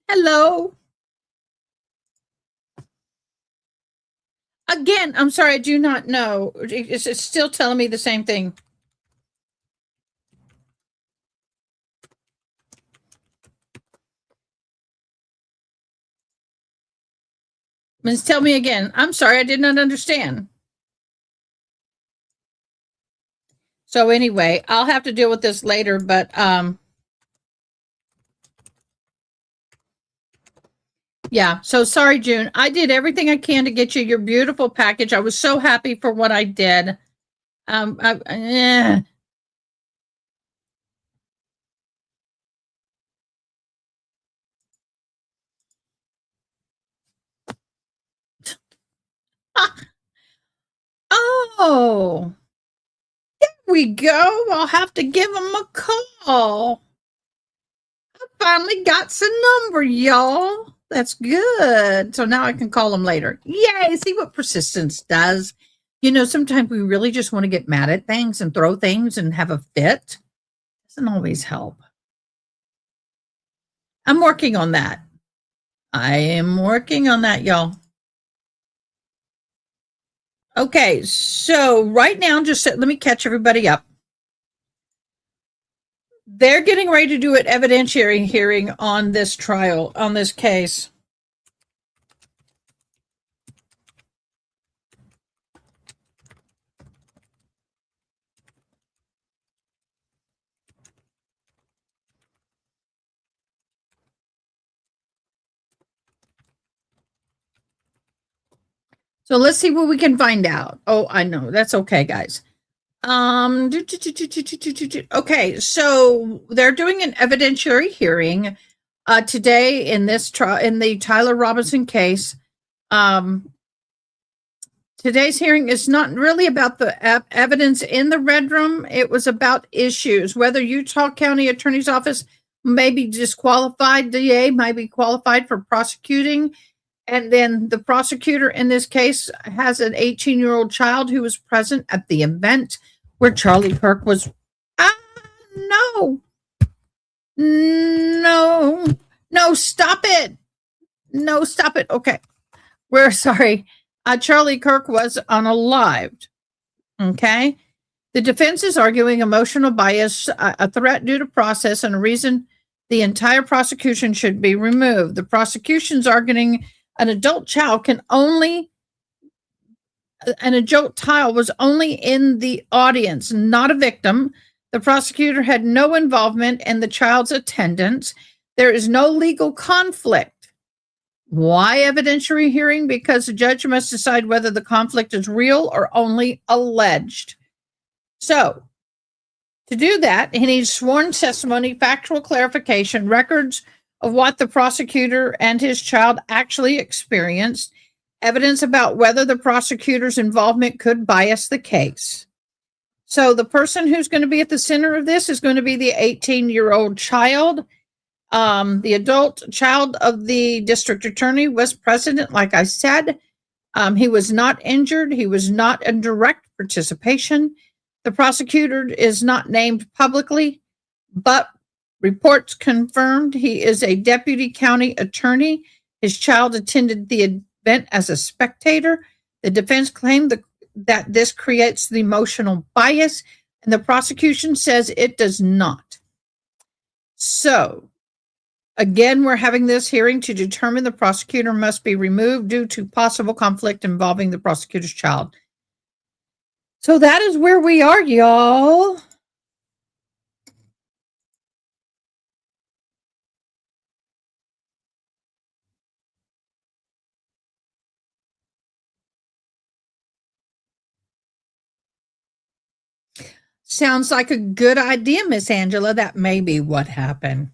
Hello. Again, I'm sorry, I do not know. It's still telling me the same thing. Please tell me again. I'm sorry, I did not understand. So anyway, I'll have to deal with this later, but yeah. So sorry, June. I did everything I can to get you your beautiful package. I was so happy for what I did. Oh, there we go. I'll have to give him a call. I finally got some number, y'all. That's good. So now I can call him later. Yay. See what persistence does. You know, sometimes we really just want to get mad at things and throw things and have a fit. Doesn't always help. I'm working on that. I am working on that, y'all. Okay, so right now, just let me catch everybody up. They're getting ready to do an evidentiary hearing on this trial, on this case. So let's see what we can find out. Oh, I know. That's okay, guys. Okay, so they're doing an evidentiary hearing today in this trial, in the Tyler Robinson case. Today's hearing is not really about the evidence in the red room. It was about issues, whether Utah County Attorney's Office may be disqualified, DA might be qualified for prosecuting. And then the prosecutor in this case has an 18-year-old child who was present at the event where Charlie Kirk was. No, stop it. No, stop it. Okay. We're sorry. Charlie Kirk was unalived. Okay. The defense is arguing emotional bias, a threat due to process, and a reason the entire prosecution should be removed. The prosecution's arguing an adult child was only in the audience, not a victim. The prosecutor had no involvement in the child's attendance. There is no legal conflict. Why evidentiary hearing? Because the judge must decide whether the conflict is real or only alleged. So, to do that, he needs sworn testimony, factual clarification, records of what the prosecutor and his child actually experienced, evidence about whether the prosecutor's involvement could bias the case. So the person who's going to be at the center of this is going to be the 18-year-old child. The adult child of the district attorney was present, like I said. He was not injured. He was not in direct participation. The prosecutor is not named publicly, but reports confirmed he is a deputy county attorney. His child attended the event as a spectator. The defense claimed that this creates the emotional bias, and the prosecution says it does not. So, Again, we're having this hearing to determine the prosecutor must be removed due to possible conflict involving the prosecutor's child. So that is where we are, y'all. Sounds like a good idea, Miss Angela. That may be what happened.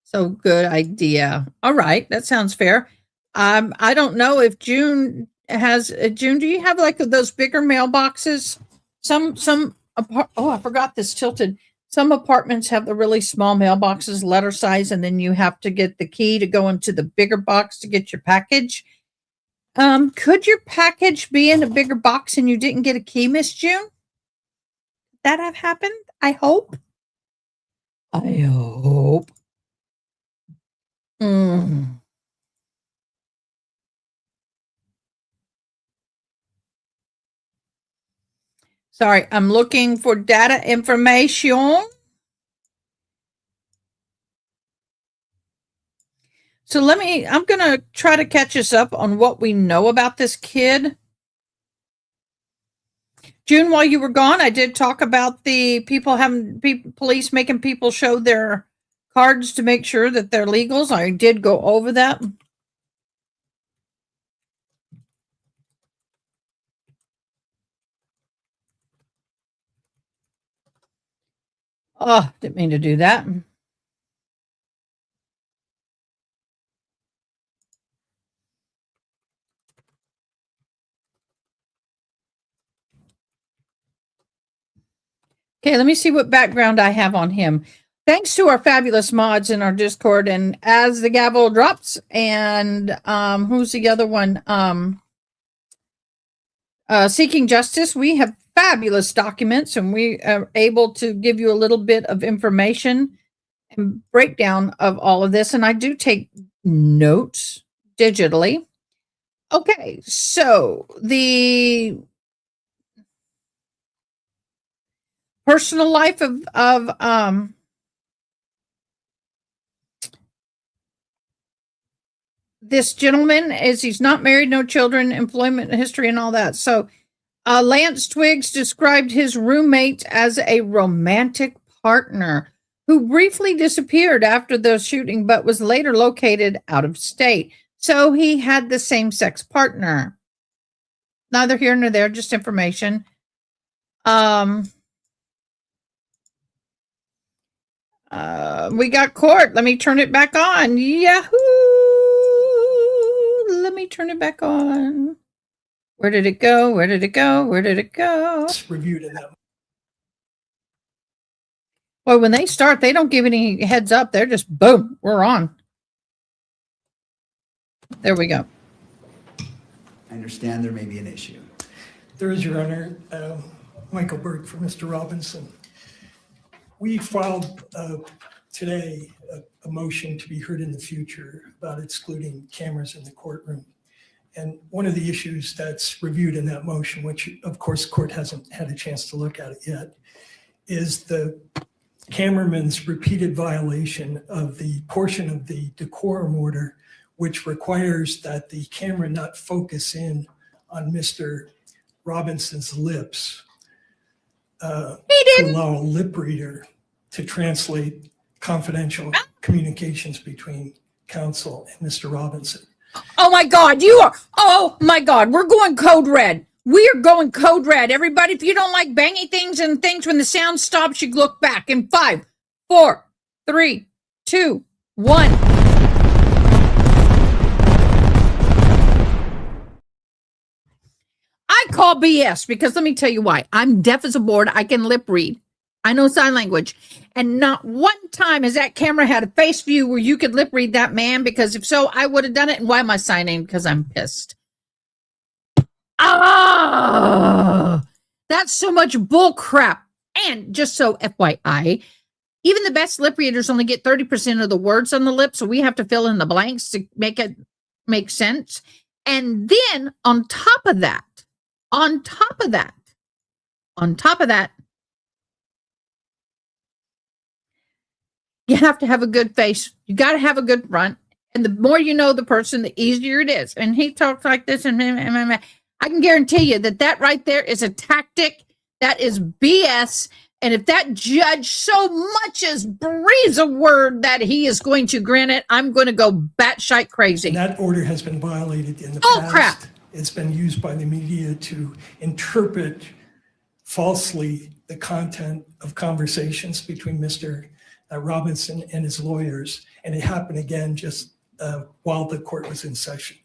So good idea. All right, that sounds fair. I don't know if June has June. Do you have like those bigger mailboxes? I forgot this tilted. Some apartments have the really small mailboxes, letter size, and then you have to get the key to go into the bigger box to get your package. Could your package be in a bigger box and you didn't get a key, Miss June? That have happened? I hope. I hope. Sorry, I'm looking for data information. So I'm going to try to catch us up on what we know about this kid. June, while you were gone, I did talk about the police making people show their cards to make sure that they're legals. I did go over that. Oh, didn't mean to do that. Okay, let me see what background I have on him. Thanks to our fabulous mods in our Discord, and as the gavel drops, and who's the other one? Seeking Justice, we have fabulous documents, and we are able to give you a little bit of information and breakdown of all of this, and I do take notes digitally. Okay, so the personal life of this gentleman is he's not married, no children, employment history, and all that. So Lance Twiggs described his roommate as a romantic partner who briefly disappeared after the shooting but was later located out of state. So he had the same-sex partner. Neither here nor there, just information. We got court. Let me turn it back on. Yahoo! Let me turn it back on. Where did it go? Where did it go? Where did it go? It's reviewed in that. Well, when they start, they don't give any heads up. They're just boom, we're on. There we go. I understand there may be an issue. There is, Your Honor. Michael Burt for Mr. Robinson. We filed today a motion to be heard in the future about excluding cameras in the courtroom. And one of the issues that's reviewed in that motion, which of course the court hasn't had a chance to look at it yet, is the cameraman's repeated violation of the portion of the decorum order, which requires that the camera not focus in on Mr. Robinson's lips to allow a lip reader to translate confidential communications between counsel and Mr. Robinson. Oh my God, oh my God, we're going code red. We are going code red. Everybody, if you don't like bangy things and things, when the sound stops, you look back in 5, 4, 3, 2, 1. I call BS because let me tell you why. I'm deaf as a board. I can lip read. I know sign language. And not one time has that camera had a face view where you could lip read that man, because if so, I would have done it. And why am I signing? Because I'm pissed. That's so much bull crap. And just so FYI, even the best lip readers only get 30% of the words on the lip, so we have to fill in the blanks to make it make sense. And then on top of that, you have to have a good face. You got to have a good front. And the more you know the person, the easier it is. And he talks like this, and I can guarantee you that right there is a tactic. That is BS. And if that judge so much as breathes a word that he is going to grant it, I'm going to go batshite crazy. And that order has been violated in the Oh, past. crap. It's been used by the media to interpret falsely the content of conversations between Mr. Robinson and his lawyers. And it happened again just while the court was in session.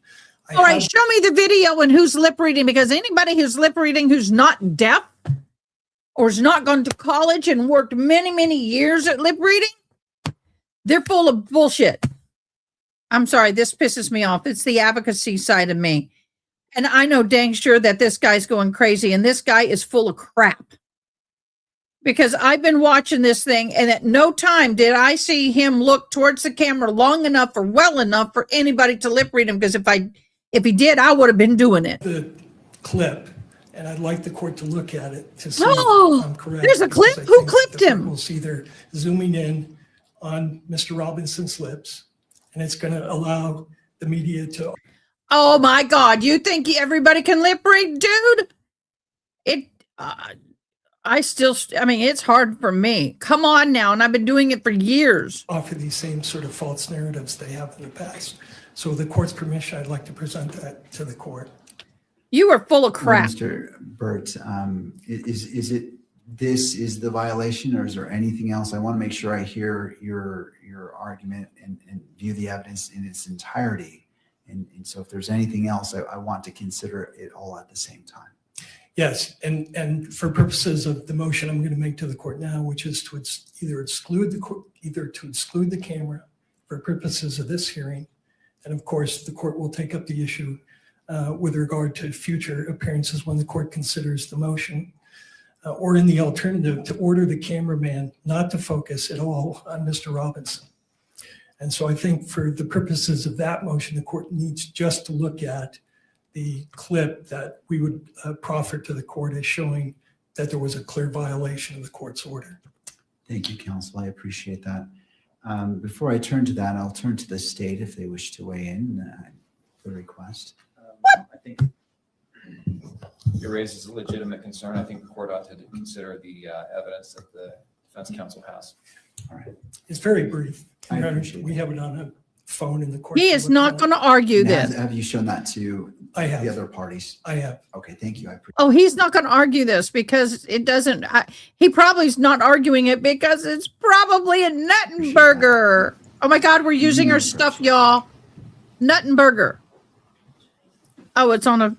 All right, show me the video and who's lip reading, because anybody who's lip reading who's not deaf or has not gone to college and worked many, many years at lip reading, they're full of bullshit. I'm sorry, this pisses me off. It's the advocacy side of me. And I know dang sure that this guy's going crazy, and this guy is full of crap. Because I've been watching this thing, and at no time did I see him look towards the camera long enough or well enough for anybody to lip read him. Because if he did, I would have been doing it. The clip, and I'd like the court to look at it to see Oh, if I'm correct. there's a clip? because I Who think clipped the court him? will see they're zooming in on Mr. Robinson's lips, and it's going to allow the media to. Oh my God! You think everybody can lip read, dude? I mean, it's hard for me. Come on now, and I've been doing it for years. Offer these same sort of false narratives they have in the past. So with the court's permission, I'd like to present that to the court. You are full of crap. Mr. Burt, is it this is the violation, or is there anything else? I want to make sure I hear your argument and view the evidence in its entirety. And so if there's anything else, I want to consider it all at the same time. Yes, and for purposes of the motion I'm going to make to the court now, which is to either exclude the camera for purposes of this hearing, and of course the court will take up the issue with regard to future appearances when the court considers the motion, or in the alternative, to order the cameraman not to focus at all on Mr. Robinson. And so I think for the purposes of that motion, the court needs just to look at the clip that we would proffer to the court as showing that there was a clear violation of the court's order. Thank you, counsel. I appreciate that. Before I turn to that, I'll turn to the state if they wish to weigh in the request. I think it raises a legitimate concern. I think the court ought to consider the evidence that the defense counsel has. All right. It's very brief. I appreciate We have it on a phone in the court. He is not going to argue this. Have you shown that to I have. the other parties? I have. Okay, thank you. I appreciate Oh, he's not going to argue this because it doesn't. He probably is not arguing it because it's probably a Nuttenburger. Oh my God, we're using our stuff, y'all. Nuttenburger. Oh, it's on a.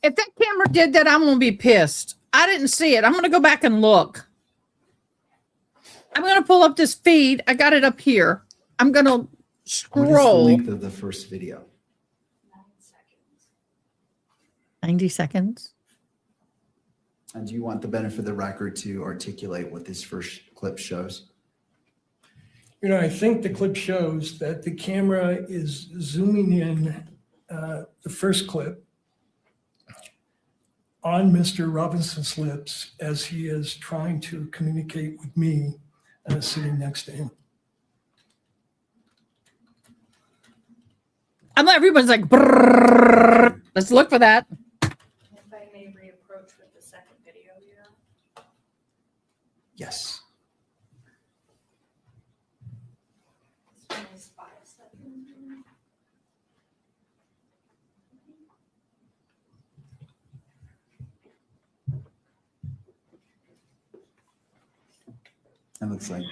If that camera did that, I'm going to be pissed. I didn't see it. I'm going to go back and look. I'm going to pull up this feed. I got it up here. I'm going to What is the scroll. length of the first video? 90 seconds. And do you want the benefit of the record to articulate what this first clip shows? You know, I think the clip shows that the camera is zooming in the first clip on Mr. Robinson's lips as he is trying to communicate with me sitting next to him. Everyone's like, brrr. Let's look for that. If I may reapproach with the second video here. Yes. This one is 5 seconds. That looks like.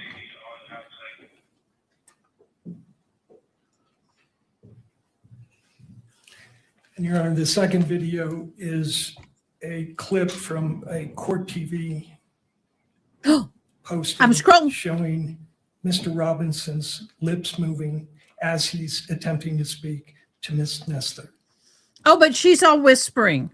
And Your Honor, the second video is a clip from a court TV posting. I'm scrolling. Showing Mr. Robinson's lips moving as he's attempting to speak to Ms. Nestor. Oh, but she's all whispering.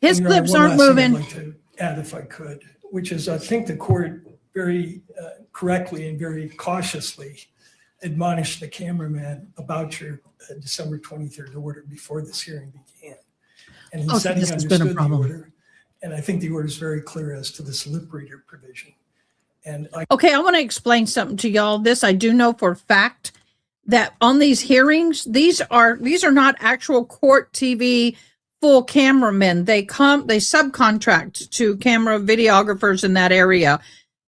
His And, Your Honor, lips one aren't last thing I'd moving. like to add, if I could, which is I think the court very correctly and very cautiously admonished the cameraman about your December 23rd order before this hearing began. And he Oh, said he this has been a understood the problem. order And I think the order is very clear as to this lip reader provision. And Okay, I want to explain something to y'all. This I do know for a fact that on these hearings, these are not actual court TV full cameramen. They subcontract to camera videographers in that area,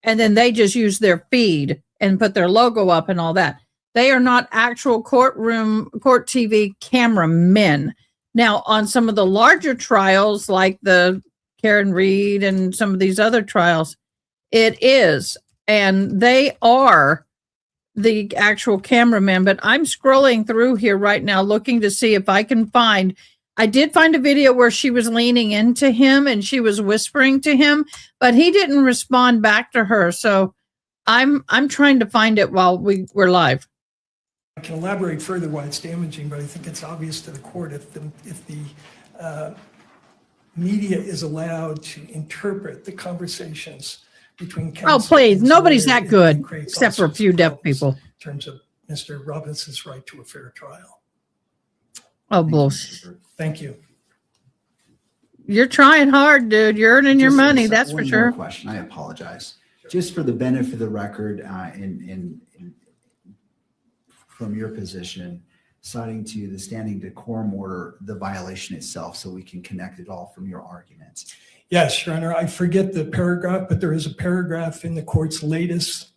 and then they just use their feed and put their logo up and all that. They are not actual court TV cameramen. Now, on some of the larger trials, like the Karen Reed and some of these other trials, it is, and they are the actual cameraman. But I'm scrolling through here right now looking to see if I can find. I did find a video where she was leaning into him and she was whispering to him, but he didn't respond back to her. So I'm trying to find it while we're live. I can elaborate further why it's damaging, but I think it's obvious to the court if the media is allowed to interpret the conversations between counsel. Oh, please. and his Nobody's lawyer, that it good, creates except for all a few sorts of deaf problems people. In terms of Mr. Robinson's right to a fair trial. Oh, bullshit. Thank you. You're trying hard, dude. You're earning your Just money, one that's for more sure. question. I apologize. Just for the benefit of the record, from your position, citing to the standing decorum order, the violation itself, so we can connect it all from your arguments. Yes, Your Honor, I forget the paragraph, but there is a paragraph in the court's latest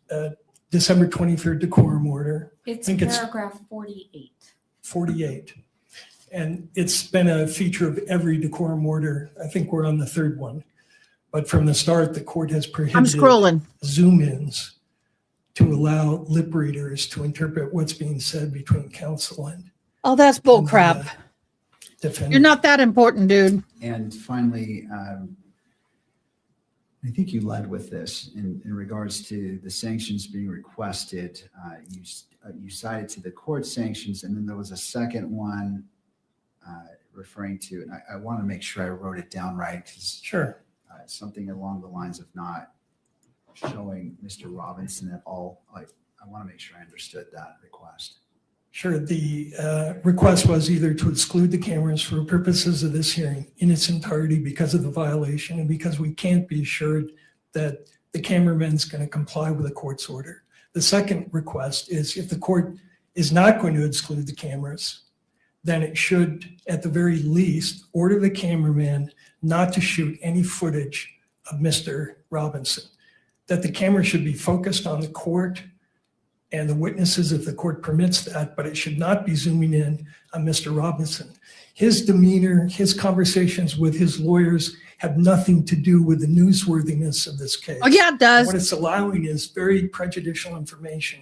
December 23rd decorum order. It's I think paragraph 48. 48. And it's been a feature of every decorum order. I think we're on the third one. But from the start, the court has I'm prohibited scrolling. zoom-ins to allow lip readers to interpret what's being said between counsel and Oh, that's bull and the, crap. defendant. You're not that important, dude. And finally, I think you led with this in regards to the sanctions being requested. You cited to the court sanctions, and then there was a second one referring to, and I want to make sure I wrote it down right, because Sure. Something along the lines of not showing Mr. Robinson at all. I want to make sure I understood that request. Sure. The request was either to exclude the cameras for purposes of this hearing in its entirety because of the violation and because we can't be assured that the cameraman's going to comply with the court's order. The second request is if the court is not going to exclude the cameras, then it should, at the very least, order the cameraman not to shoot any footage of Mr. Robinson, that the camera should be focused on the court and the witnesses if the court permits that, but it should not be zooming in on Mr. Robinson. His demeanor, his conversations with his lawyers have nothing to do with the newsworthiness of this case. Oh, yeah, it does. What it's allowing is very prejudicial information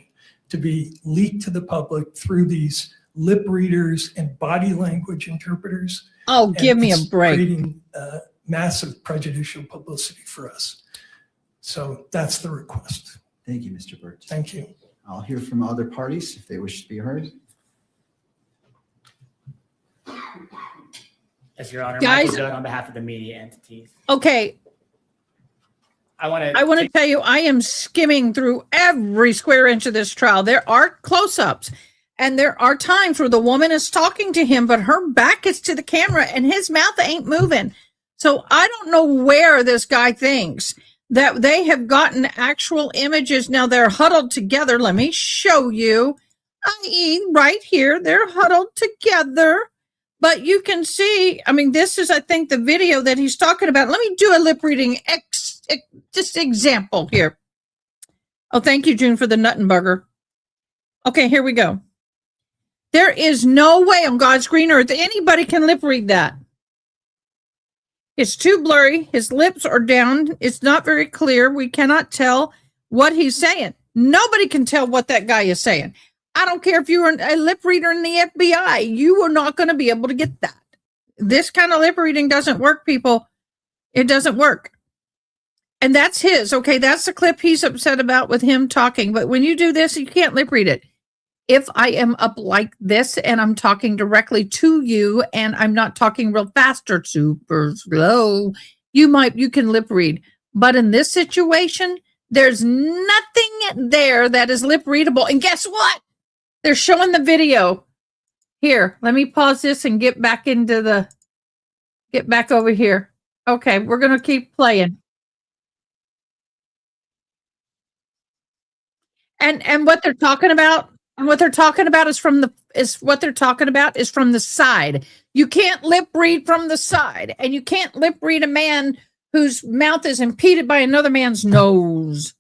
to be leaked to the public through these lip readers and body language interpreters. Oh, And give me a it's break. Creating massive prejudicial publicity for us. So that's the request. Thank you, Mr. Burt. Thank you. I'll hear from other parties if they wish to be heard. Yes, Your Honor. Guys- Michael Judd on behalf of the media entities. Okay, I want to tell you, I am skimming through every square inch of this trial. There are close-ups, and there are times where the woman is talking to him, but her back is to the camera, and his mouth ain't moving. So I don't know where this guy thinks that they have gotten actual images. Now they're huddled together. Let me show you, i.e. right here, they're huddled together. But you can see, I mean, this is, I think, the video that he's talking about. Let me do a lip reading just example here. Oh, thank you, June, for the Nuttenburger. Okay, here we go. There is no way on God's green earth anybody can lip read that. It's too blurry. His lips are down. It's not very clear. We cannot tell what he's saying. Nobody can tell what that guy is saying. I don't care if you're a lip reader in the FBI. You are not going to be able to get that. This kind of lip reading doesn't work, people. It doesn't work. And that's his. Okay, that's the clip he's upset about with him talking. But when you do this, you can't lip read it. If I am up like this and I'm talking directly to you and I'm not talking real fast or super slow, you can lip read. But in this situation, there's nothing there that is lip readable. And guess what? They're showing the video. Here, let me pause this and get back over here. Okay, we're going to keep playing. And what they're talking about, is from the side. You can't lip read from the side, and you can't lip read a man whose mouth is impeded by another man's nose.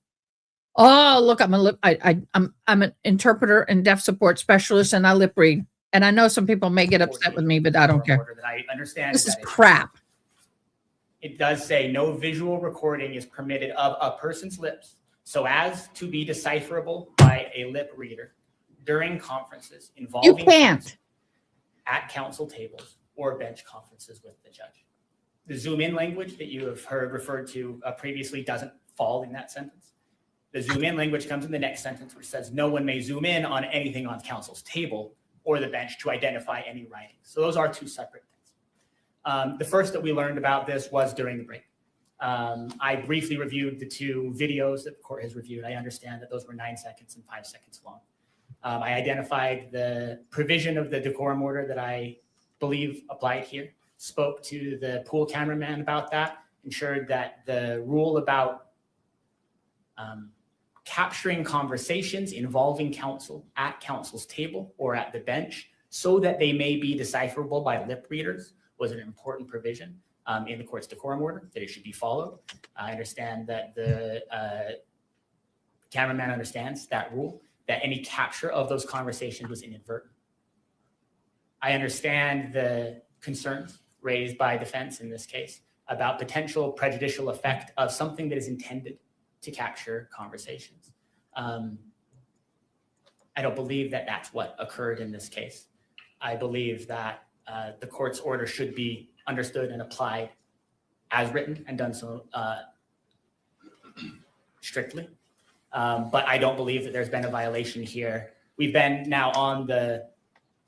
Oh, look, I'm an interpreter and deaf support specialist, and I lip read. And I know some people may get upset with me, but I don't care. That I understand This is that crap. it does say no visual recording is permitted of a person's lips so as to be decipherable by a lip reader during conferences You involving can't. counsel at counsel tables or bench conferences with the judge. The zoom in language that you have heard referred to previously doesn't fall in that sentence. The zoom in language comes in the next sentence, which says no one may zoom in on anything on counsel's table or the bench to identify any writing. So those are two separate things. The first that we learned about this was during the break. I briefly reviewed the two videos that the court has reviewed. I understand that those were 9 seconds and 5 seconds long. I identified the provision of the decorum order that I believe applied here, spoke to the pool cameraman about that, ensured that the rule about capturing conversations involving counsel at counsel's table or at the bench so that they may be decipherable by lip readers was an important provision in the court's decorum order, that it should be followed. I understand that the cameraman understands that rule, that any capture of those conversations was inadvertent. I understand the concerns raised by defense in this case about potential prejudicial effect of something that is intended to capture conversations. I don't believe that that's what occurred in this case. I believe that the court's order should be understood and applied as written and done so strictly. But I don't believe that there's been a violation here. We've been now on the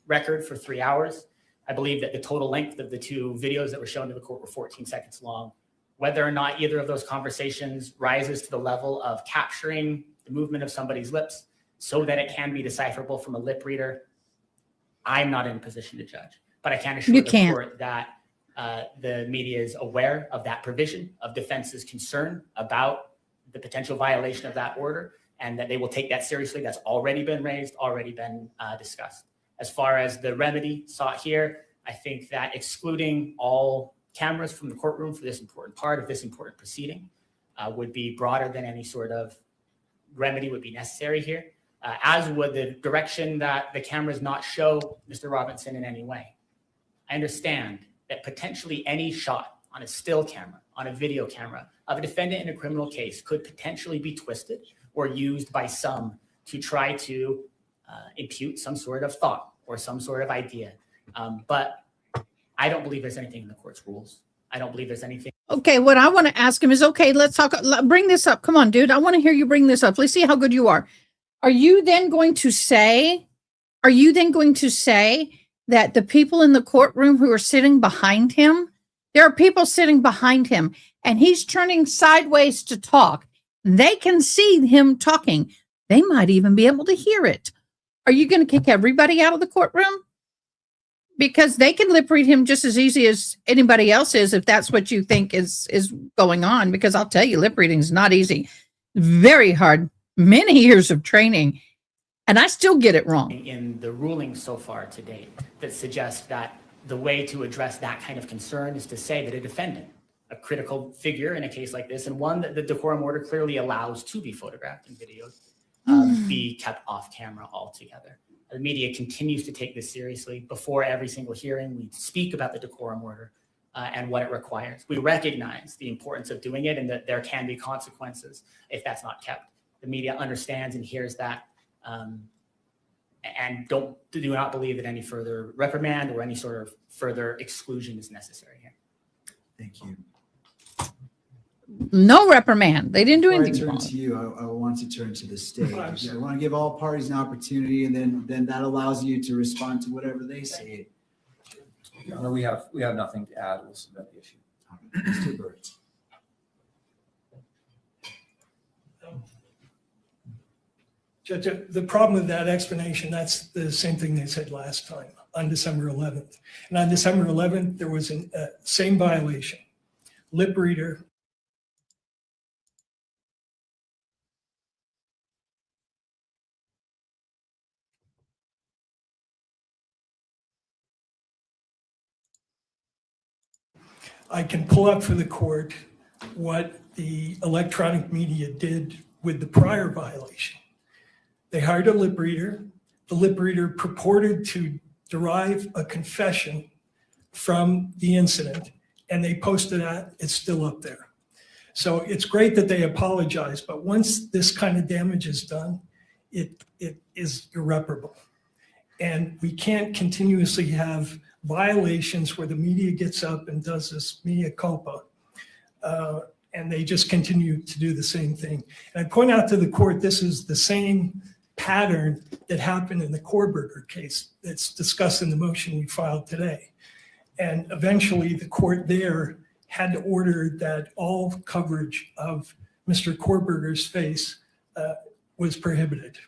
record for 3 hours. I believe that the total length of the two videos that were shown to the court were 14 seconds long. Whether or not either of those conversations rises to the level of capturing the movement of somebody's lips so that it can be decipherable from a lip reader, I'm not in a position to judge. But I can assure the court that the media is aware of that provision, of defense's concern about the potential violation of that order, and that they will take that seriously. That's already been raised, already been discussed. As far as the remedy sought here, I think that excluding all cameras from the courtroom for this important part of this important proceeding would be broader than any sort of remedy would be necessary here, as would the direction that the cameras not show Mr. Robinson in any way. I understand that potentially any shot on a still camera, on a video camera of a defendant in a criminal case could potentially be twisted or used by some to try to impute some sort of thought or some sort of idea. But I don't believe there's anything in the court's rules. I don't believe there's anything. Okay, what I want to ask him is, okay, let's talk. Bring this up. Come on, dude. I want to hear you bring this up. Let's see how good you are. Are you then going to say that the people in the courtroom who are sitting behind him, there are people sitting behind him and he's turning sideways to talk. They can see him talking. They might even be able to hear it. Are you going to kick everybody out of the courtroom? Because they can lip read him just as easy as anybody else is, if that's what you think is going on. Because I'll tell you, lip reading is not easy. Very hard. Many years of training. And I still get it wrong. In the ruling so far to date that suggests that the way to address that kind of concern is to say that a defendant, a critical figure in a case like this, and one that the decorum order clearly allows to be photographed and videoed, be kept off camera altogether. The media continues to take this seriously. Before every single hearing, we speak about the decorum order and what it requires. We recognize the importance of doing it and that there can be consequences if that's not kept. The media understands and hears that, and do not believe that any further reprimand or any sort of further exclusion is necessary here. Thank you. No reprimand. They didn't do Before anything I turn wrong. to you, I want to turn to the stage. I want to give all parties an opportunity, and then that allows you to respond to whatever they say. Your Honor, we have nothing to add. We'll submit the issue. Mr. Burt. Judge, the problem with that explanation, that's the same thing they said last time on December 11th. And on December 11th, there was a same violation. lip reader. I can pull up for the court what the electronic media did with the prior violation. They hired a lip reader. The lip reader purported to derive a confession from the incident, and they posted that. It's still up there. So it's great that they apologize, but once this kind of damage is done, it is irreparable. And we can't continuously have violations where the media gets up and does this mea culpa, and they just continue to do the same thing. And I point out to the court, this is the same pattern that happened in the Kohlberger case that's discussed in the motion we filed today. And eventually the court there had to order that all coverage of Mr. Kohlberger's face was prohibited.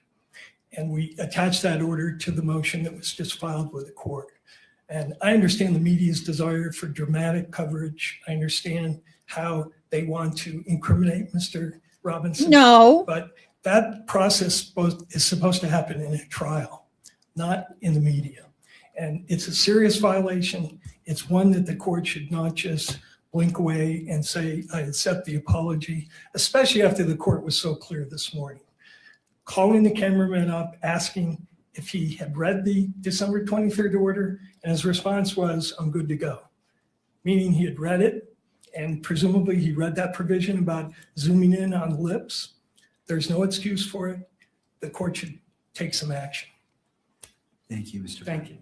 And we attached that order to the motion that was just filed with the court. And I understand the media's desire for dramatic coverage. I understand how they want to incriminate Mr. Robinson. No. But that process is supposed to happen in a trial, not in the media. And it's a serious violation. It's one that the court should not just blink away and say, I accept the apology, especially after the court was so clear this morning. Calling the cameraman up, asking if he had read the December 23rd order, and his response was, I'm good to go. Meaning he had read it, and presumably he read that provision about zooming in on the lips. There's no excuse for it. The court should take some action. Thank you, Mr. Thank you.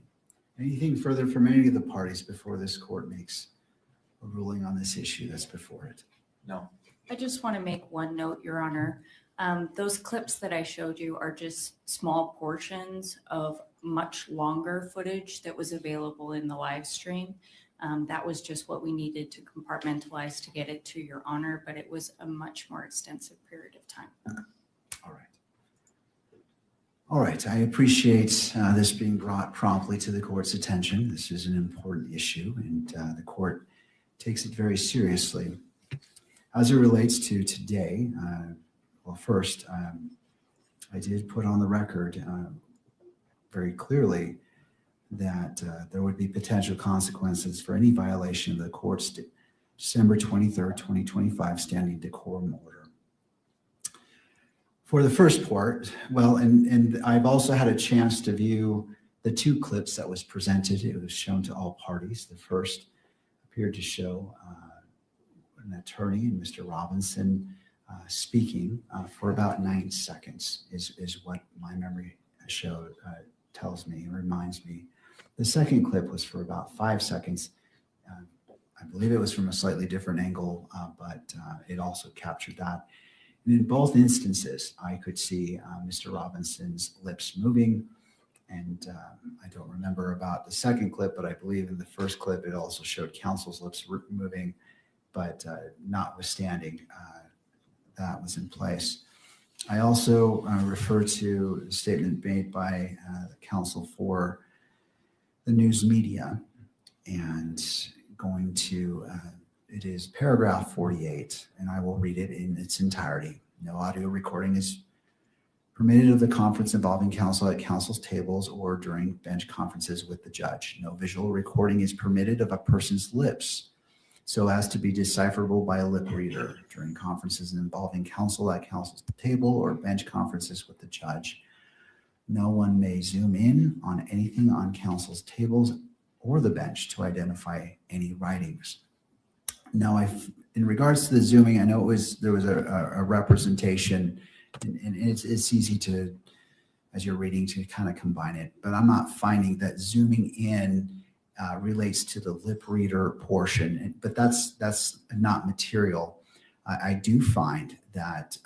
Anything further from any of the parties before this court makes a ruling on this issue that's before it? No. I just want to make one note, Your Honor. Those clips that I showed you are just small portions of much longer footage that was available in the live stream. That was just what we needed to compartmentalize to get it to Your Honor, but it was a much more extensive period of time. All right. All right. I appreciate this being brought promptly to the court's attention. This is an important issue, and the court takes it very seriously. As it relates to today, well, first, I did put on the record very clearly that there would be potential consequences for any violation of the court's December 23rd, 2025 standing decorum order. For the first part, well, and I've also had a chance to view the two clips that was presented. It was shown to all parties. The first appeared to show an attorney and Mr. Robinson speaking for about 9 seconds is what my memory showed, tells me, reminds me. The second clip was for about 5 seconds. I believe it was from a slightly different angle, but it also captured that. And in both instances, I could see Mr. Robinson's lips moving. And I don't remember about the second clip, but I believe in the first clip, it also showed counsel's lips moving, but notwithstanding, that was in place. I also refer to a statement made by the counsel for the news media, and going to, it is paragraph 48, and I will read it in its entirety. No audio recording is permitted of the conference involving counsel at counsel's tables or during bench conferences with the judge. No visual recording is permitted of a person's lips so as to be decipherable by a lip reader during conferences involving counsel at counsel's table or bench conferences with the judge. No one may zoom in on anything on counsel's tables or the bench to identify any writings. Now, in regards to the zooming, I know there was a representation, and it's easy to, as you're reading, to kind of combine it, but I'm not finding that zooming in relates to the lip reader portion, but that's not material. I do find that,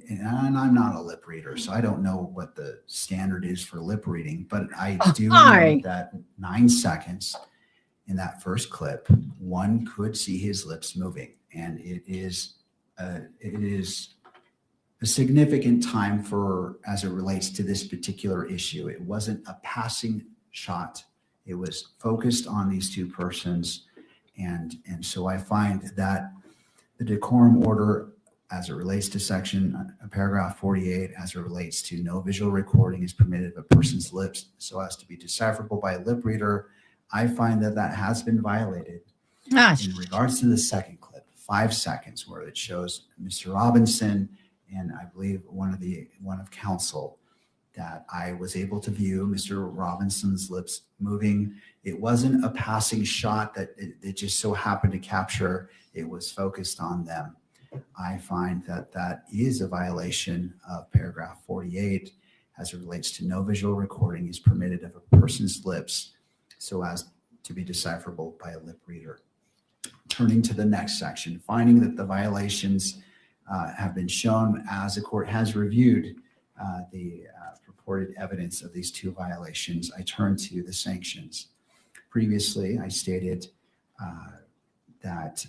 and I'm not a lip reader, so I don't know what the standard is for lip reading, but I do know that 9 seconds in that first clip, one could see his lips moving, and it is a significant time for, as it relates to this particular issue. It wasn't a passing shot. It was focused on these two persons, And so I find that the decorum order, as it relates to paragraph 48, as it relates to no visual recording is permitted of a person's lips so as to be decipherable by a lip reader, I find that that has been violated. In regards to the second clip, 5 seconds, where it shows Mr. Robinson and I believe one of counsel, that I was able to view Mr. Robinson's lips moving. It wasn't a passing shot that it just so happened to capture. It was focused on them. I find that that is a violation of paragraph 48 as it relates to no visual recording is permitted of a person's lips so as to be decipherable by a lip reader. Turning to the next section, finding that the violations have been shown as the court has reviewed the purported evidence of these 2 violations, I turn to the sanctions. Previously, I stated that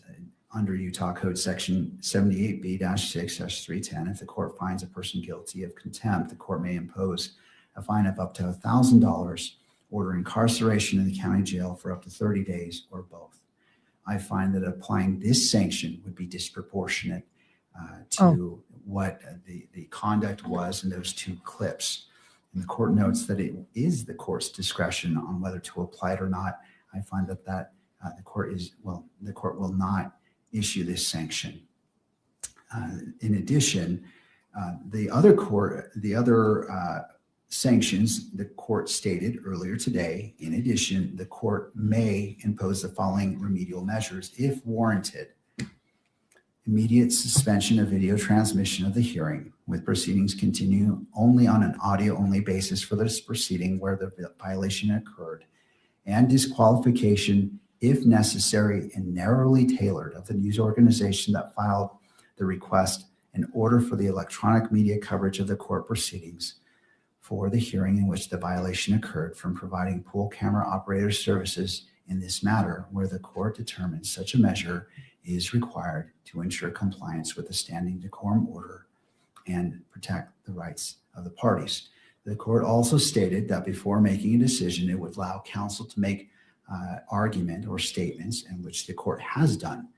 under Utah Code Section 78B-6-310, if the court finds a person guilty of contempt, the court may impose a fine of up to $1,000, order incarceration in the county jail for up to 30 days, or both. I find that applying this sanction would be disproportionate to what the conduct was in those 2 clips. And the court notes that it is the court's discretion on whether to apply it or not. I find that the court will not issue this sanction. In addition, the other sanctions the court stated earlier today, in addition, the court may impose the following remedial measures if warranted. Immediate suspension of video transmission of the hearing, with proceedings continue only on an audio-only basis for this proceeding where the violation occurred, and disqualification, if necessary and narrowly tailored, of the news organization that filed the request in order for the electronic media coverage of the court proceedings for the hearing in which the violation occurred from providing pool camera operator services in this matter, where the court determines such a measure is required to ensure compliance with the standing decorum order and protect the rights of the parties. The court also stated that before making a decision, it would allow counsel to make argument or statements, in which the court has done,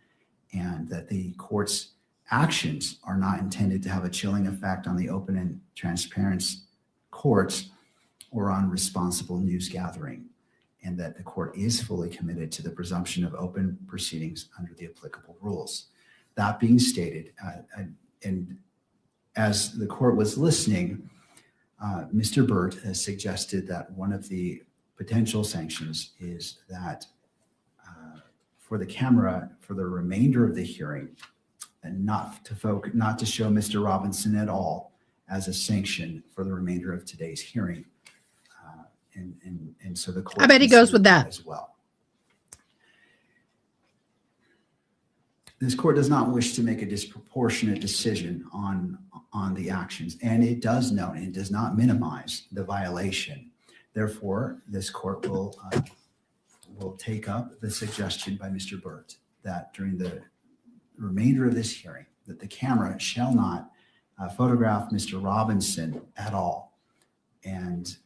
and that the court's actions are not intended to have a chilling effect on the open and transparent courts or on responsible news gathering, and that the court is fully committed to the presumption of open proceedings under the applicable rules. That being stated, and as the court was listening, Mr. Burt has suggested that one of the potential sanctions is that for the camera for the remainder of the hearing, and not to show Mr. Robinson at all as a sanction for the remainder of today's hearing. And so the court, I bet he goes with that as well. This court does not wish to make a disproportionate decision on the actions, and it does note and it does not minimize the violation. Therefore, this court will take up the suggestion by Mr. Burt that during the remainder of this hearing, that the camera shall not photograph Mr. Robinson at all, and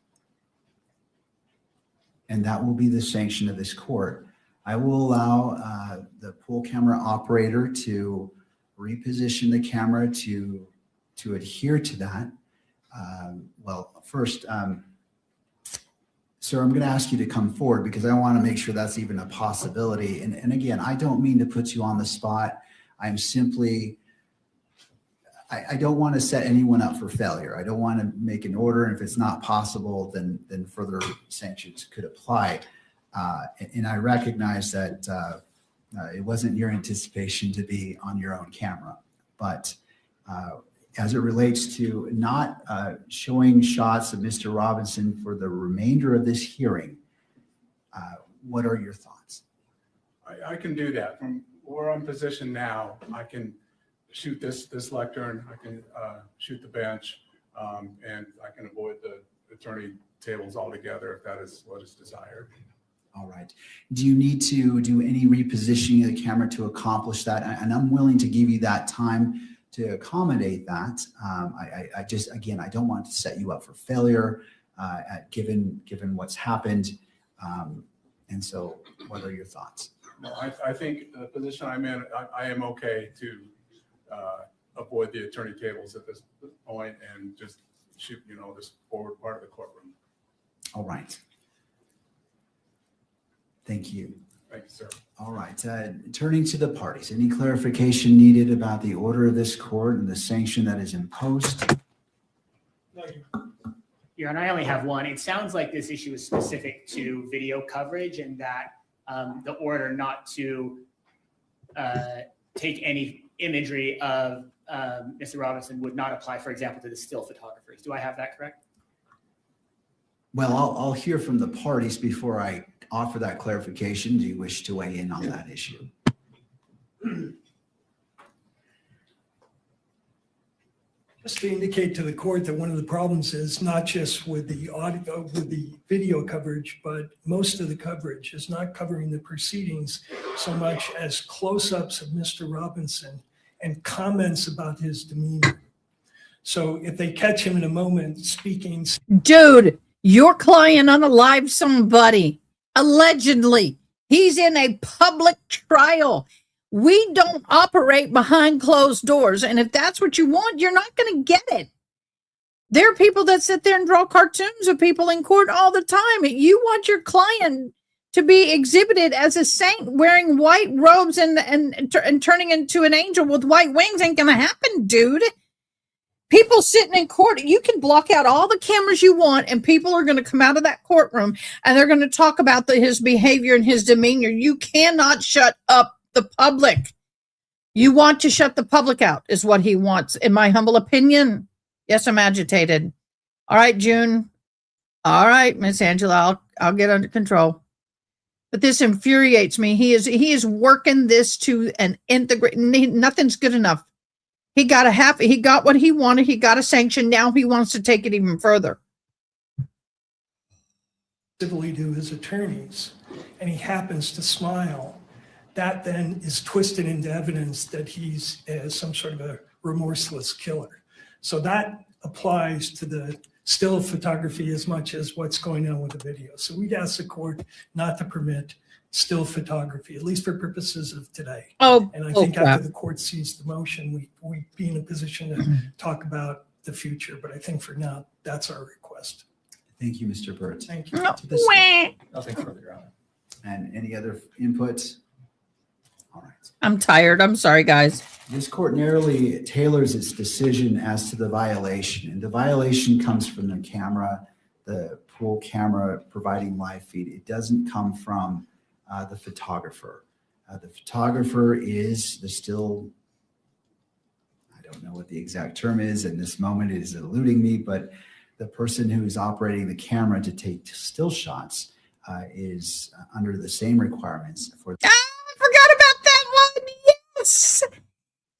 that will be the sanction of this court. I will allow the pool camera operator to reposition the camera to adhere to that. Well, first, sir, I'm going to ask you to come forward because I want to make sure that's even a possibility. And again, I don't mean to put you on the spot. I'm simply, I don't want to set anyone up for failure. I don't want to make an order, and if it's not possible, then further sanctions could apply. And I recognize that it wasn't your anticipation to be on your own camera, but as it relates to not showing shots of Mr. Robinson for the remainder of this hearing, what are your thoughts? I can do that. From where I'm positioned now, I can shoot this lectern, I can shoot the bench, and I can avoid the attorney tables altogether if that is what is desired. All right. Do you need to do any repositioning of the camera to accomplish that? And I'm willing to give you that time to accommodate that. I just, again, I don't want to set you up for failure given what's happened. And so what are your thoughts? No, I think the position I'm in, I am okay to avoid the attorney tables at this point and just shoot, this forward part of the courtroom. All right. Thank you. Thank you, sir. All right. Turning to the parties, any clarification needed about the order of this court and the sanction that is imposed? Your Honor, I only have one. It sounds like this issue is specific to video coverage and that the order not to take any imagery of Mr. Robinson would not apply, for example, to the still photographers. Do I have that correct? Well, I'll hear from the parties before I offer that clarification. Do you wish to weigh in on that issue? Just to indicate to the court that one of the problems is not just with the audio, with the video coverage, but most of the coverage is not covering the proceedings so much as close-ups of Mr. Robinson and comments about his demeanor. So if they catch him in a moment speaking. Dude, your client unalived somebody. Allegedly. He's in a public trial. We don't operate behind closed doors. And if that's what you want, you're not going to get it. There are people that sit there and draw cartoons of people in court all the time. You want your client to be exhibited as a saint wearing white robes and turning into an angel with white wings. Ain't going to happen, dude. People sitting in court, you can block out all the cameras you want, and people are going to come out of that courtroom and they're going to talk about his behavior and his demeanor. You cannot shut up the public. You want to shut the public out is what he wants, in my humble opinion. Yes, I'm agitated. All right, June. All right, Miss Angela, I'll get under control. But this infuriates me. He is working this to an integrate. Nothing's good enough. He got what he wanted. He got a sanction. Now he wants to take it even further. Civilly to his attorneys, and he happens to smile. That then is twisted into evidence that he's some sort of a remorseless killer. So that applies to the still photography as much as what's going on with the video. So we'd ask the court not to permit still photography, at least for purposes of today. And I think after the court sees the motion, we'd be in a position to talk about the future. But I think for now, that's our request. Thank you, Mr. Burt. Thank you. Nothing further, Your Honor. And any other input? All right. I'm tired. I'm sorry, guys. This court narrowly tailors its decision as to the violation. And the violation comes from the camera, the pool camera providing live feed. It doesn't come from the photographer. The photographer is the still, I don't know what the exact term is in this moment, it is eluding me, but the person who is operating the camera to take still shots is under the same requirements for. I forgot about that one. Yes.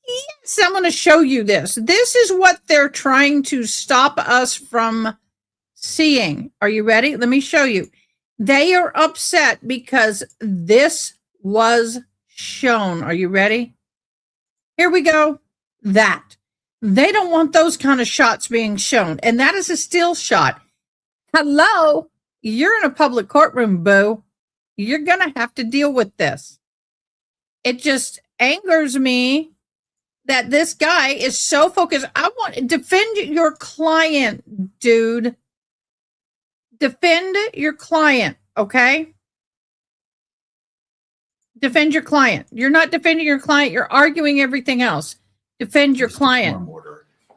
Yes, I'm going to show you this. This is what they're trying to stop us from seeing. Are you ready? Let me show you. They are upset because this was shown. Are you ready? Here we go. That. They don't want those kind of shots being shown. And that is a still shot. Hello? You're in a public courtroom, boo. You're going to have to deal with this. It just angers me that this guy is so focused. I want to defend your client, dude. Defend your client, okay? Defend your client. You're not defending your client. You're arguing everything else. Defend your client.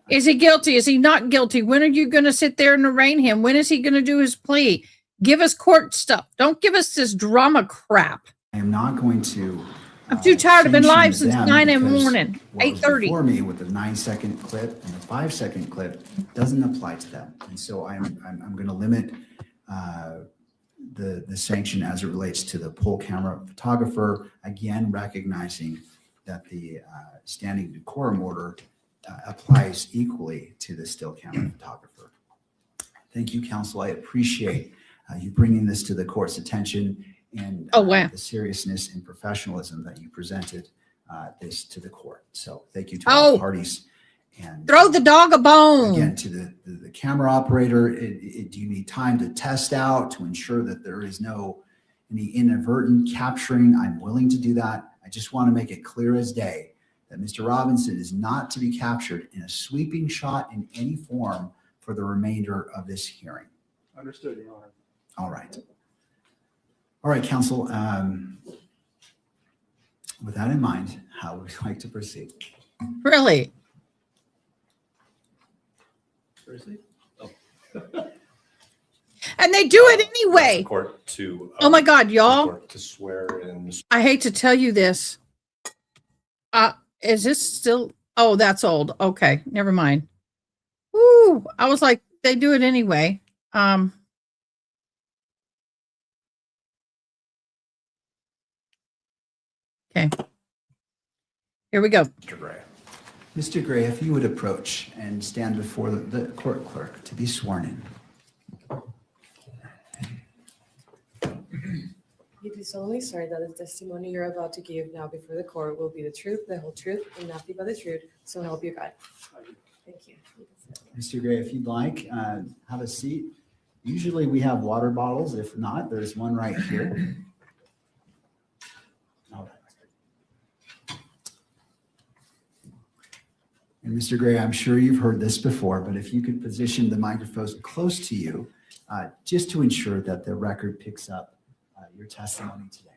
Is he guilty? Is he not guilty? When are you going to sit there and arraign him? When is he going to do his plea? Give us court stuff. Don't give us this drama crap. I am not going to. I'm too tired. I've been live since 9 in the morning, 8:30. Before me with the 9-second clip and the 5-second clip doesn't apply to them. And so I'm going to limit the sanction as it relates to the poll camera photographer, again, recognizing that the standing decorum order applies equally to the still camera photographer. Thank you, counsel. I appreciate you bringing this to the court's attention and the seriousness and professionalism that you presented this to the court. So thank you to all parties. And throw the dog a bone. Again, to the camera operator, do you need time to test out to ensure that there is no any inadvertent capturing, I'm willing to do that. I just want to make it clear as day that Mr. Robinson is not to be captured in a sweeping shot in any form for the remainder of this hearing. Understood, Your Honor. All right. All right, counsel. With that in mind, how would you like to proceed? Really? Seriously? And they do it anyway. Court to. Oh my God, y'all. Court to swear in. I hate to tell you this. Is this still? Oh, that's old. Okay, never mind. Woo! I was like, they do it anyway. Okay. Here we go. Mr. Gray. Mr. Gray, if you would approach and stand before the court clerk to be sworn in. You do solemnly swear that the testimony you're about to give now before the court will be the truth, the whole truth, and nothing but the truth, so help you God. Thank you. Mr. Gray, if you'd like, have a seat. Usually we have water bottles. If not, there's one right here. All right. And Mr. Gray, I'm sure you've heard this before, but if you could position the microphones close to you, just to ensure that the record picks up your testimony today.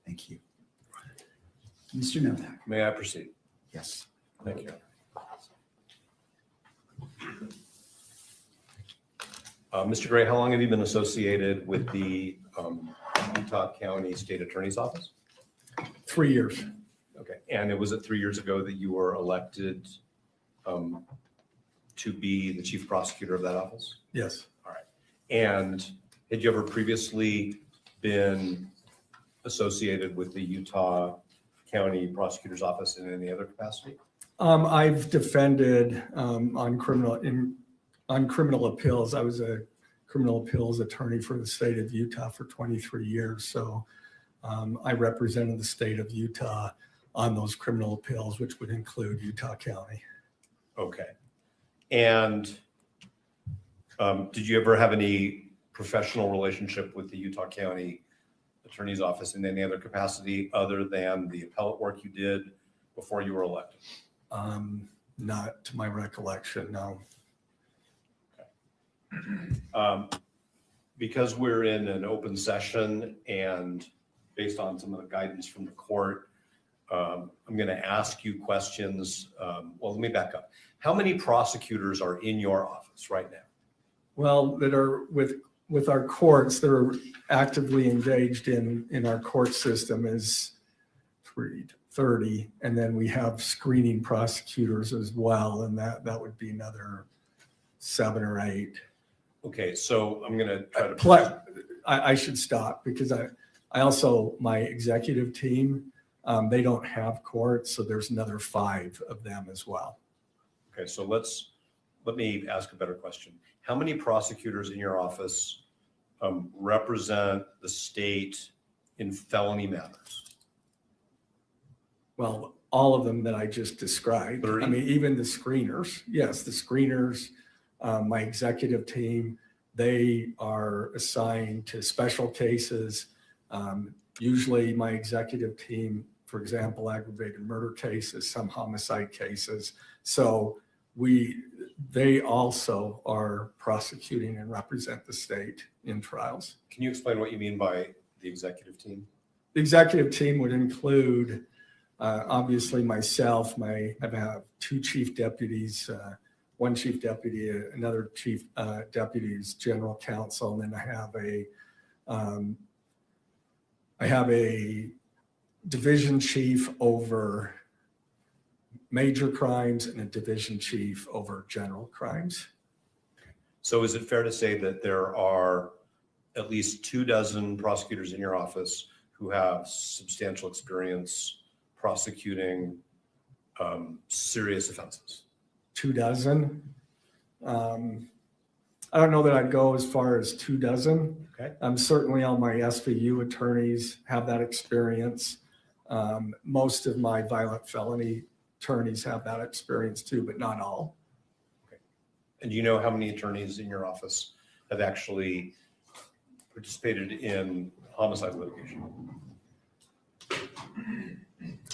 Thank you. Mr. Novak. May I proceed? Yes. Thank you. Mr. Gray, how long have you been associated with the Utah County State Attorney's Office? 3 years. Okay, and was it 3 years ago that you were elected to be the chief prosecutor of that office? Yes. All right. And had you ever previously been associated with the Utah County Prosecutor's Office in any other capacity? I've defended on criminal appeals. I was a criminal appeals attorney for the state of Utah for 23 years. So I represented the state of Utah on those criminal appeals, which would include Utah County. Okay. And did you ever have any professional relationship with the Utah County Attorney's Office in any other capacity other than the appellate work you did before you were elected? Not to my recollection, no. Because we're in an open session and based on some of the guidance from the court, I'm going to ask you questions. Well, let me back up. How many prosecutors are in your office right now? Well, that are with our courts that are actively engaged in our court system is 30. And then we have screening prosecutors as well. And that would be another 7 or 8. Okay, so I'm going to try to. I should stop because I also, my executive team, they don't have courts. So there's another 5 of them as well. Okay, so let me ask a better question. How many prosecutors in your office represent the state in felony matters? Well, all of them that I just described. 30? I mean, even the screeners. Yes, the screeners, my executive team, they are assigned to special cases. Usually my executive team, for example, aggravated murder cases, some homicide cases. So they also are prosecuting and represent the state in trials. Can you explain what you mean by the executive team? The executive team would include, obviously myself, I have 2 chief deputies, 1 chief deputy, another chief deputy's general counsel, and then I have a division chief over major crimes and a division chief over general crimes. So is it fair to say that there are at least 24 prosecutors in your office who have substantial experience prosecuting serious offenses? 24? I don't know that I'd go as far as 24. Okay. Certainly all my SVU attorneys have that experience. Most of my violent felony attorneys have that experience too, but not all. Okay. And do you know how many attorneys in your office have actually participated in homicide litigation?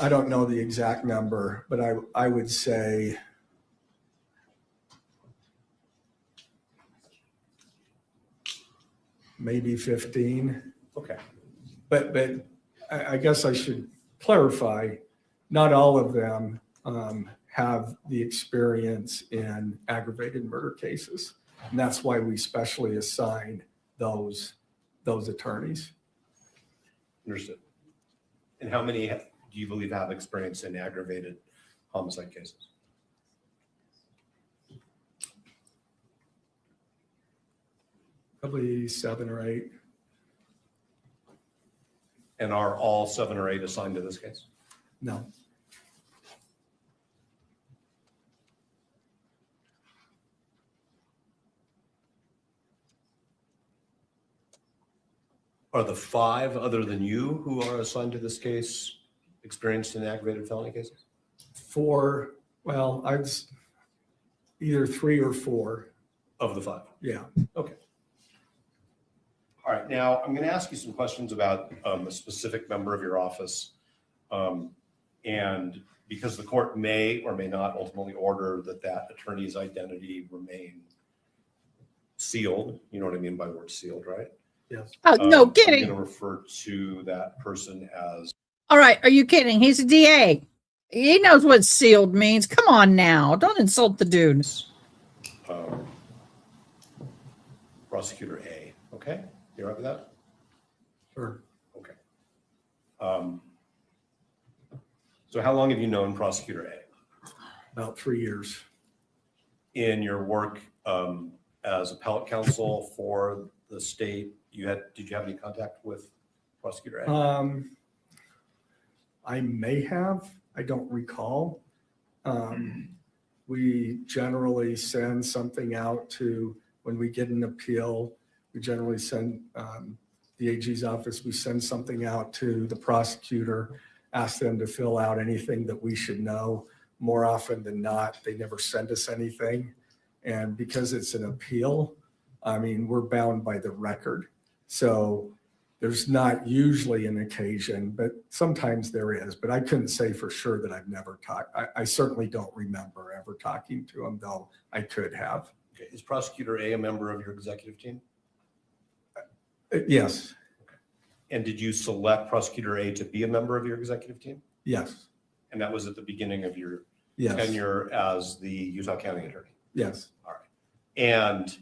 I don't know the exact number, but I would say maybe 15. Okay. But I guess I should clarify, not all of them have the experience in aggravated murder cases. And that's why we specially assign those attorneys. Understood. And how many do you believe have experience in aggravated homicide cases? Probably 7 or 8. And are all 7 or 8 assigned to this case? No. Are the 5 other than you who are assigned to this case experienced in aggravated felony cases? 4, well, either 3 or 4. Of the 5? Yeah. Okay. All right, now I'm going to ask you some questions about a specific member of your office. And because the court may or may not ultimately order that attorney's identity remain sealed, you know what I mean by word sealed, right? Yes. Oh, no I'm kidding. going to refer to that person as. All right. Are you kidding? He's a DA. He knows what sealed means. Come on now. Don't insult the dude. Prosecutor A. Okay. You all right with that? Sure. Okay. So how long have you known Prosecutor A? About 3 years. In your work as appellate counsel for the state, did you have any contact with Prosecutor A? I may have. I don't recall. We generally send something out to, when we get an appeal, we generally send the AG's office, we send something out to the prosecutor, ask them to fill out anything that we should know. More often than not, they never send us anything. And because it's an appeal, I mean, we're bound by the record. So there's not usually an occasion, but sometimes there is. But I couldn't say for sure that I've never talked. I certainly don't remember ever talking to him, though I could have. Okay. Is Prosecutor A a member of your executive team? Yes. Okay. And did you select Prosecutor A to be a member of your executive team? Yes. And that was at the beginning of your Yes. tenure as the Utah County Attorney? Yes. All right. And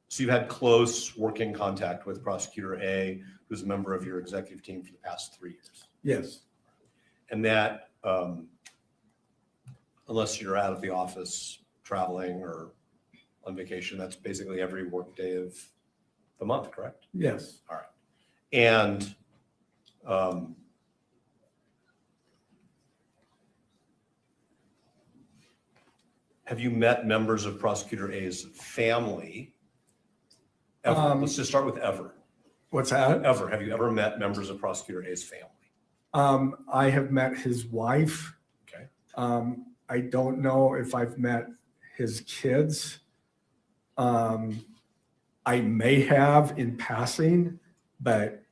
so you've had close working contact with Prosecutor A, who's a member of your executive team for the past 3 years? Yes. And that, unless you're out of the office traveling or on vacation, that's basically every work day of the month, correct? Yes. All right. And have you met members of Prosecutor A's family? Ever? Let's just start with ever. What's that? Ever. Have you ever met members of Prosecutor A's family? I have met his wife. Okay. I don't know if I've met his kids. I may have in passing, but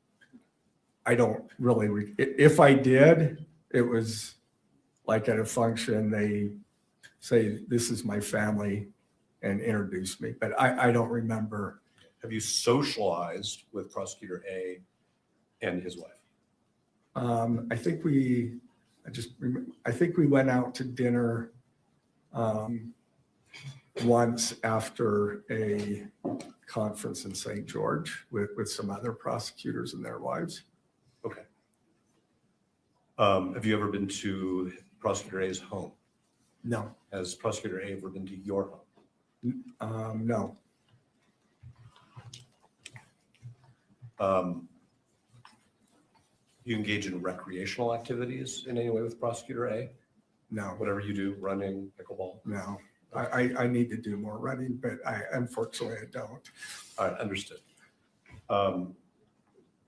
I don't really. If I did, it was like at a function, they say, "This is my family," and introduce me, but I don't remember. Have you socialized with Prosecutor A and his wife? I think we went out to dinner once after a conference in St. George with some other prosecutors and their wives. Okay. Have you ever been to Prosecutor A's home? No. Has Prosecutor A ever been to your home? No. You engage in recreational activities in any way with Prosecutor A? No. Whatever you do, running, pickleball? No. I need to do more running, but unfortunately I don't. All right, understood.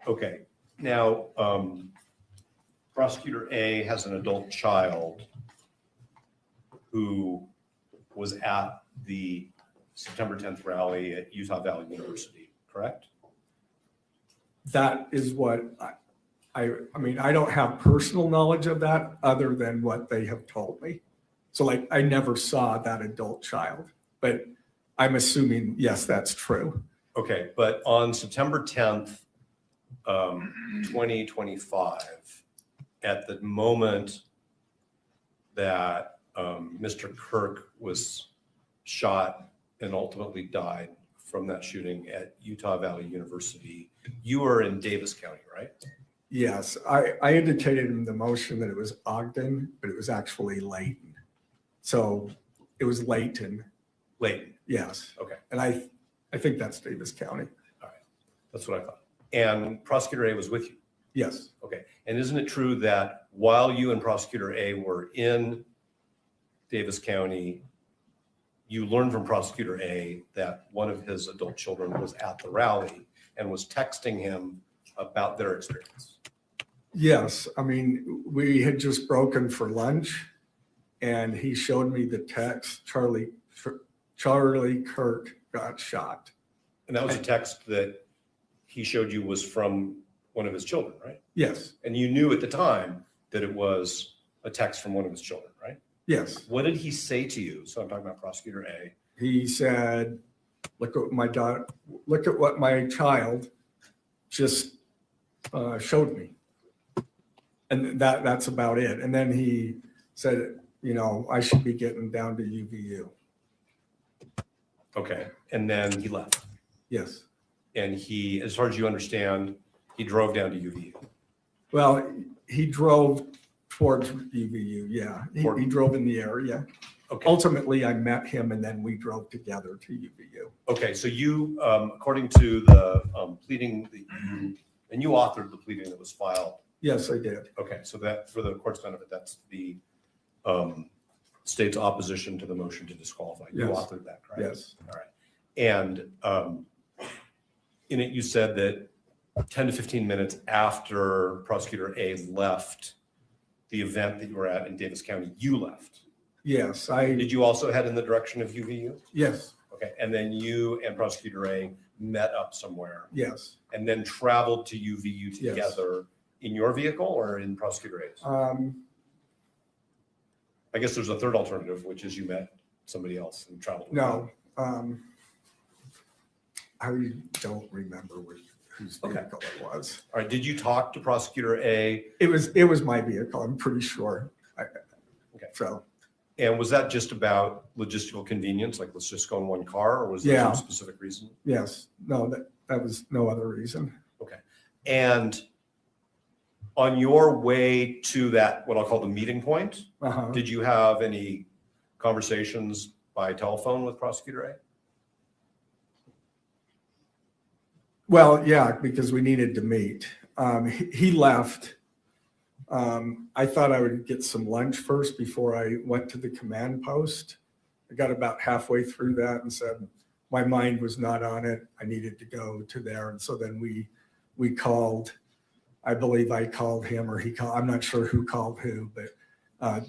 Okay, now Prosecutor A has an adult child who was at the September 10th rally at Utah Valley University, correct? that is what I mean, I don't have personal knowledge of that other than what they have told me. So like, I never saw that adult child, but I'm assuming, yes, that's true. Okay, but on September 10th, 2025, at the moment that Mr. Kirk was shot and ultimately died from that shooting at Utah Valley University, you were in Davis County, right? Yes, I indicated in the motion that it was Ogden, but it was actually Layton. So it was Layton. Layton. Yes. Okay. And I think that's Davis County. All right. That's what I thought. And Prosecutor A was with you? Yes. Okay. And isn't it true that while you and Prosecutor A were in Davis County, you learned from Prosecutor A that one of his adult children was at the rally and was texting him about their experience? Yes. I mean, we had just broken for lunch and he showed me the text, Charlie Kirk got shot. And that was a text that he showed you was from one of his children, right? Yes. And you knew at the time that it was a text from one of his children, right? Yes. What did he say to you? So I'm talking about Prosecutor A. He said, look at my daughter, look at what my child just showed me. And that's about it. And then he said, you know, I should be getting down to UVU. Okay. And then he left. Yes. And he, as far as you understand, he drove down to UVU. Well, he drove towards UVU. Yeah. He drove in the area. Okay. Ultimately, I met him and then we drove together to UVU. Okay. So you, according to the pleading that you, and you authored the pleading that was filed. Yes, I did. Okay. So that, for the court's benefit, that's the state's opposition to the motion to disqualify. You Yes. authored that, correct? Yes. All right. And in it, you said that 10 to 15 minutes after Prosecutor A left the event that you were at in Davis County, you left. Yes. Did you also head in the direction of UVU? Yes. Okay. And then you and Prosecutor A met up somewhere Yes. and then traveled to UVU together in your vehicle or in Prosecutor A's? I guess there's a third alternative, which is you met somebody else and traveled. No. I don't remember whose vehicle it was. All right. Did you talk to Prosecutor A? It was my vehicle. I'm pretty sure. Okay. So. And was that just about logistical convenience? Like, let's just go in one car, or was there some specific reason? Yes. No, that was no other reason. Okay. And on your way to that, what I'll call the meeting point, did you have any conversations by telephone with Prosecutor A? Well, yeah, because we needed to meet. He left. I thought I would get some lunch first before I went to the command post. I got about halfway through that and said my mind was not on it. I needed to go to there. And so then we called. I believe I called him or he called. I'm not sure who called who, but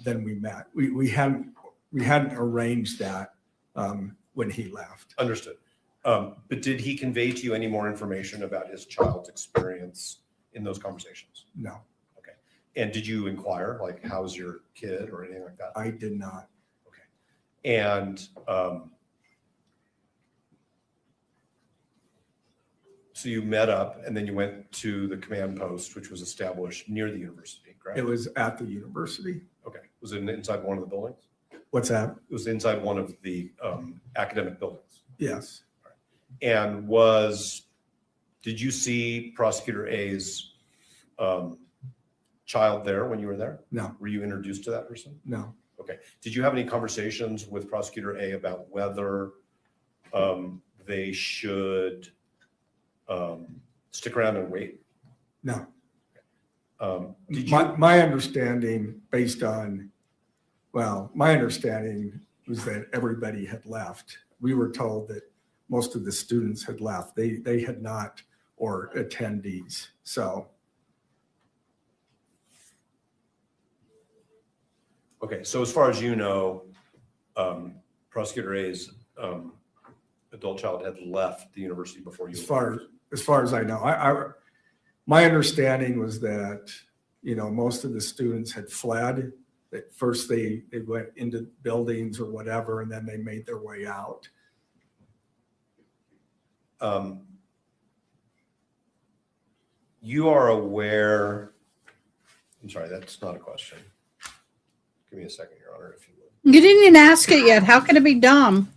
then we met. We hadn't arranged that when he left. Understood. But did he convey to you any more information about his child's experience in those conversations? No. Okay. And did you inquire, like, how's your kid or anything like that? I did not. Okay. And so you met up and then you went to the command post, which was established near the university, correct? It was at the university. Okay. Was it inside one of the buildings? What's that? It was inside one of the academic buildings. Yes. And did you see Prosecutor A's child there when you were there? No. Were you introduced to that person? No. Okay. Did you have any conversations with Prosecutor A about whether they should stick around and wait? No. Did my understanding my understanding was that everybody had left. We were told that most of the students had left. They had not, or attendees. So. Okay. So as far as you know, Prosecutor A's adult child had left the university before you. As far as I know, My understanding was that, most of the students had fled. At first they went into buildings or whatever, and then they made their way out. You are aware, I'm sorry, that's not a question. Give me a second, Your Honor, if you would. You didn't even ask it yet. How can it be dumb?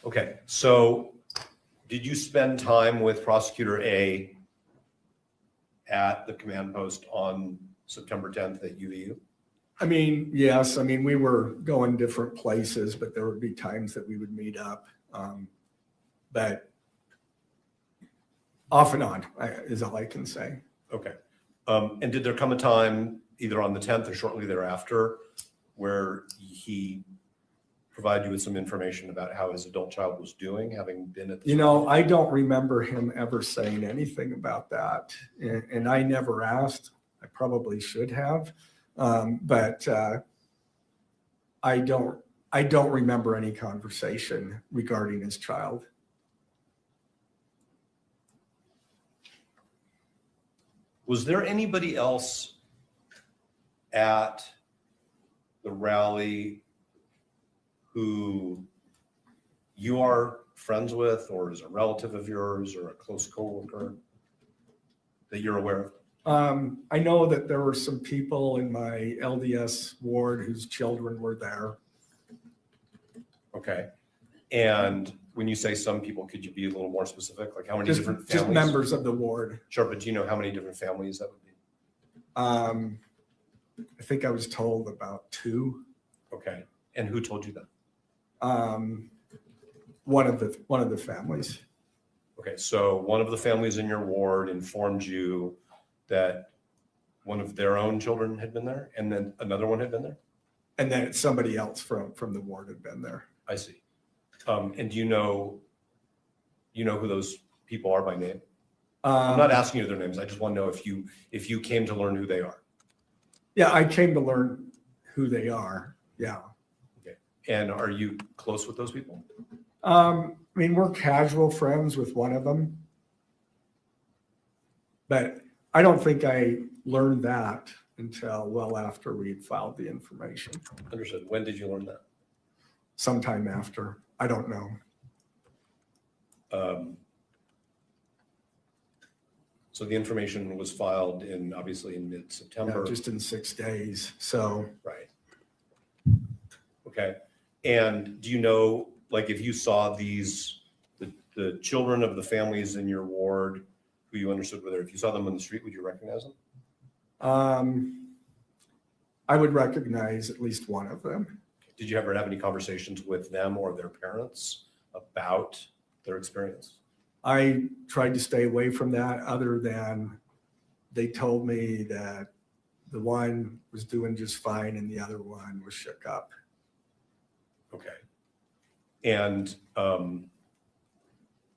Okay, so did you spend time with Prosecutor A at the command post on September 10th at UVU? Yes. We were going different places, but there would be times that we would meet up. But off and on is all I can say. Okay. And did there come a time, either on the 10th or shortly thereafter, where he provided you with some information about how his adult child was doing, having been at the I don't remember him ever saying anything about that. And I never asked. I probably should have. But I don't remember any conversation regarding his child. Was there anybody else at the rally who you are friends with, or is a relative of yours, or a close coworker that you're aware of? I know that there were some people in my LDS ward whose children were there. Okay. And when you say some people, could you be a little more specific? Like how many different families? Just members of the ward. Sure, but do you know how many different families that would be? I think I was told about 2. Okay. And who told you that? One of the families. Okay, so one of the families in your ward informed you that one of their own children had been there, and then another one had been there? And then somebody else from the ward had been there. I see. And do you know who those people are by name? I'm not asking you their names. I just want to know if you came to learn who they are. Yeah, I came to learn who they are. Yeah. Okay. And are you close with those people? We're casual friends with one of them, but I don't think I learned that until well after we'd filed the information. Understood. When did you learn that? Sometime after. I don't know. So the information was filed obviously in mid-September. Yeah, just in 6 days. So. Right. Okay. And do you know, like, if you saw the children of the families in your ward who you understood were there, if you saw them on the street, would you recognize them? I would recognize at least one of them. Did you ever have any conversations with them or their parents about their experience? I tried to stay away from that, other than they told me that the one was doing just fine and the other one was shook up. Okay. And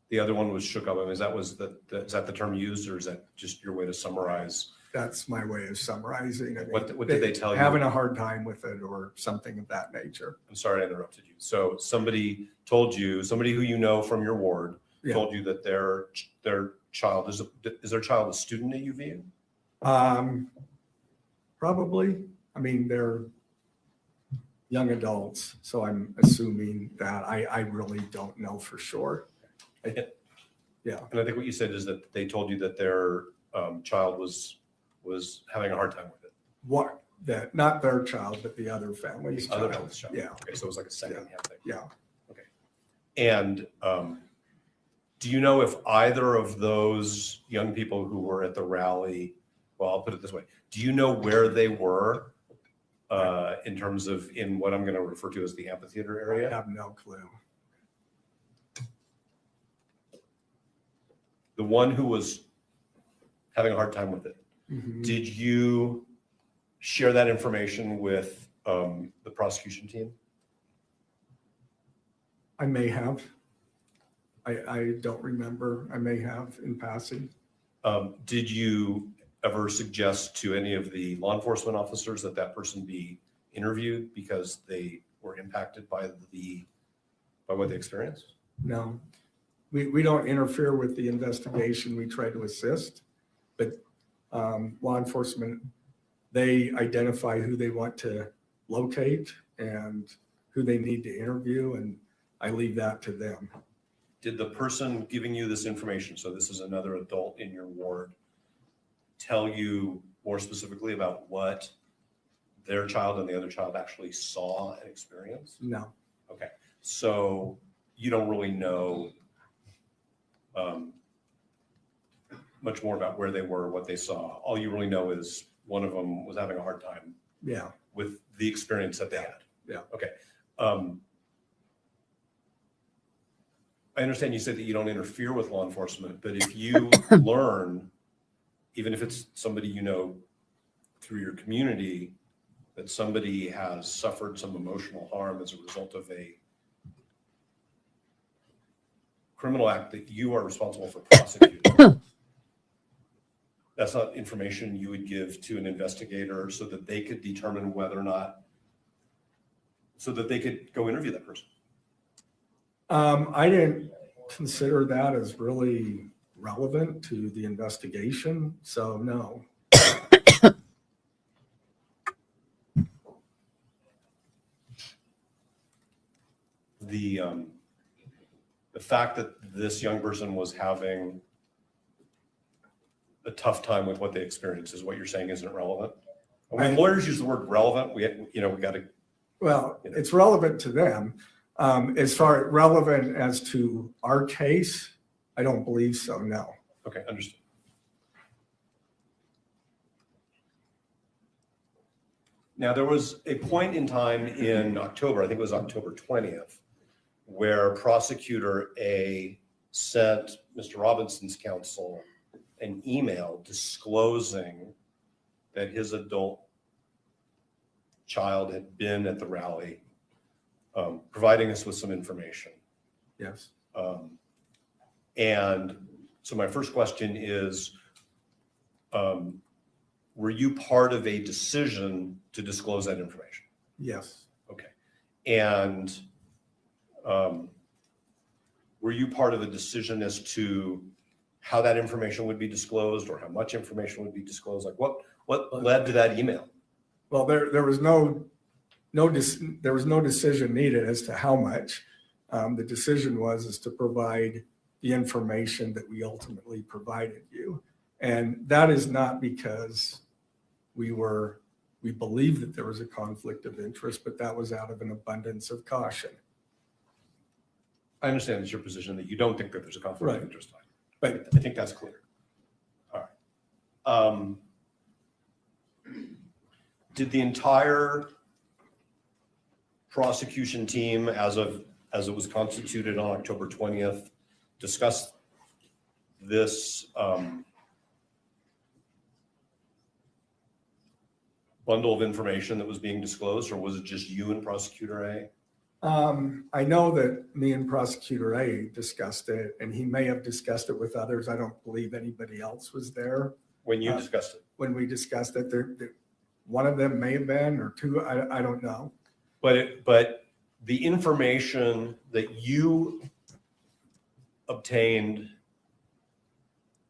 the other one was shook up. Is that the term used, or is that just your way to summarize? That's my way of summarizing. What did they tell you? Having a hard time with it or something of that nature. I'm sorry I interrupted you. So somebody told you, somebody who you know from your ward, Yeah. told you that their child is their child a student at UVU? Probably. They're young adults, so I'm assuming that. I really don't know for sure. Yeah. And I think what you said is that they told you that their child was having a hard time with it. What? That not their child, but the other family's The other child. family's child. Yeah. Okay, so it was like a second-hand thing. Yeah. Okay. And do you know if either of those young people who were at the rally, well, I'll put it this way, do you know where they were in terms of in what I'm going to refer to as the amphitheater area? I have no clue. The one who was having a hard time with it, Mhm. did you share that information with the prosecution team? I may have. I don't remember. I may have in passing. Did you ever suggest to any of the law enforcement officers that person be interviewed because they were impacted by what they experienced? No, we don't interfere with the investigation. We try to assist, but law enforcement, they identify who they want to locate and who they need to interview, and I leave that to them. Did the person giving you this information, so this is another adult in your ward, tell you more specifically about what their child and the other child actually saw and experienced? No. Okay, so you don't really know much more about where they were, what they saw. All you really know is one of them was having a hard time Yeah. with the experience that they had. Yeah. Okay. I understand you said that you don't interfere with law enforcement, but if you learn, even if it's somebody you know through your community, that somebody has suffered some emotional harm as a result of a criminal act that you are responsible for prosecuting, that's not information you would give to an investigator so that they could determine whether or not, so that they could go interview that person. I didn't consider that as really relevant to the investigation, so no. The fact that this young person was having a tough time with what they experienced is what you're saying isn't relevant? When lawyers use the word relevant, we got to. Well, it's relevant to them. As far as relevant as to our case, I don't believe so, no. Okay, understood. Now, there was a point in time in October, I think it was October 20th, where Prosecutor A sent Mr. Robinson's counsel an email disclosing that his adult child had been at the rally, providing us with some information. Yes. And so my first question is, were you part of a decision to disclose that information? Yes. Okay. And were you part of a decision as to how that information would be disclosed or how much information would be disclosed? Like what led to that email? Well, there was no decision needed as to how much. The decision was to provide the information that we ultimately provided you. And that is not because we believed that there was a conflict of interest, but that was out of an abundance of caution. I understand it's your position that you don't think that there's a conflict Right. of interest. But I think that's clear. All right. Did the entire prosecution team, as it was constituted on October 20th, discuss this bundle of information that was being disclosed, or was it just you and Prosecutor A? I know that me and Prosecutor A discussed it, and he may have discussed it with others. I don't believe anybody else was there. When you discussed it? When we discussed it, one of them may have been, or two, I don't know. But the information that you obtained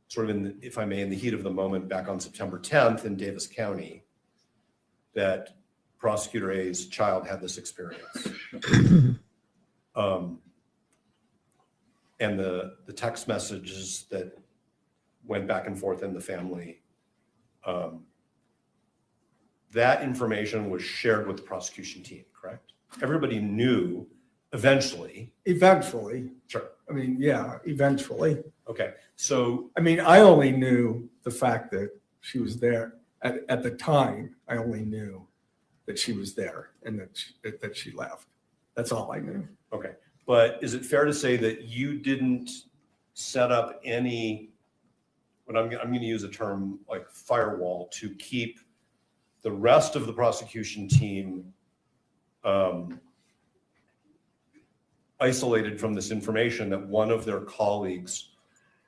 sort of if I may, in the heat of the moment back on September 10th in Davis County, that Prosecutor A's child had this experience. And the text messages that went back and forth in the family, that information was shared with the prosecution team, correct? Everybody knew eventually. Eventually. Sure. I mean, yeah, eventually. Okay, so. I mean, I only knew the fact that she was there. At the time, I only knew that she was there and that she left. That's all I knew. Okay, but is it fair to say that you didn't set up any, but I'm going to use a term like firewall, to keep the rest of the prosecution team isolated from this information that one of their colleagues'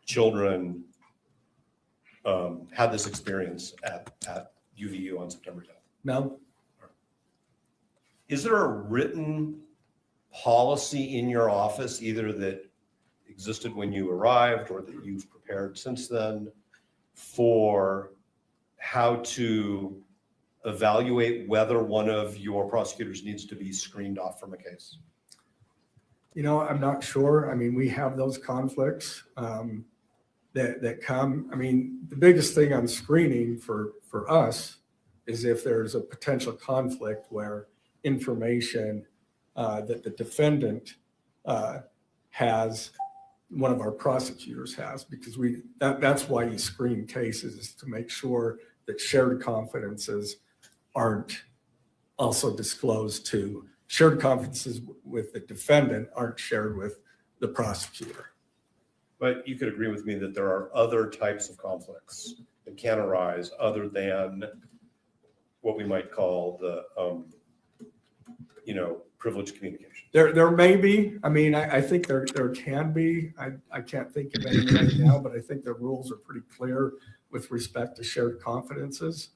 children had this experience at UVU on September 10th? No. Is there a written policy in your office, either that existed when you arrived or that you've prepared since then, for how to evaluate whether one of your prosecutors needs to be screened off from a case? You know, I'm not sure. I mean, we have those conflicts that come. I mean, the biggest thing on screening for us is if there's a potential conflict where information that the defendant has, one of our prosecutors has, because that's why you screen cases, is to make sure that shared confidences aren't also disclosed to, shared confidences with the defendant aren't shared with the prosecutor. But you could agree with me that there are other types of conflicts that can arise other than what we might call the, privileged communication. There may be. I mean, I think there can be. I can't think of any right now, but I think the rules are pretty clear with respect to shared confidences.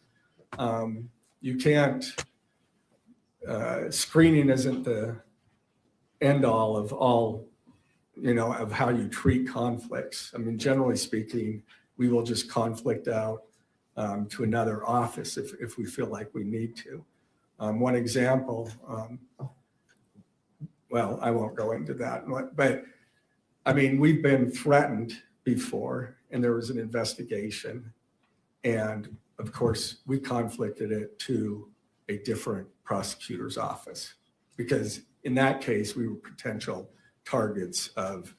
You can't, screening isn't the end all of of how you treat conflicts. I mean, generally speaking, we will just conflict out to another office if we feel like we need to. One example, well, I won't go into that, but I mean, we've been threatened before and there was an investigation. And of course, we conflicted it to a different prosecutor's office because in that case, we were potential targets of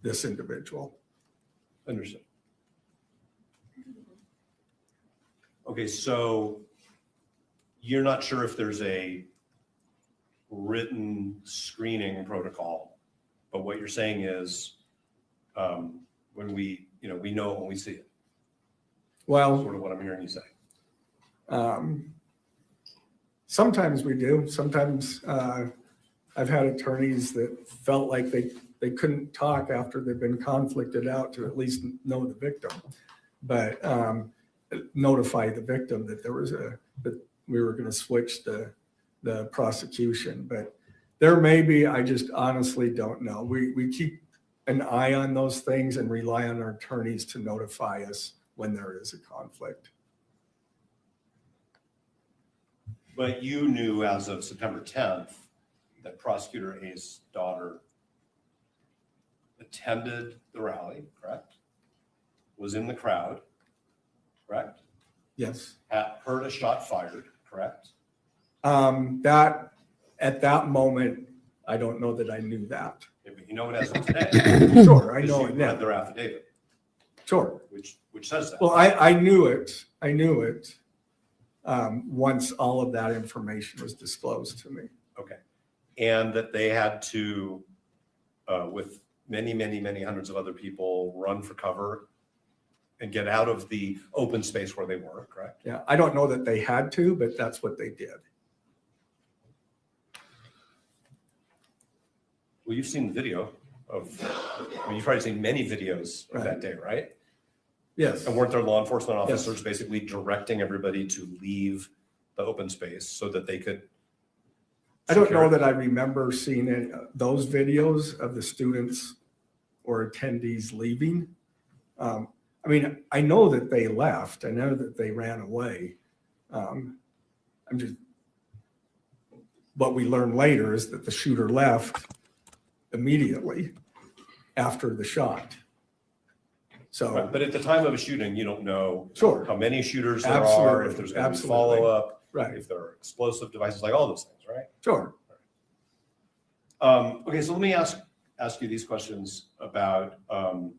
this individual. Understood. Okay, so you're not sure if there's a written screening protocol, but what you're saying is when we know when we see it. Well, sort of what I'm hearing you say. Sometimes we do. Sometimes I've had attorneys that felt like they couldn't talk after they've been conflicted out to at least know the victim, but notify the victim that that we were going to switch the prosecution. But there may be, I just honestly don't know. We keep an eye on those things and rely on our attorneys to notify us when there is a conflict. But you knew as of September 10th that Prosecutor A's daughter attended the rally, correct? Was in the crowd, correct? Yes. Heard a shot fired, correct? That at that moment, I don't know that I knew that. Yeah, but you know it as of today. Sure, I know it You now. read their affidavit. Sure. Which says that. Well, I knew it. I knew it once all of that information was disclosed to me. Okay. And that they had to, with many, many, many hundreds of other people, run for cover and get out of the open space where they were, correct? Yeah, I don't know that they had to, but that's what they did. Well, you've seen the video you've probably seen many videos of that day, right? Yes. And weren't there law enforcement officers basically directing everybody to leave the open space so that they could? I don't know that I remember seeing those videos of the students or attendees leaving. I mean, I know that they left. I know that they ran away. What we learned later is that the shooter left immediately after the shot. So, Right, but at the time of a shooting, you don't know Sure. how many shooters there Absolutely. are, if there's going to be Absolutely. follow-up, right, if there are explosive devices, like all those things, right? sure. Okay, so let me ask you these questions about, well,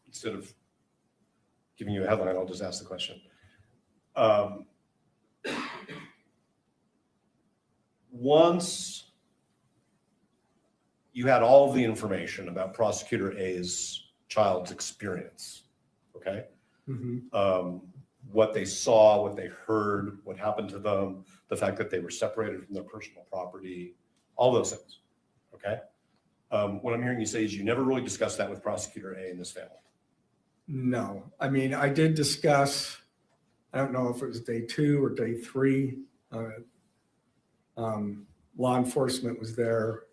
instead of giving you a headline, I'll just ask the question. Once you had all of the information about Prosecutor A's child's experience, okay? Mhm. What they saw, what they heard, what happened to them, the fact that they were separated from their personal property, all those things, okay? What I'm hearing you say is you never really discussed that with Prosecutor A and this family. No, I mean, I did discuss I don't know if it was day 2 or day 3. Law enforcement was there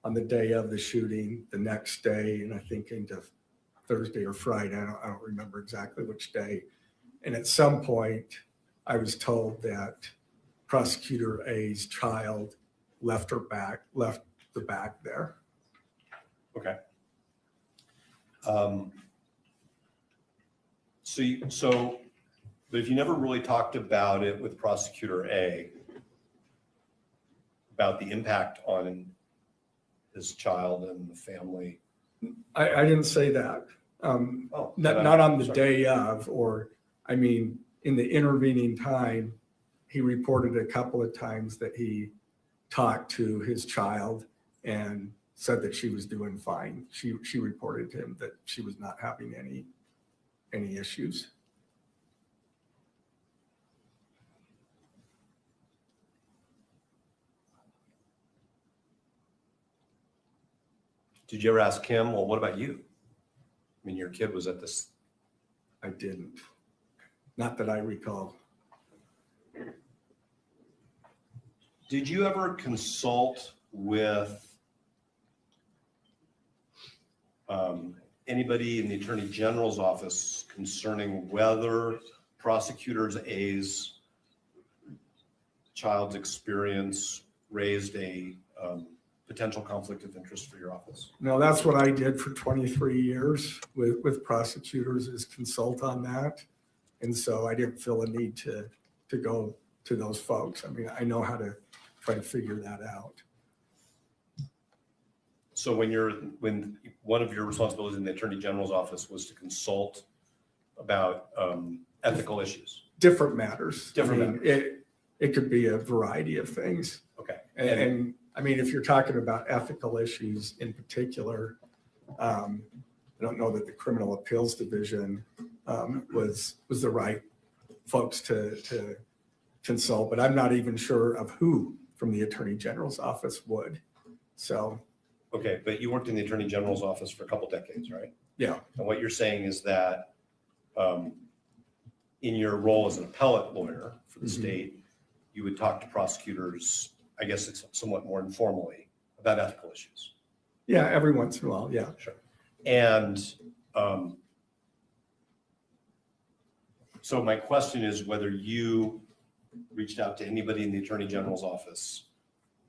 on the day of the shooting, the next day, and I think into Thursday or Friday. I don't remember exactly which day. And at some point, I was told that Prosecutor A's child left the bag there. Okay. But if you never really talked about it with Prosecutor A, about the impact on his child and the family. I didn't say that. Not on the day of, or, I mean, in the intervening time, he reported a couple of times that he talked to his child and said that she was doing fine. She reported to him that she was not having any issues. Did you ever ask him, well, what about you? I mean, your kid was at this. I didn't. Not that I recall. Did you ever consult with anybody in the Attorney General's office concerning whether Prosecutor A's child's experience raised a potential conflict of interest for your office? No, that's what I did for 23 years with prosecutors, is consult on that. And so I didn't feel a need to go to those folks. I mean, I know how to try to figure that out. So when one of your responsibilities in the Attorney General's office was to consult about ethical issues? Different matters. Different matters. It could be a variety of things. Okay. And I mean, if you're talking about ethical issues in particular, I don't know that the Criminal Appeals Division was the right folks to consult, but I'm not even sure of who from the Attorney General's office would. So. Okay, but you worked in the Attorney General's office for a couple decades, right? Yeah. And what you're saying is that in your role as an appellate lawyer for the state, you would talk to prosecutors, I guess it's somewhat more informally, about ethical issues. Yeah, every once in a while, yeah. Sure. And so my question is whether you reached out to anybody in the Attorney General's office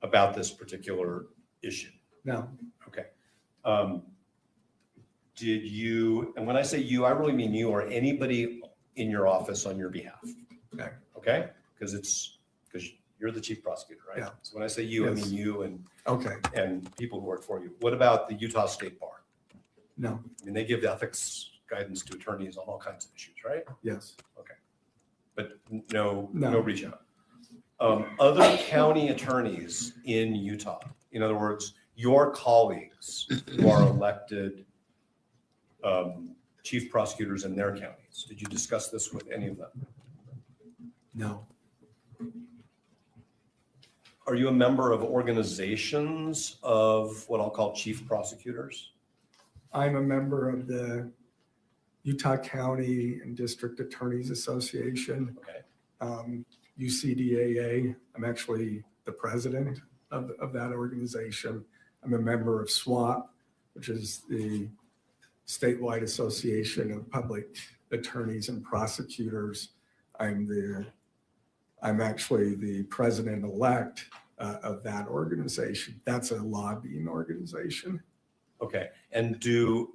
about this particular issue. No. Okay. Did you, and when I say you, I really mean you or anybody in your office on your behalf. Okay. Okay? Because you're the chief prosecutor, right? Yeah. So when I say you, Yes. I mean you and Okay. and people who work for you. What about the Utah State Bar? No. I mean, they give ethics guidance to attorneys on all kinds of issues, right? Yes. Okay. But no No. reach out. Other county attorneys in Utah, in other words, your colleagues who are elected chief prosecutors in their counties, did you discuss this with any of them? No. Are you a member of organizations of what I'll call chief prosecutors? I'm a member of the Utah County and District Attorneys Association, Okay. UCDAA. I'm actually the president of that organization. I'm a member of SWAP, which is the statewide association of public attorneys and prosecutors. I'm actually the president-elect of that organization. That's a lobbying organization. Okay. And do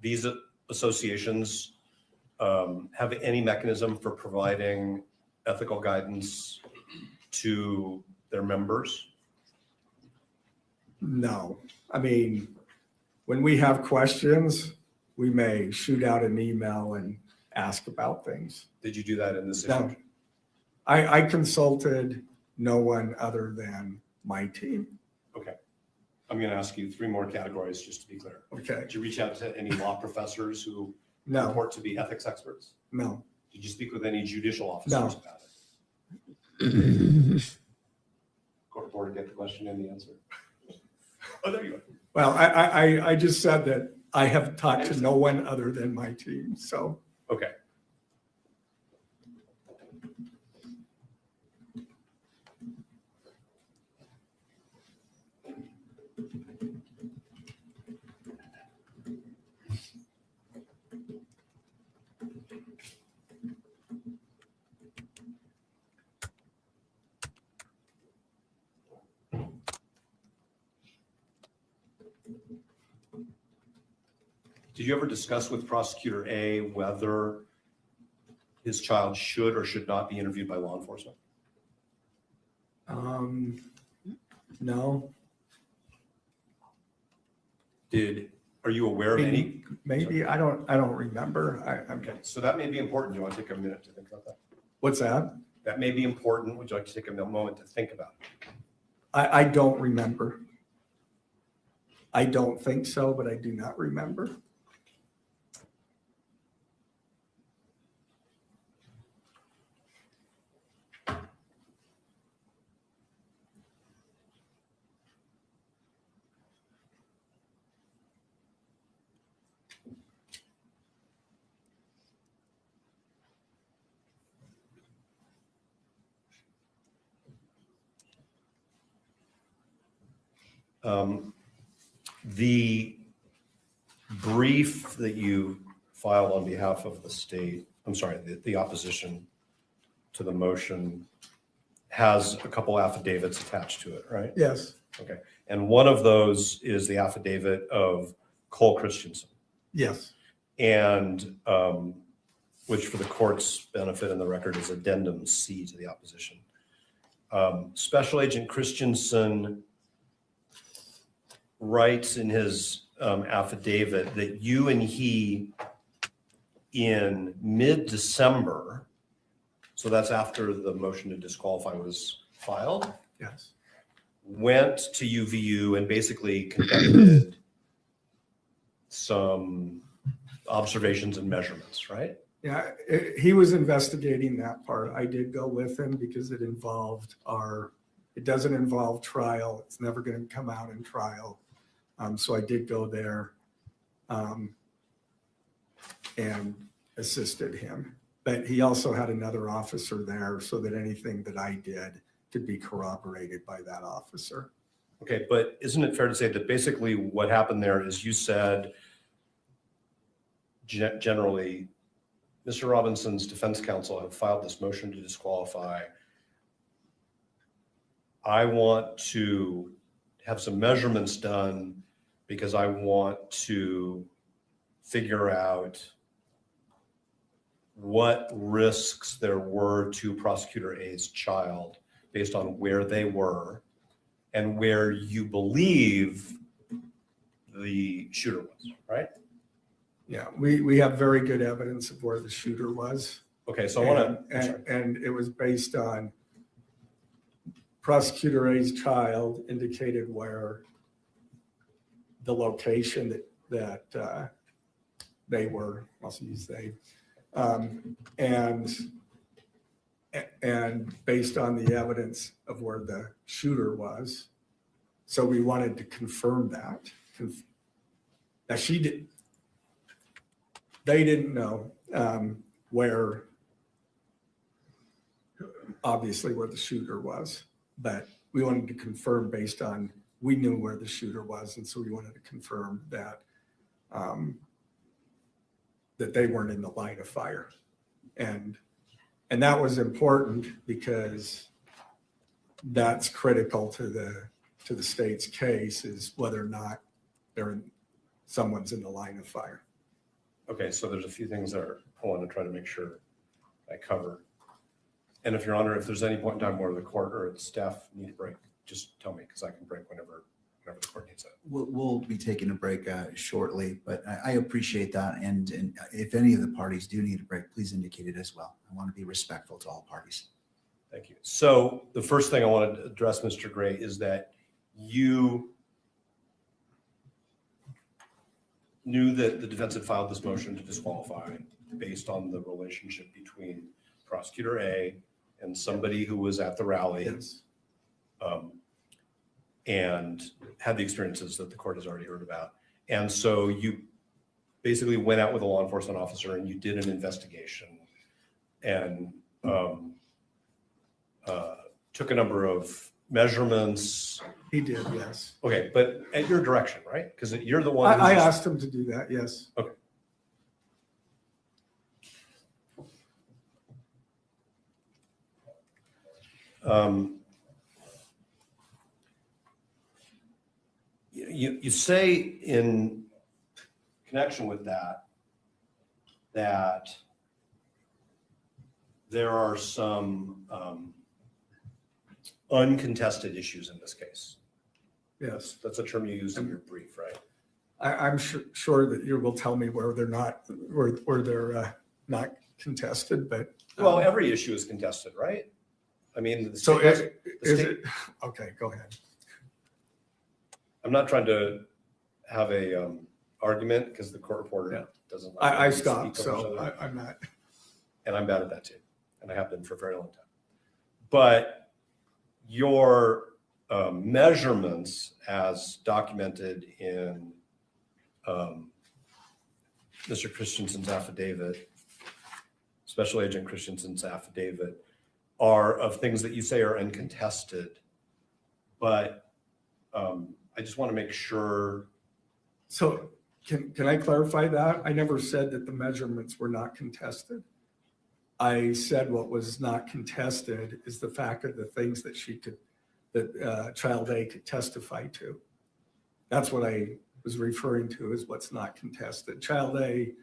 these associations have any mechanism for providing ethical guidance to their members? No. I mean, when we have questions, we may shoot out an email and ask about things. Did you do that in this No. issue? I consulted no one other than my team. Okay. I'm going to ask you 3 more categories just to be clear. Okay. Did you reach out to any law professors who No. report to be ethics experts? No. Did you speak with any judicial officers No. about it? Court reporter, get the question and the answer. Oh, there you go. Well, I just said that I have talked to no one other than my team. So, Okay. Did you ever discuss with Prosecutor A whether his child should or should not be interviewed by law enforcement? No, Are you aware of any? maybe, I don't remember. Okay, so that may be important. Do you want to take a minute to think about that? What's that? That may be important. Would you like to take a moment to think about it? I don't remember. I don't think so, but I do not remember. The brief that you filed on behalf of the state, the opposition to the motion has a couple affidavits attached to it, right? Yes. Okay. And one of those is the affidavit of Cole Christensen. Yes. And which for the court's benefit in the record is addendum C to the opposition. Special Agent Christensen writes in his affidavit that you and he in mid-December, so that's after the motion to disqualify was filed, Yes. went to UVU and basically conducted some observations and measurements, right? Yeah, he was investigating that part. I did go with him because it doesn't involve trial. It's never going to come out in trial. So I did go there and assisted him. But he also had another officer there so that anything that I did could be corroborated by that officer. Okay, but isn't it fair to say that basically what happened there is you said generally, Mr. Robinson's defense counsel have filed this motion to disqualify. I want to have some measurements done because I want to figure out what risks there were to Prosecutor A's child based on where they were and where you believe the shooter was, right? Yeah, we have very good evidence of where the shooter was. Okay, so I want to, and it was based on Prosecutor A's child indicated where the location that they were, I'll use they, and based on the evidence of where the shooter was. So we wanted to confirm that. Now they didn't know where, obviously where the shooter was, but we wanted to confirm based on, we knew where the shooter was. And so we wanted to confirm that, that they weren't in the line of fire. And that was important because that's critical to the state's case, is whether or not someone's in the line of fire. okay, so there's a few things that I want to try to make sure I cover. And if Your Honor, if there's any point in time where the court or the staff need a break, just tell me, because I can break whenever the court needs it. We'll be taking a break shortly, but I appreciate that. And if any of the parties do need a break, please indicate it as well. I want to be respectful to all parties. Thank you. So the first thing I want to address, Mr. Gray, is that you knew that the defense had filed this motion to disqualify based on the relationship between Prosecutor A and somebody who was at the rally. Yes. And had the experiences that the court has already heard about. And so you basically went out with a law enforcement officer and you did an investigation and took a number of measurements. He did, yes. Okay, but at your direction, right? Because you're the one. I asked him to do that, yes. Okay. you say in connection with that, that there are some uncontested issues in this case. Yes. That's a term you used in your brief, right? I'm sure that you will tell me where they're not contested, but. Well, every issue is contested, right? I mean, So is it, okay, go ahead. I'm not trying to have a argument because the court reporter doesn't. Like I to stopped, speak over so each other. I'm not. And I'm bad at that too. And I have been for a very long time. But your measurements as documented in Mr. Christensen's affidavit, Special Agent Christensen's affidavit, are of things that you say are uncontested. But I just want to make sure. So can I clarify that? I never said that the measurements were not contested. I said what was not contested is the fact of the things that Child A could testify to. That's what I was referring to as what's not contested. Child A,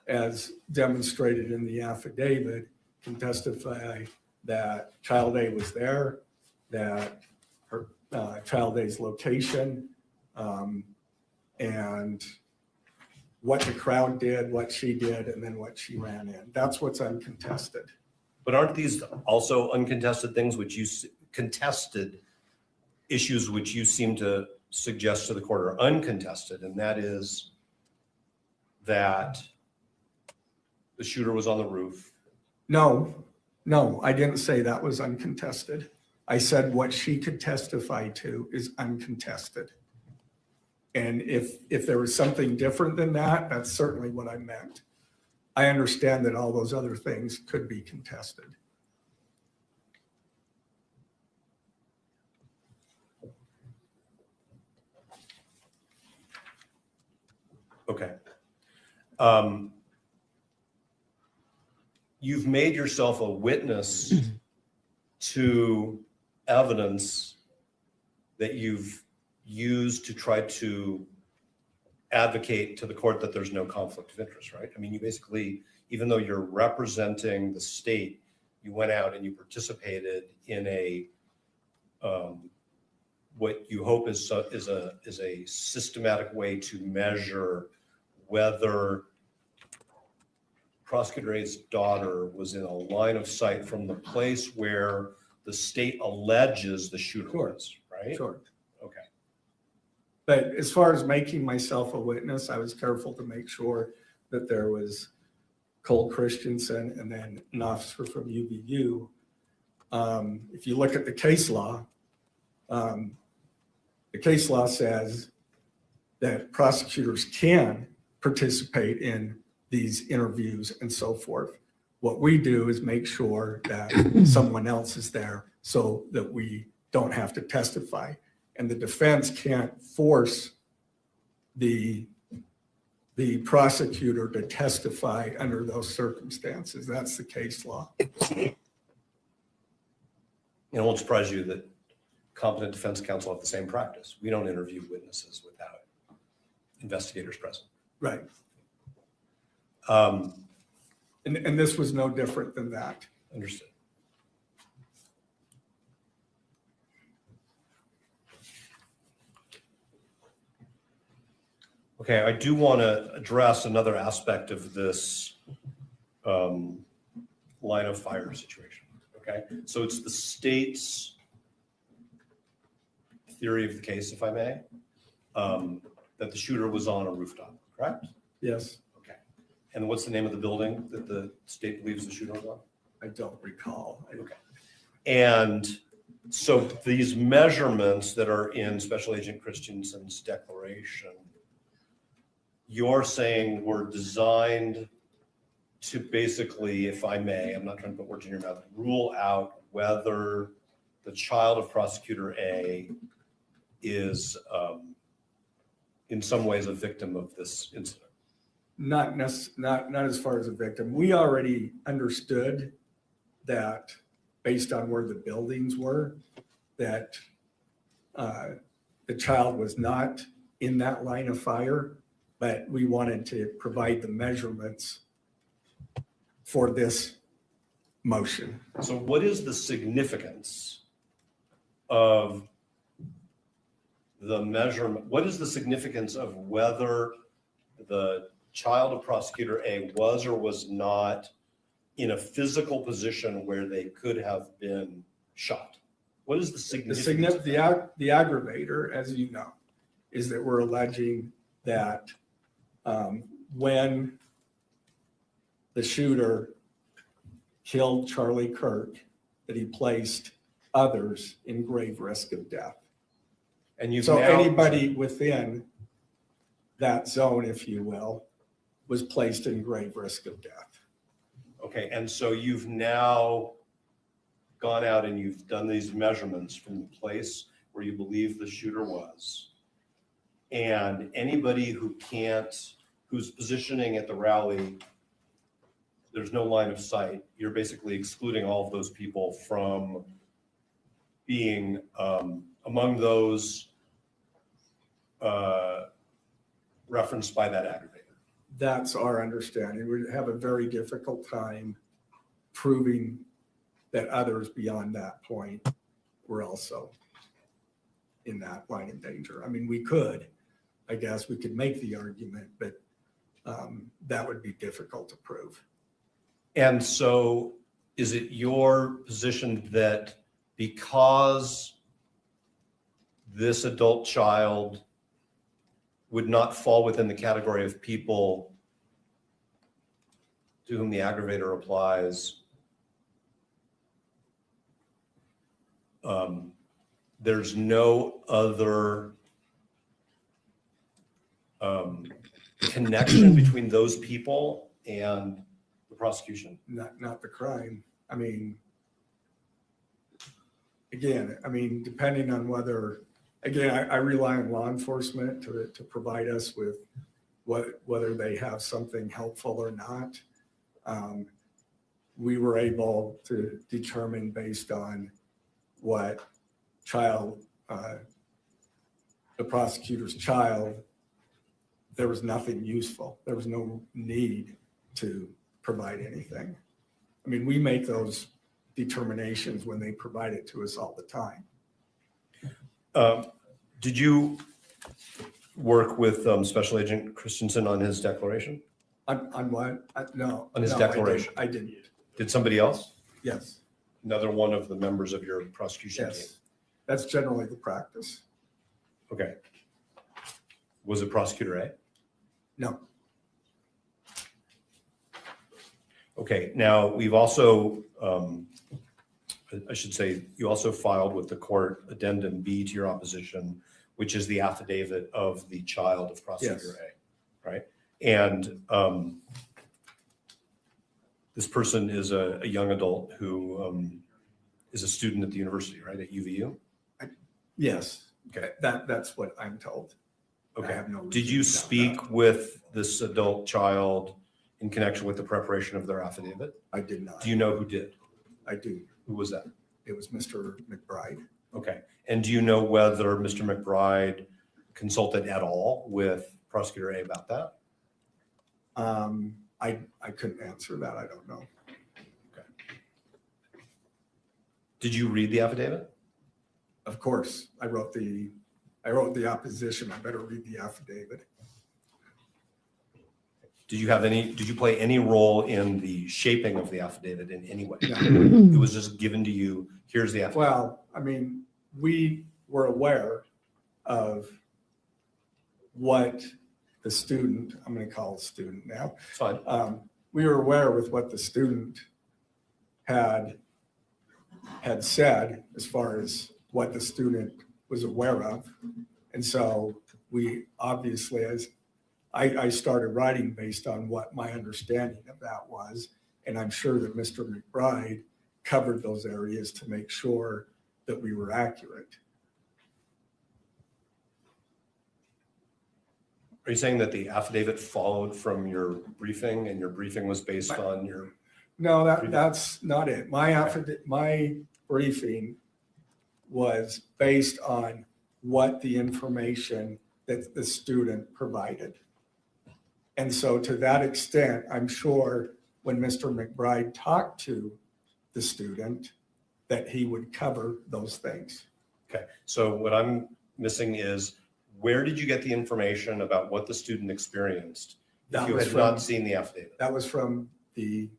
as demonstrated in the affidavit, can testify that Child A was there, that her Child A's location, and what the crowd did, what she did, and then what she ran in. That's what's uncontested. But aren't these also uncontested things which you contested issues which you seem to suggest to the court are uncontested? And that is that the shooter was on the roof. No, I didn't say that was uncontested. I said what she could testify to is uncontested. And if there was something different than that, that's certainly what I meant. I understand that all those other things could be contested. Okay. You've made yourself a witness to evidence that you've used to try to advocate to the court that there's no conflict of interest, right? I mean, you basically, even though you're representing the state, you went out and you participated in a what you hope is a systematic way to measure whether Prosecutor A's daughter was in a line of sight from the place where the state alleges the shooter was, right? Sure. Okay. But as far as making myself a witness, I was careful to make sure that there was Cole Christensen and then an officer from UVU. If you look at the case law says that prosecutors can participate in these interviews and so forth. What we do is make sure that someone else is there so that we don't have to testify. And the defense can't force the prosecutor to testify under those circumstances. That's the case law. It won't surprise you that competent defense counsel have the same practice. We don't interview witnesses without investigators present. Right. And this was no different than that. Understood. Okay, I do want to address another aspect of this line of fire situation. Okay, so it's the state's theory of the case, if I may, that the shooter was on a rooftop, correct? Yes. Okay. And what's the name of the building that the state believes the shooter was on? I don't recall. Okay. And so these measurements that are in Special Agent Christensen's declaration, you're saying were designed to basically, if I may, I'm not trying to put words in your mouth, rule out whether the child of Prosecutor A is in some ways a victim of this incident. Not as far as a victim. We already understood that based on where the buildings were, that the child was not in that line of fire, but we wanted to provide the measurements for this motion. So what is the significance of the measurement? What is the significance of whether the child of prosecutor A was or was not in a physical position where they could have been shot? What is the significance? The aggravator, as you know, is that we're alleging that when the shooter killed Charlie Kirk, that he placed others in grave risk of death. And so anybody within that zone, if you will, was placed in grave risk of death. Okay, and so you've now gone out and you've done these measurements from the place where you believe the shooter was. And anybody who's positioning at the rally, there's no line of sight. You're basically excluding all of those people from being among those referenced by that aggravator. That's our understanding. We have a very difficult time proving that others beyond that point were also in that line of danger. I mean, we could make the argument, but that would be difficult to prove. And so is it your position that because this adult child would not fall within the category of people to whom the aggravator applies, there's no other connection between those people and the prosecution? Not the crime. I mean, again, depending on whether, I rely on law enforcement to provide us with whether they have something helpful or not. We were able to determine based on what the prosecutor's child, there was nothing useful. There was no need to provide anything. I mean, we make those determinations when they provide it to us all the time. Did you work with Special Agent Christensen on his declaration? On what? No. On his no, declaration? I didn't. Did somebody else? Yes. Another one of the members of your prosecution team? Yes. That's generally the practice. Okay. Was it Prosecutor A? No. Okay, now we've also, I should say, you also filed with the court addendum B to your opposition, which is the affidavit of the child of Prosecutor A, right? And this person is a young adult who is a student at the university, right, at UVU? Yes. Okay. That's what I'm told. Okay. I have no Did you speak with this adult child in connection with the preparation of their affidavit? I did not. Do you know who did? I do. Who was that? It was Mr. McBride. Okay. And do you know whether Mr. McBride consulted at all with Prosecutor A about that? I couldn't answer that. I don't know. Okay. Did you read the affidavit? Of course, I wrote the opposition. I better read the affidavit. Did you play any role in the shaping of the affidavit in any way? No. It was just given to you, here's the affidavit. Well, we were aware of what the student, I'm going to call it student now. It's fine. We were aware with what the student had said as far as what the student was aware of. And so we obviously, as I started writing based on what my understanding of that was, and I'm sure that Mr. McBride covered those areas to make sure that we were accurate. Are you saying that the affidavit followed from your briefing and your briefing was based on your? No, that's not it. My briefing was based on what the information that the student provided. And so to that extent, I'm sure when Mr. McBride talked to the student, that he would cover those things. Okay, so what I'm missing is, where did you get the information about what the student experienced? If you had not seen the affidavit. That was from the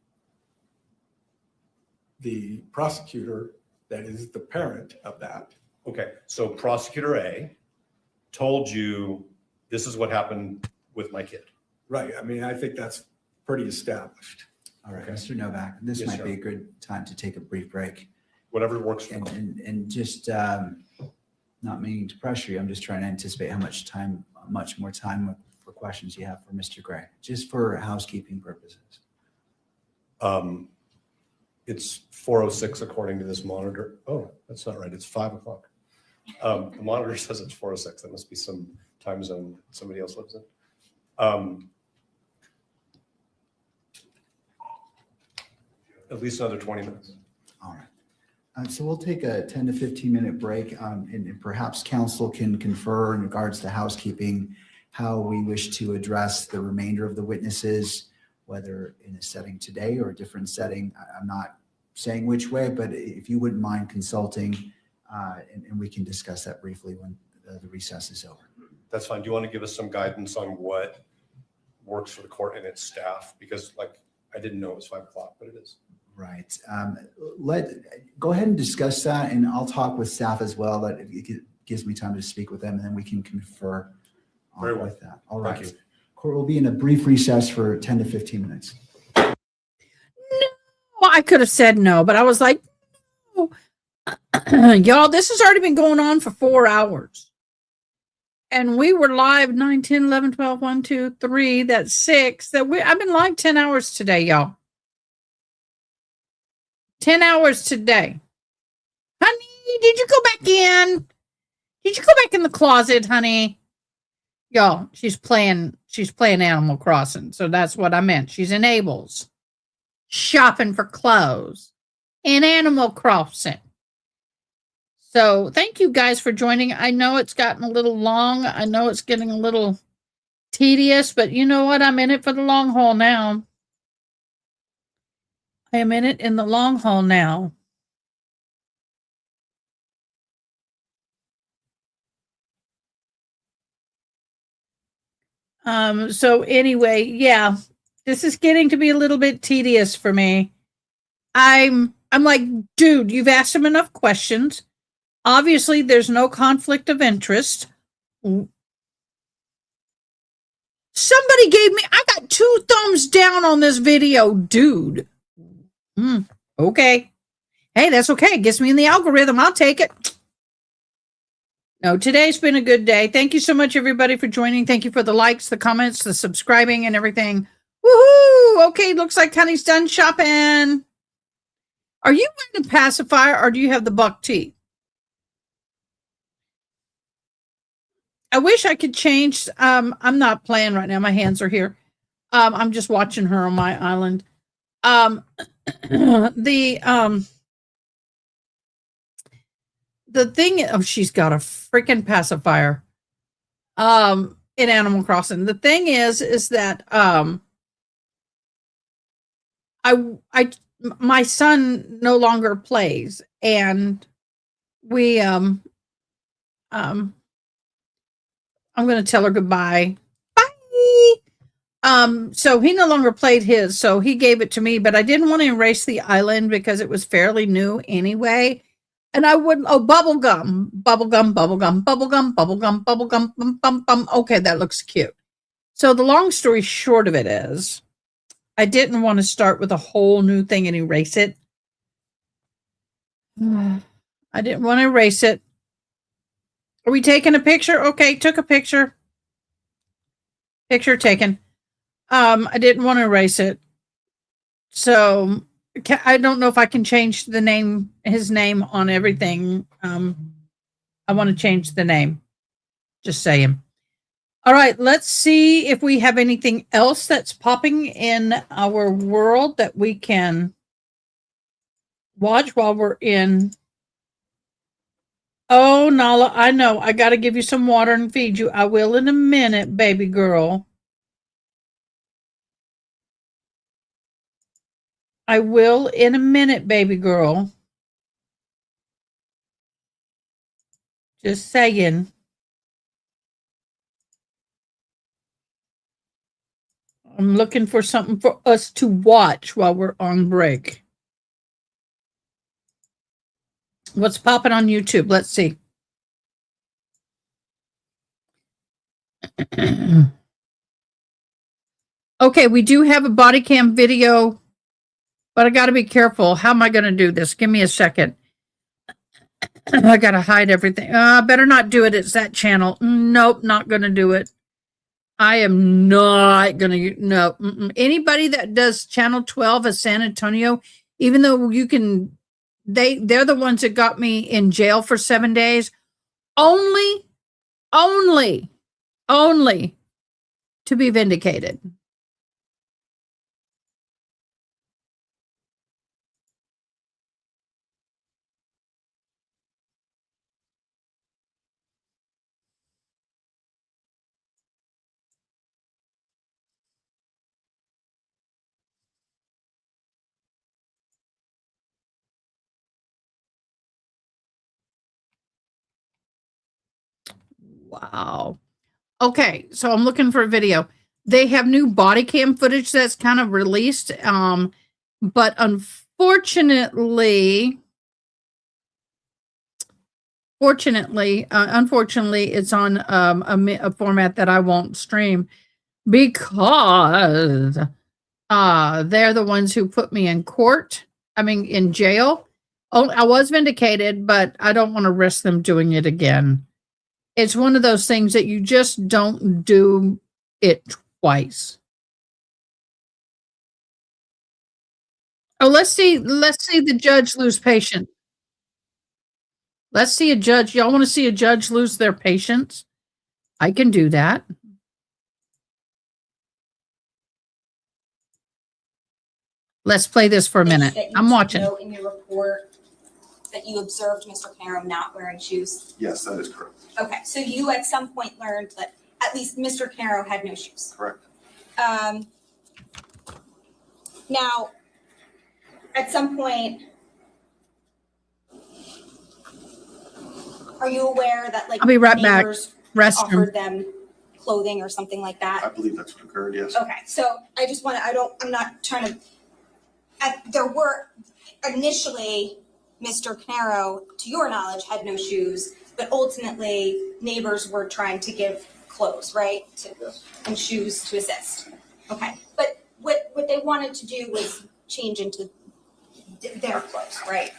prosecutor that is the parent of that. Okay, so prosecutor A told you this is what happened with my kid. Right, I mean, I think that's pretty established. All right, Mr. Novak, this Yes, might sir. be a good time to take a brief break. Whatever works for you. And just not meaning to pressure you, I'm just trying to anticipate how much more time for questions you have for Mr. Gray, just for housekeeping purposes. It's 4:06 according to this monitor. Oh, that's not right. It's 5 o'clock. The monitor says it's 4:06. That must be some time zone somebody else lives in. At least another 20 minutes. All right. So we'll take a 10 to 15 minute break, and perhaps council can confer in regards to housekeeping, how we wish to address the remainder of the witnesses, whether in a setting today or a different setting. I'm not saying which way, but if you wouldn't mind consulting, and we can discuss that briefly when the recess is over. That's fine. Do you want to give us some guidance on what works for the court and its staff? Because I didn't know it was 5 o'clock, but it is. Right. Go ahead and discuss that, and I'll talk with staff as well. That it gives me time to speak with them, and then we can confer Very well. with that. All right. Thank you. Court will be in a brief recess for 10 to 15 minutes. Well, I could have said no, but I was like, no. Y'all, this has already been going on for 4 hours. And we were live 9, 10, 11, 12, 1, 2, 3, that's 6. I've been live 10 hours today, y'all. 10 hours today. Honey, did you go back in? Did you go back in the closet, honey? Y'all, she's playing Animal Crossing. So that's what I meant. She's in Abel's shopping for clothes in Animal Crossing. So thank you guys for joining. I know it's gotten a little long. I know it's getting a little tedious, but you know what? I'm in it for the long haul now. I am in it in the long haul now. So anyway, yeah, this is getting to be a little bit tedious for me. I'm like, dude, you've asked him enough questions. Obviously, there's no conflict of interest. Somebody I got 2 thumbs down on this video, dude. Okay. Hey, that's okay. It gets me in the algorithm. I'll take it. No, today's been a good day. Thank you so much, everybody, for joining. Thank you for the likes, the comments, the subscribing, and everything. Woohoo! Okay, looks like Honey's done shopping. Are you wearing the pacifier, or do you have the buck teeth? I wish I could change. I'm not playing right now. My hands are here. I'm just watching her on my island. The thing, she's got a freaking pacifier in Animal Crossing. The thing is that my son no longer plays, and we I'm going to tell her goodbye. Bye. So he no longer played his, so he gave it to me, but I didn't want to erase the island because it was fairly new anyway. And I wouldn't, bubblegum. Okay, that looks cute. So the long story short of it is, I didn't want to start with a whole new thing and erase it. I didn't want to erase it. Are we taking a picture? Okay, took a picture. Picture taken. I didn't want to erase it. So I don't know if I can change his name on everything. I want to change the name. Just saying. All right, let's see if we have anything else that's popping in our world that we can watch while we're in Oh, Nala, I know. I got to give you some water and feed you. I will in a minute, baby girl. I will in a minute, baby girl. Just saying. I'm looking for something for us to watch while we're on break. What's popping on YouTube? Let's see. Okay, we do have a body cam video, but I got to be careful. How am I going to do this? Give me a second. I got to hide everything. Better not do it. It's that channel. Nope, not going to do it. I am not going to. No. Anybody that does channel 12 of San Antonio, even though you can, they're the ones that got me in jail for 7 days. Only to be vindicated. Wow. Okay, so I'm looking for a video. They have new body cam footage that's kind of released, but unfortunately, it's on a format that I won't stream because they're the ones who put me in court. I mean, in jail. Oh, I was vindicated, but I don't want to risk them doing it again. It's one of those things that you just don't do it twice. Oh, let's see the judge lose patience. Let's see a judge. Y'all want to see a judge lose their patience? I can do that. Let's play this for a minute. I'm watching. Note in your report that you observed Mr. Cameron not wearing shoes. Yes, that is correct. Okay, so you at some point learned that at least Mr. Caro had no shoes. Correct. Now, at some point, are you aware that like I'll be right back. neighbors Restroom. offered them clothing or something like that? I believe that's what occurred, yes. Okay, so I just want to, I'm not trying to, there were initially, Mr. Caro, to your knowledge, had no shoes, but ultimately neighbors were trying to give clothes, right? Yes. And shoes to assist. Okay, but what they wanted to do was change into their clothes, right?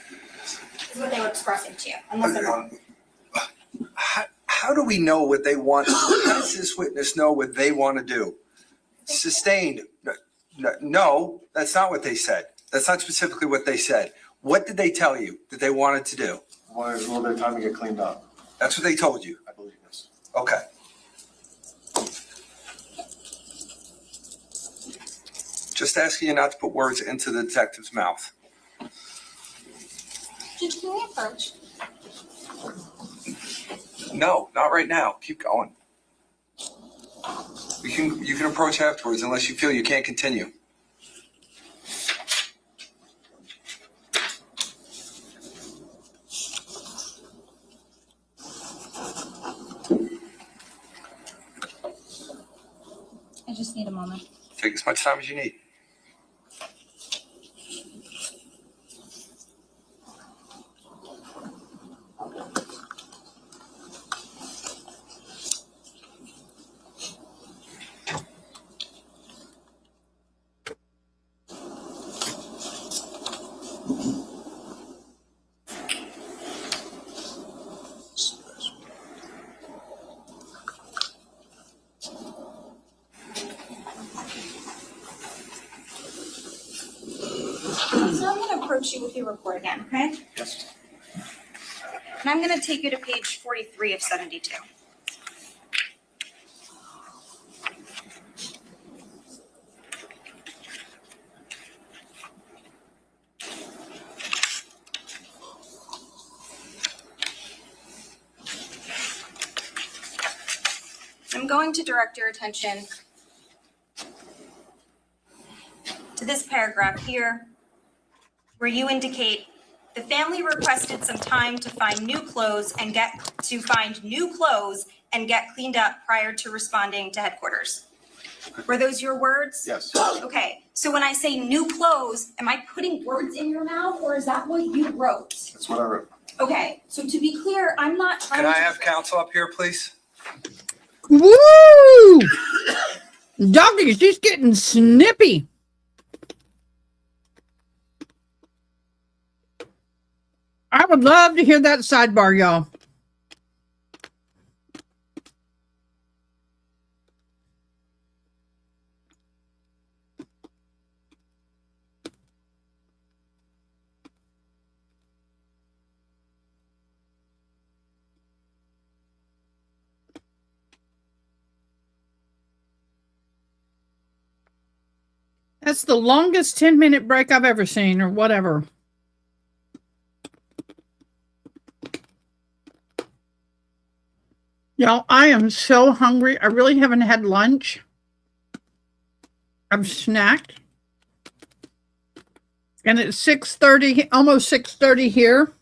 Is what they were expressing to you, unless I'm wrong. How do we know what they want? How does this witness know what they want to do? Sustained. No, that's not what they said. That's not specifically what they said. What did they tell you that they wanted to do? Wanted a little bit of time to get cleaned up. That's what they told you? I believe this. Okay. Just asking you not to put words into the detective's mouth. Judge, can we approach? No, not right now. Keep going. You can approach afterwards unless you feel you can't continue. I just need a moment. Take as much time as you need. So I'm going to approach you with your report again, okay? Yes. And I'm going to take you to page 43 of 72. going to direct your attention to this paragraph here, where you indicate the family requested some time to find new clothes and get cleaned up prior to responding to headquarters. Were those your words? Yes. Okay, so when I say new clothes, am I putting words in your mouth or is that what you wrote? That's what I wrote. Okay, so to be clear, I'm not trying Can to. I have counsel up here, please? Woo! Doggy, she's getting snippy. I would love to hear that sidebar, y'all. That's the longest 10-minute break I've ever seen, or whatever. Y'all, I am so hungry. I really haven't had lunch. I've snacked. And it's 6:30, almost 6:30 here.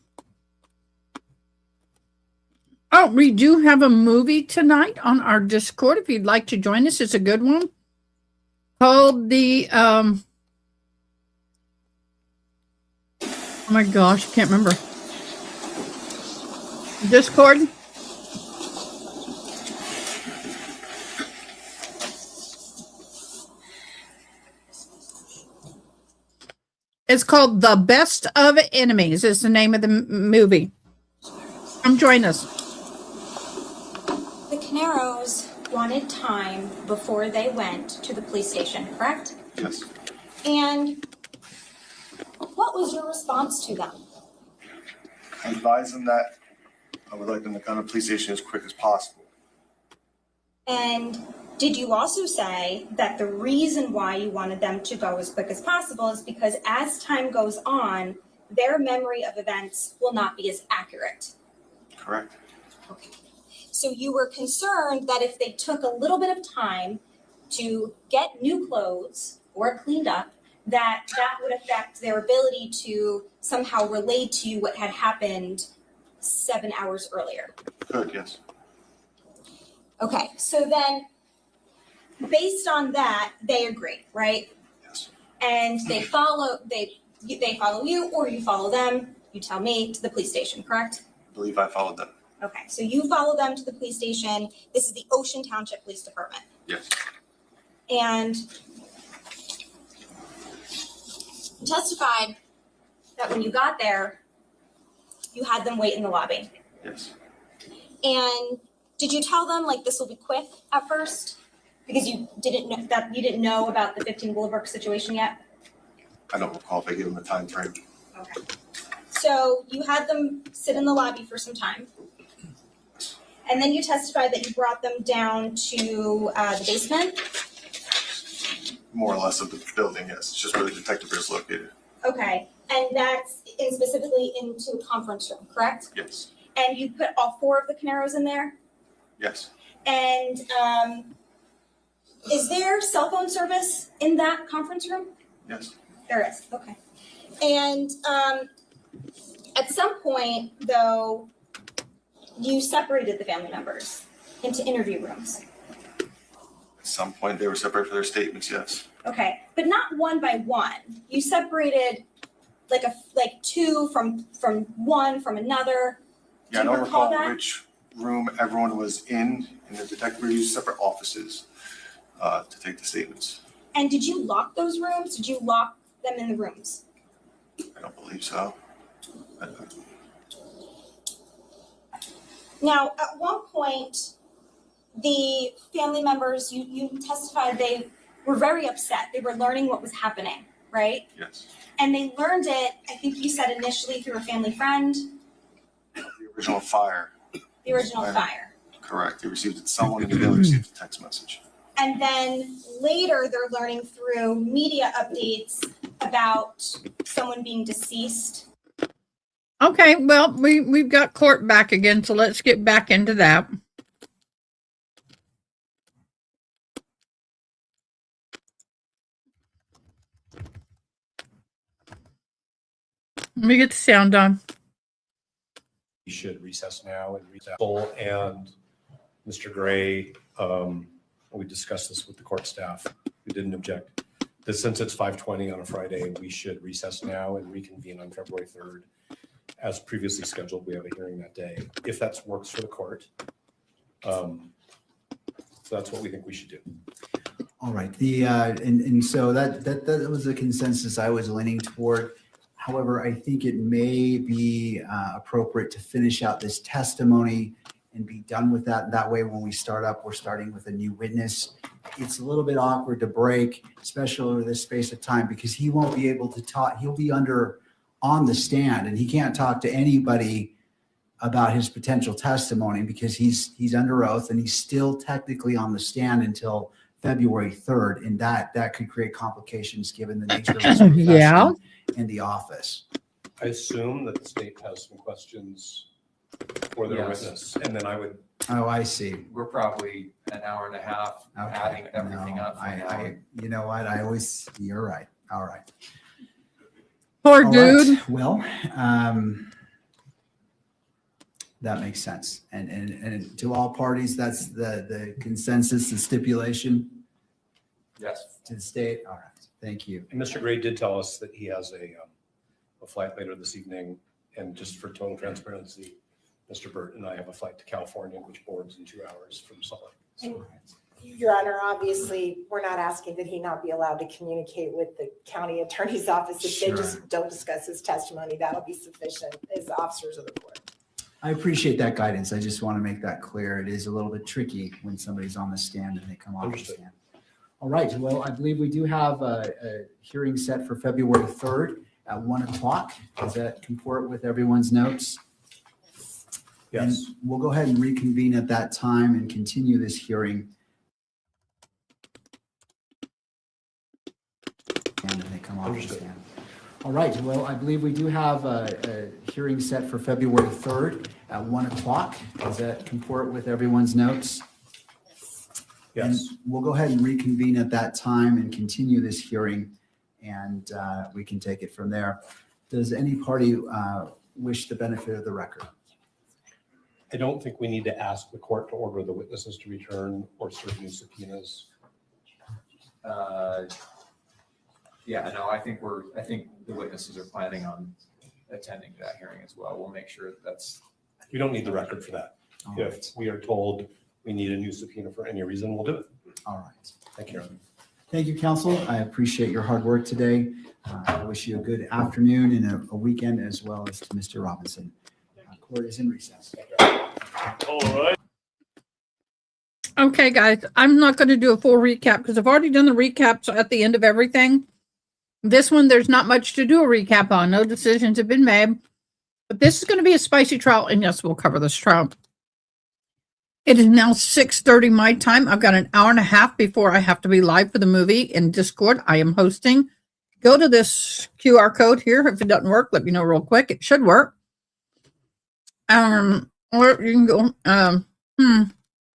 Oh, we do have a movie tonight on our Discord. If you'd like to join us, it's a good one. Called the, oh my gosh, I can't remember. Discord. It's called The Best of Enemies is the name of the movie. Come join us. The Caneros wanted time before they went to the police station, correct? Yes. And what was your response to them? I advised them that I would like them to come to the police station as quick as possible. And did you also say that the reason why you wanted them to go as quick as possible is because as time goes on, their memory of events will not be as accurate? Correct. Okay. So you were concerned that if they took a little bit of time to get new clothes or cleaned up, that would affect their ability to somehow relate to you what had happened 7 hours earlier. Good, yes. Okay, so then based on that, they agree, right? Yes. And they follow you or you follow them, you tell me, to the police station, correct? I believe I followed them. Okay, so you follow them to the police station. This is the Ocean Township Police Department. Yes. And you testified that when you got there, you had them wait in the lobby. Yes. And did you tell them like this will be quick at first? Because you didn't know about the 15 Willowbrook situation yet? I don't recall if I gave them a time frame. Okay. So you had them sit in the lobby for some time. And then you testified that you brought them down to the basement? More or less of the building, yes. It's just where the detective is located. Okay, and that's specifically into a conference room, correct? Yes. And you put all 4 of the Caneros in there? Yes. And is there cell phone service in that conference room? Yes. There is, okay. And at some point, though, you separated the family members into interview rooms. At some point, they were separated for their statements, yes. Okay, but not one by one. You separated like 2 from one from another. Yeah, I Do you don't recall that? which room everyone was in the detective, we used separate offices to take the statements. And did you lock those rooms? Did you lock them in the rooms? I don't believe so. Now, at one point, the family members, you testified they were very upset. They were learning what was happening, right? Yes. And they learned it, I think you said initially through a family friend, The original fire. the original fire. Correct. They received it, someone in the building received a text message. And then later they're learning through media updates about someone being deceased. Okay, well, we've got court back again, so let's get back into that. Let me get the sound on. We should recess now and recess. And Mr. Gray, we discussed this with the court staff, who didn't object. That since it's 5:20 on a Friday, we should recess now and reconvene on February 3rd. As previously scheduled, we have a hearing that day, if that works for the court. So that's what we think we should do. All right. And so that was the consensus I was leaning toward. However, I think it may be appropriate to finish out this testimony and be done with that. That way, when we start up, we're starting with a new witness. It's a little bit awkward to break, especially over this space of time, because he won't be able to talk. He'll be on the stand, and he can't talk to anybody about his potential testimony because he's under oath and he's still technically on the stand until February 3rd. And that could create complications given the nature of his profession and the office. I assume that the state has some questions for their witness, and then I would. Oh, I see. We're probably an hour and a half adding everything No, up. you know what? You're right. All right. Poor All dude. right. Well, that makes sense. And to all parties, that's the consensus, the stipulation Yes. to the state. All right. Thank you. And Mr. Gray did tell us that he has a flight later this evening, and just for total transparency, Mr. Burt and I have a flight to California, which boards in 2 hours from Salt Lake. So, Your Honor, obviously, we're not asking that he not be allowed to communicate with the county attorney's office. If they just don't discuss his testimony, that'll be sufficient as officers of the court. I appreciate that guidance. I just want to make that clear. It is a little bit tricky when somebody's on the stand and they come off the stand. All right. Well, I believe we do have a hearing set for February 3rd at 1 o'clock. Does that comport with everyone's notes? Yes. And we'll go ahead and reconvene at that time and continue this hearing. And then they come off the stand. All right. Well, I believe we do have a hearing set for February 3rd at 1 o'clock. Does that comport with everyone's notes? Yes. And we'll go ahead and reconvene at that time and continue this hearing, and we can take it from there. Does any party wish the benefit of the record? I don't think we need to ask the court to order the witnesses to return or serve new subpoenas. Yeah, no, I think the witnesses are planning on attending that hearing as well. We'll make sure that's. We don't need the record for that. If we are told we need a new subpoena for any reason, we'll do it. All right. Thank you. Thank you, counsel. I appreciate your hard work today. I wish you a good afternoon and a weekend, as well as to Mr. Robinson. Court is in recess. All right. Okay, guys, I'm not going to do a full recap because I've already done the recaps at the end of everything. This one, there's not much to do a recap on. No decisions have been made. But this is going to be a spicy trial, and yes, we'll cover this trial. It is now 6:30 my time. I've got an hour and a half before I have to be live for the movie in Discord. I am hosting. Go to this QR code here. If it doesn't work, let me know real quick. It should work. Or you can go.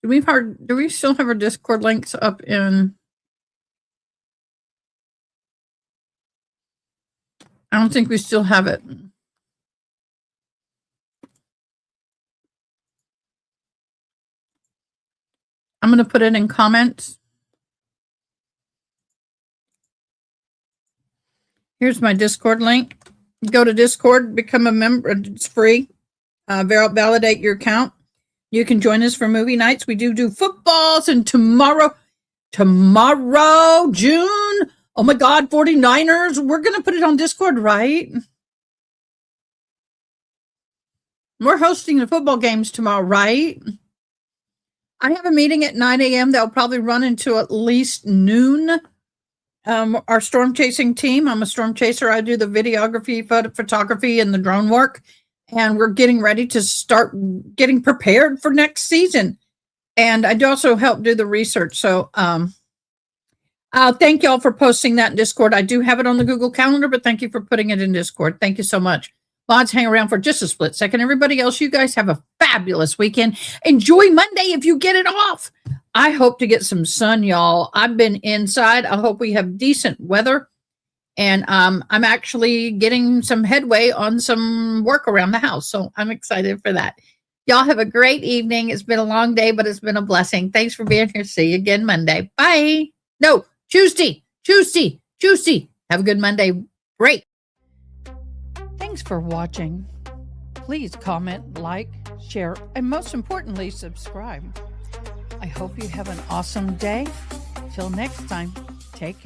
Do we still have our Discord links up in? I don't think we still have it. I'm going to put it in comments. Here's my Discord link. Go to Discord, become a member. It's free. Validate your account. You can join us for movie nights. We do footballs, and tomorrow, June. Oh my God, 49ers. We're going to put it on Discord, right? We're hosting the football games tomorrow, right? I have a meeting at 9 a.m. That'll probably run into at least noon. Our storm chasing team. I'm a storm chaser. I do the videography, photography, and the drone work. And we're getting ready to start getting prepared for next season. And I do also help do the research. So thank y'all for posting that in Discord. I do have it on the Google Calendar, but thank you for putting it in Discord. Thank you so much. Mods, hang around for just a split second. Everybody else, you guys have a fabulous weekend. Enjoy Monday if you get it off. I hope to get some sun, y'all. I've been inside. I hope we have decent weather. And I'm actually getting some headway on some work around the house. So I'm excited for that. Y'all have a great evening. It's been a long day, but it's been a blessing. Thanks for being here. See you again Monday. Bye. No, Tuesday. Have a good Monday. Great. Thanks for watching. Please comment, like, share, and most importantly, subscribe. I hope you have an awesome day. Till next time, take care.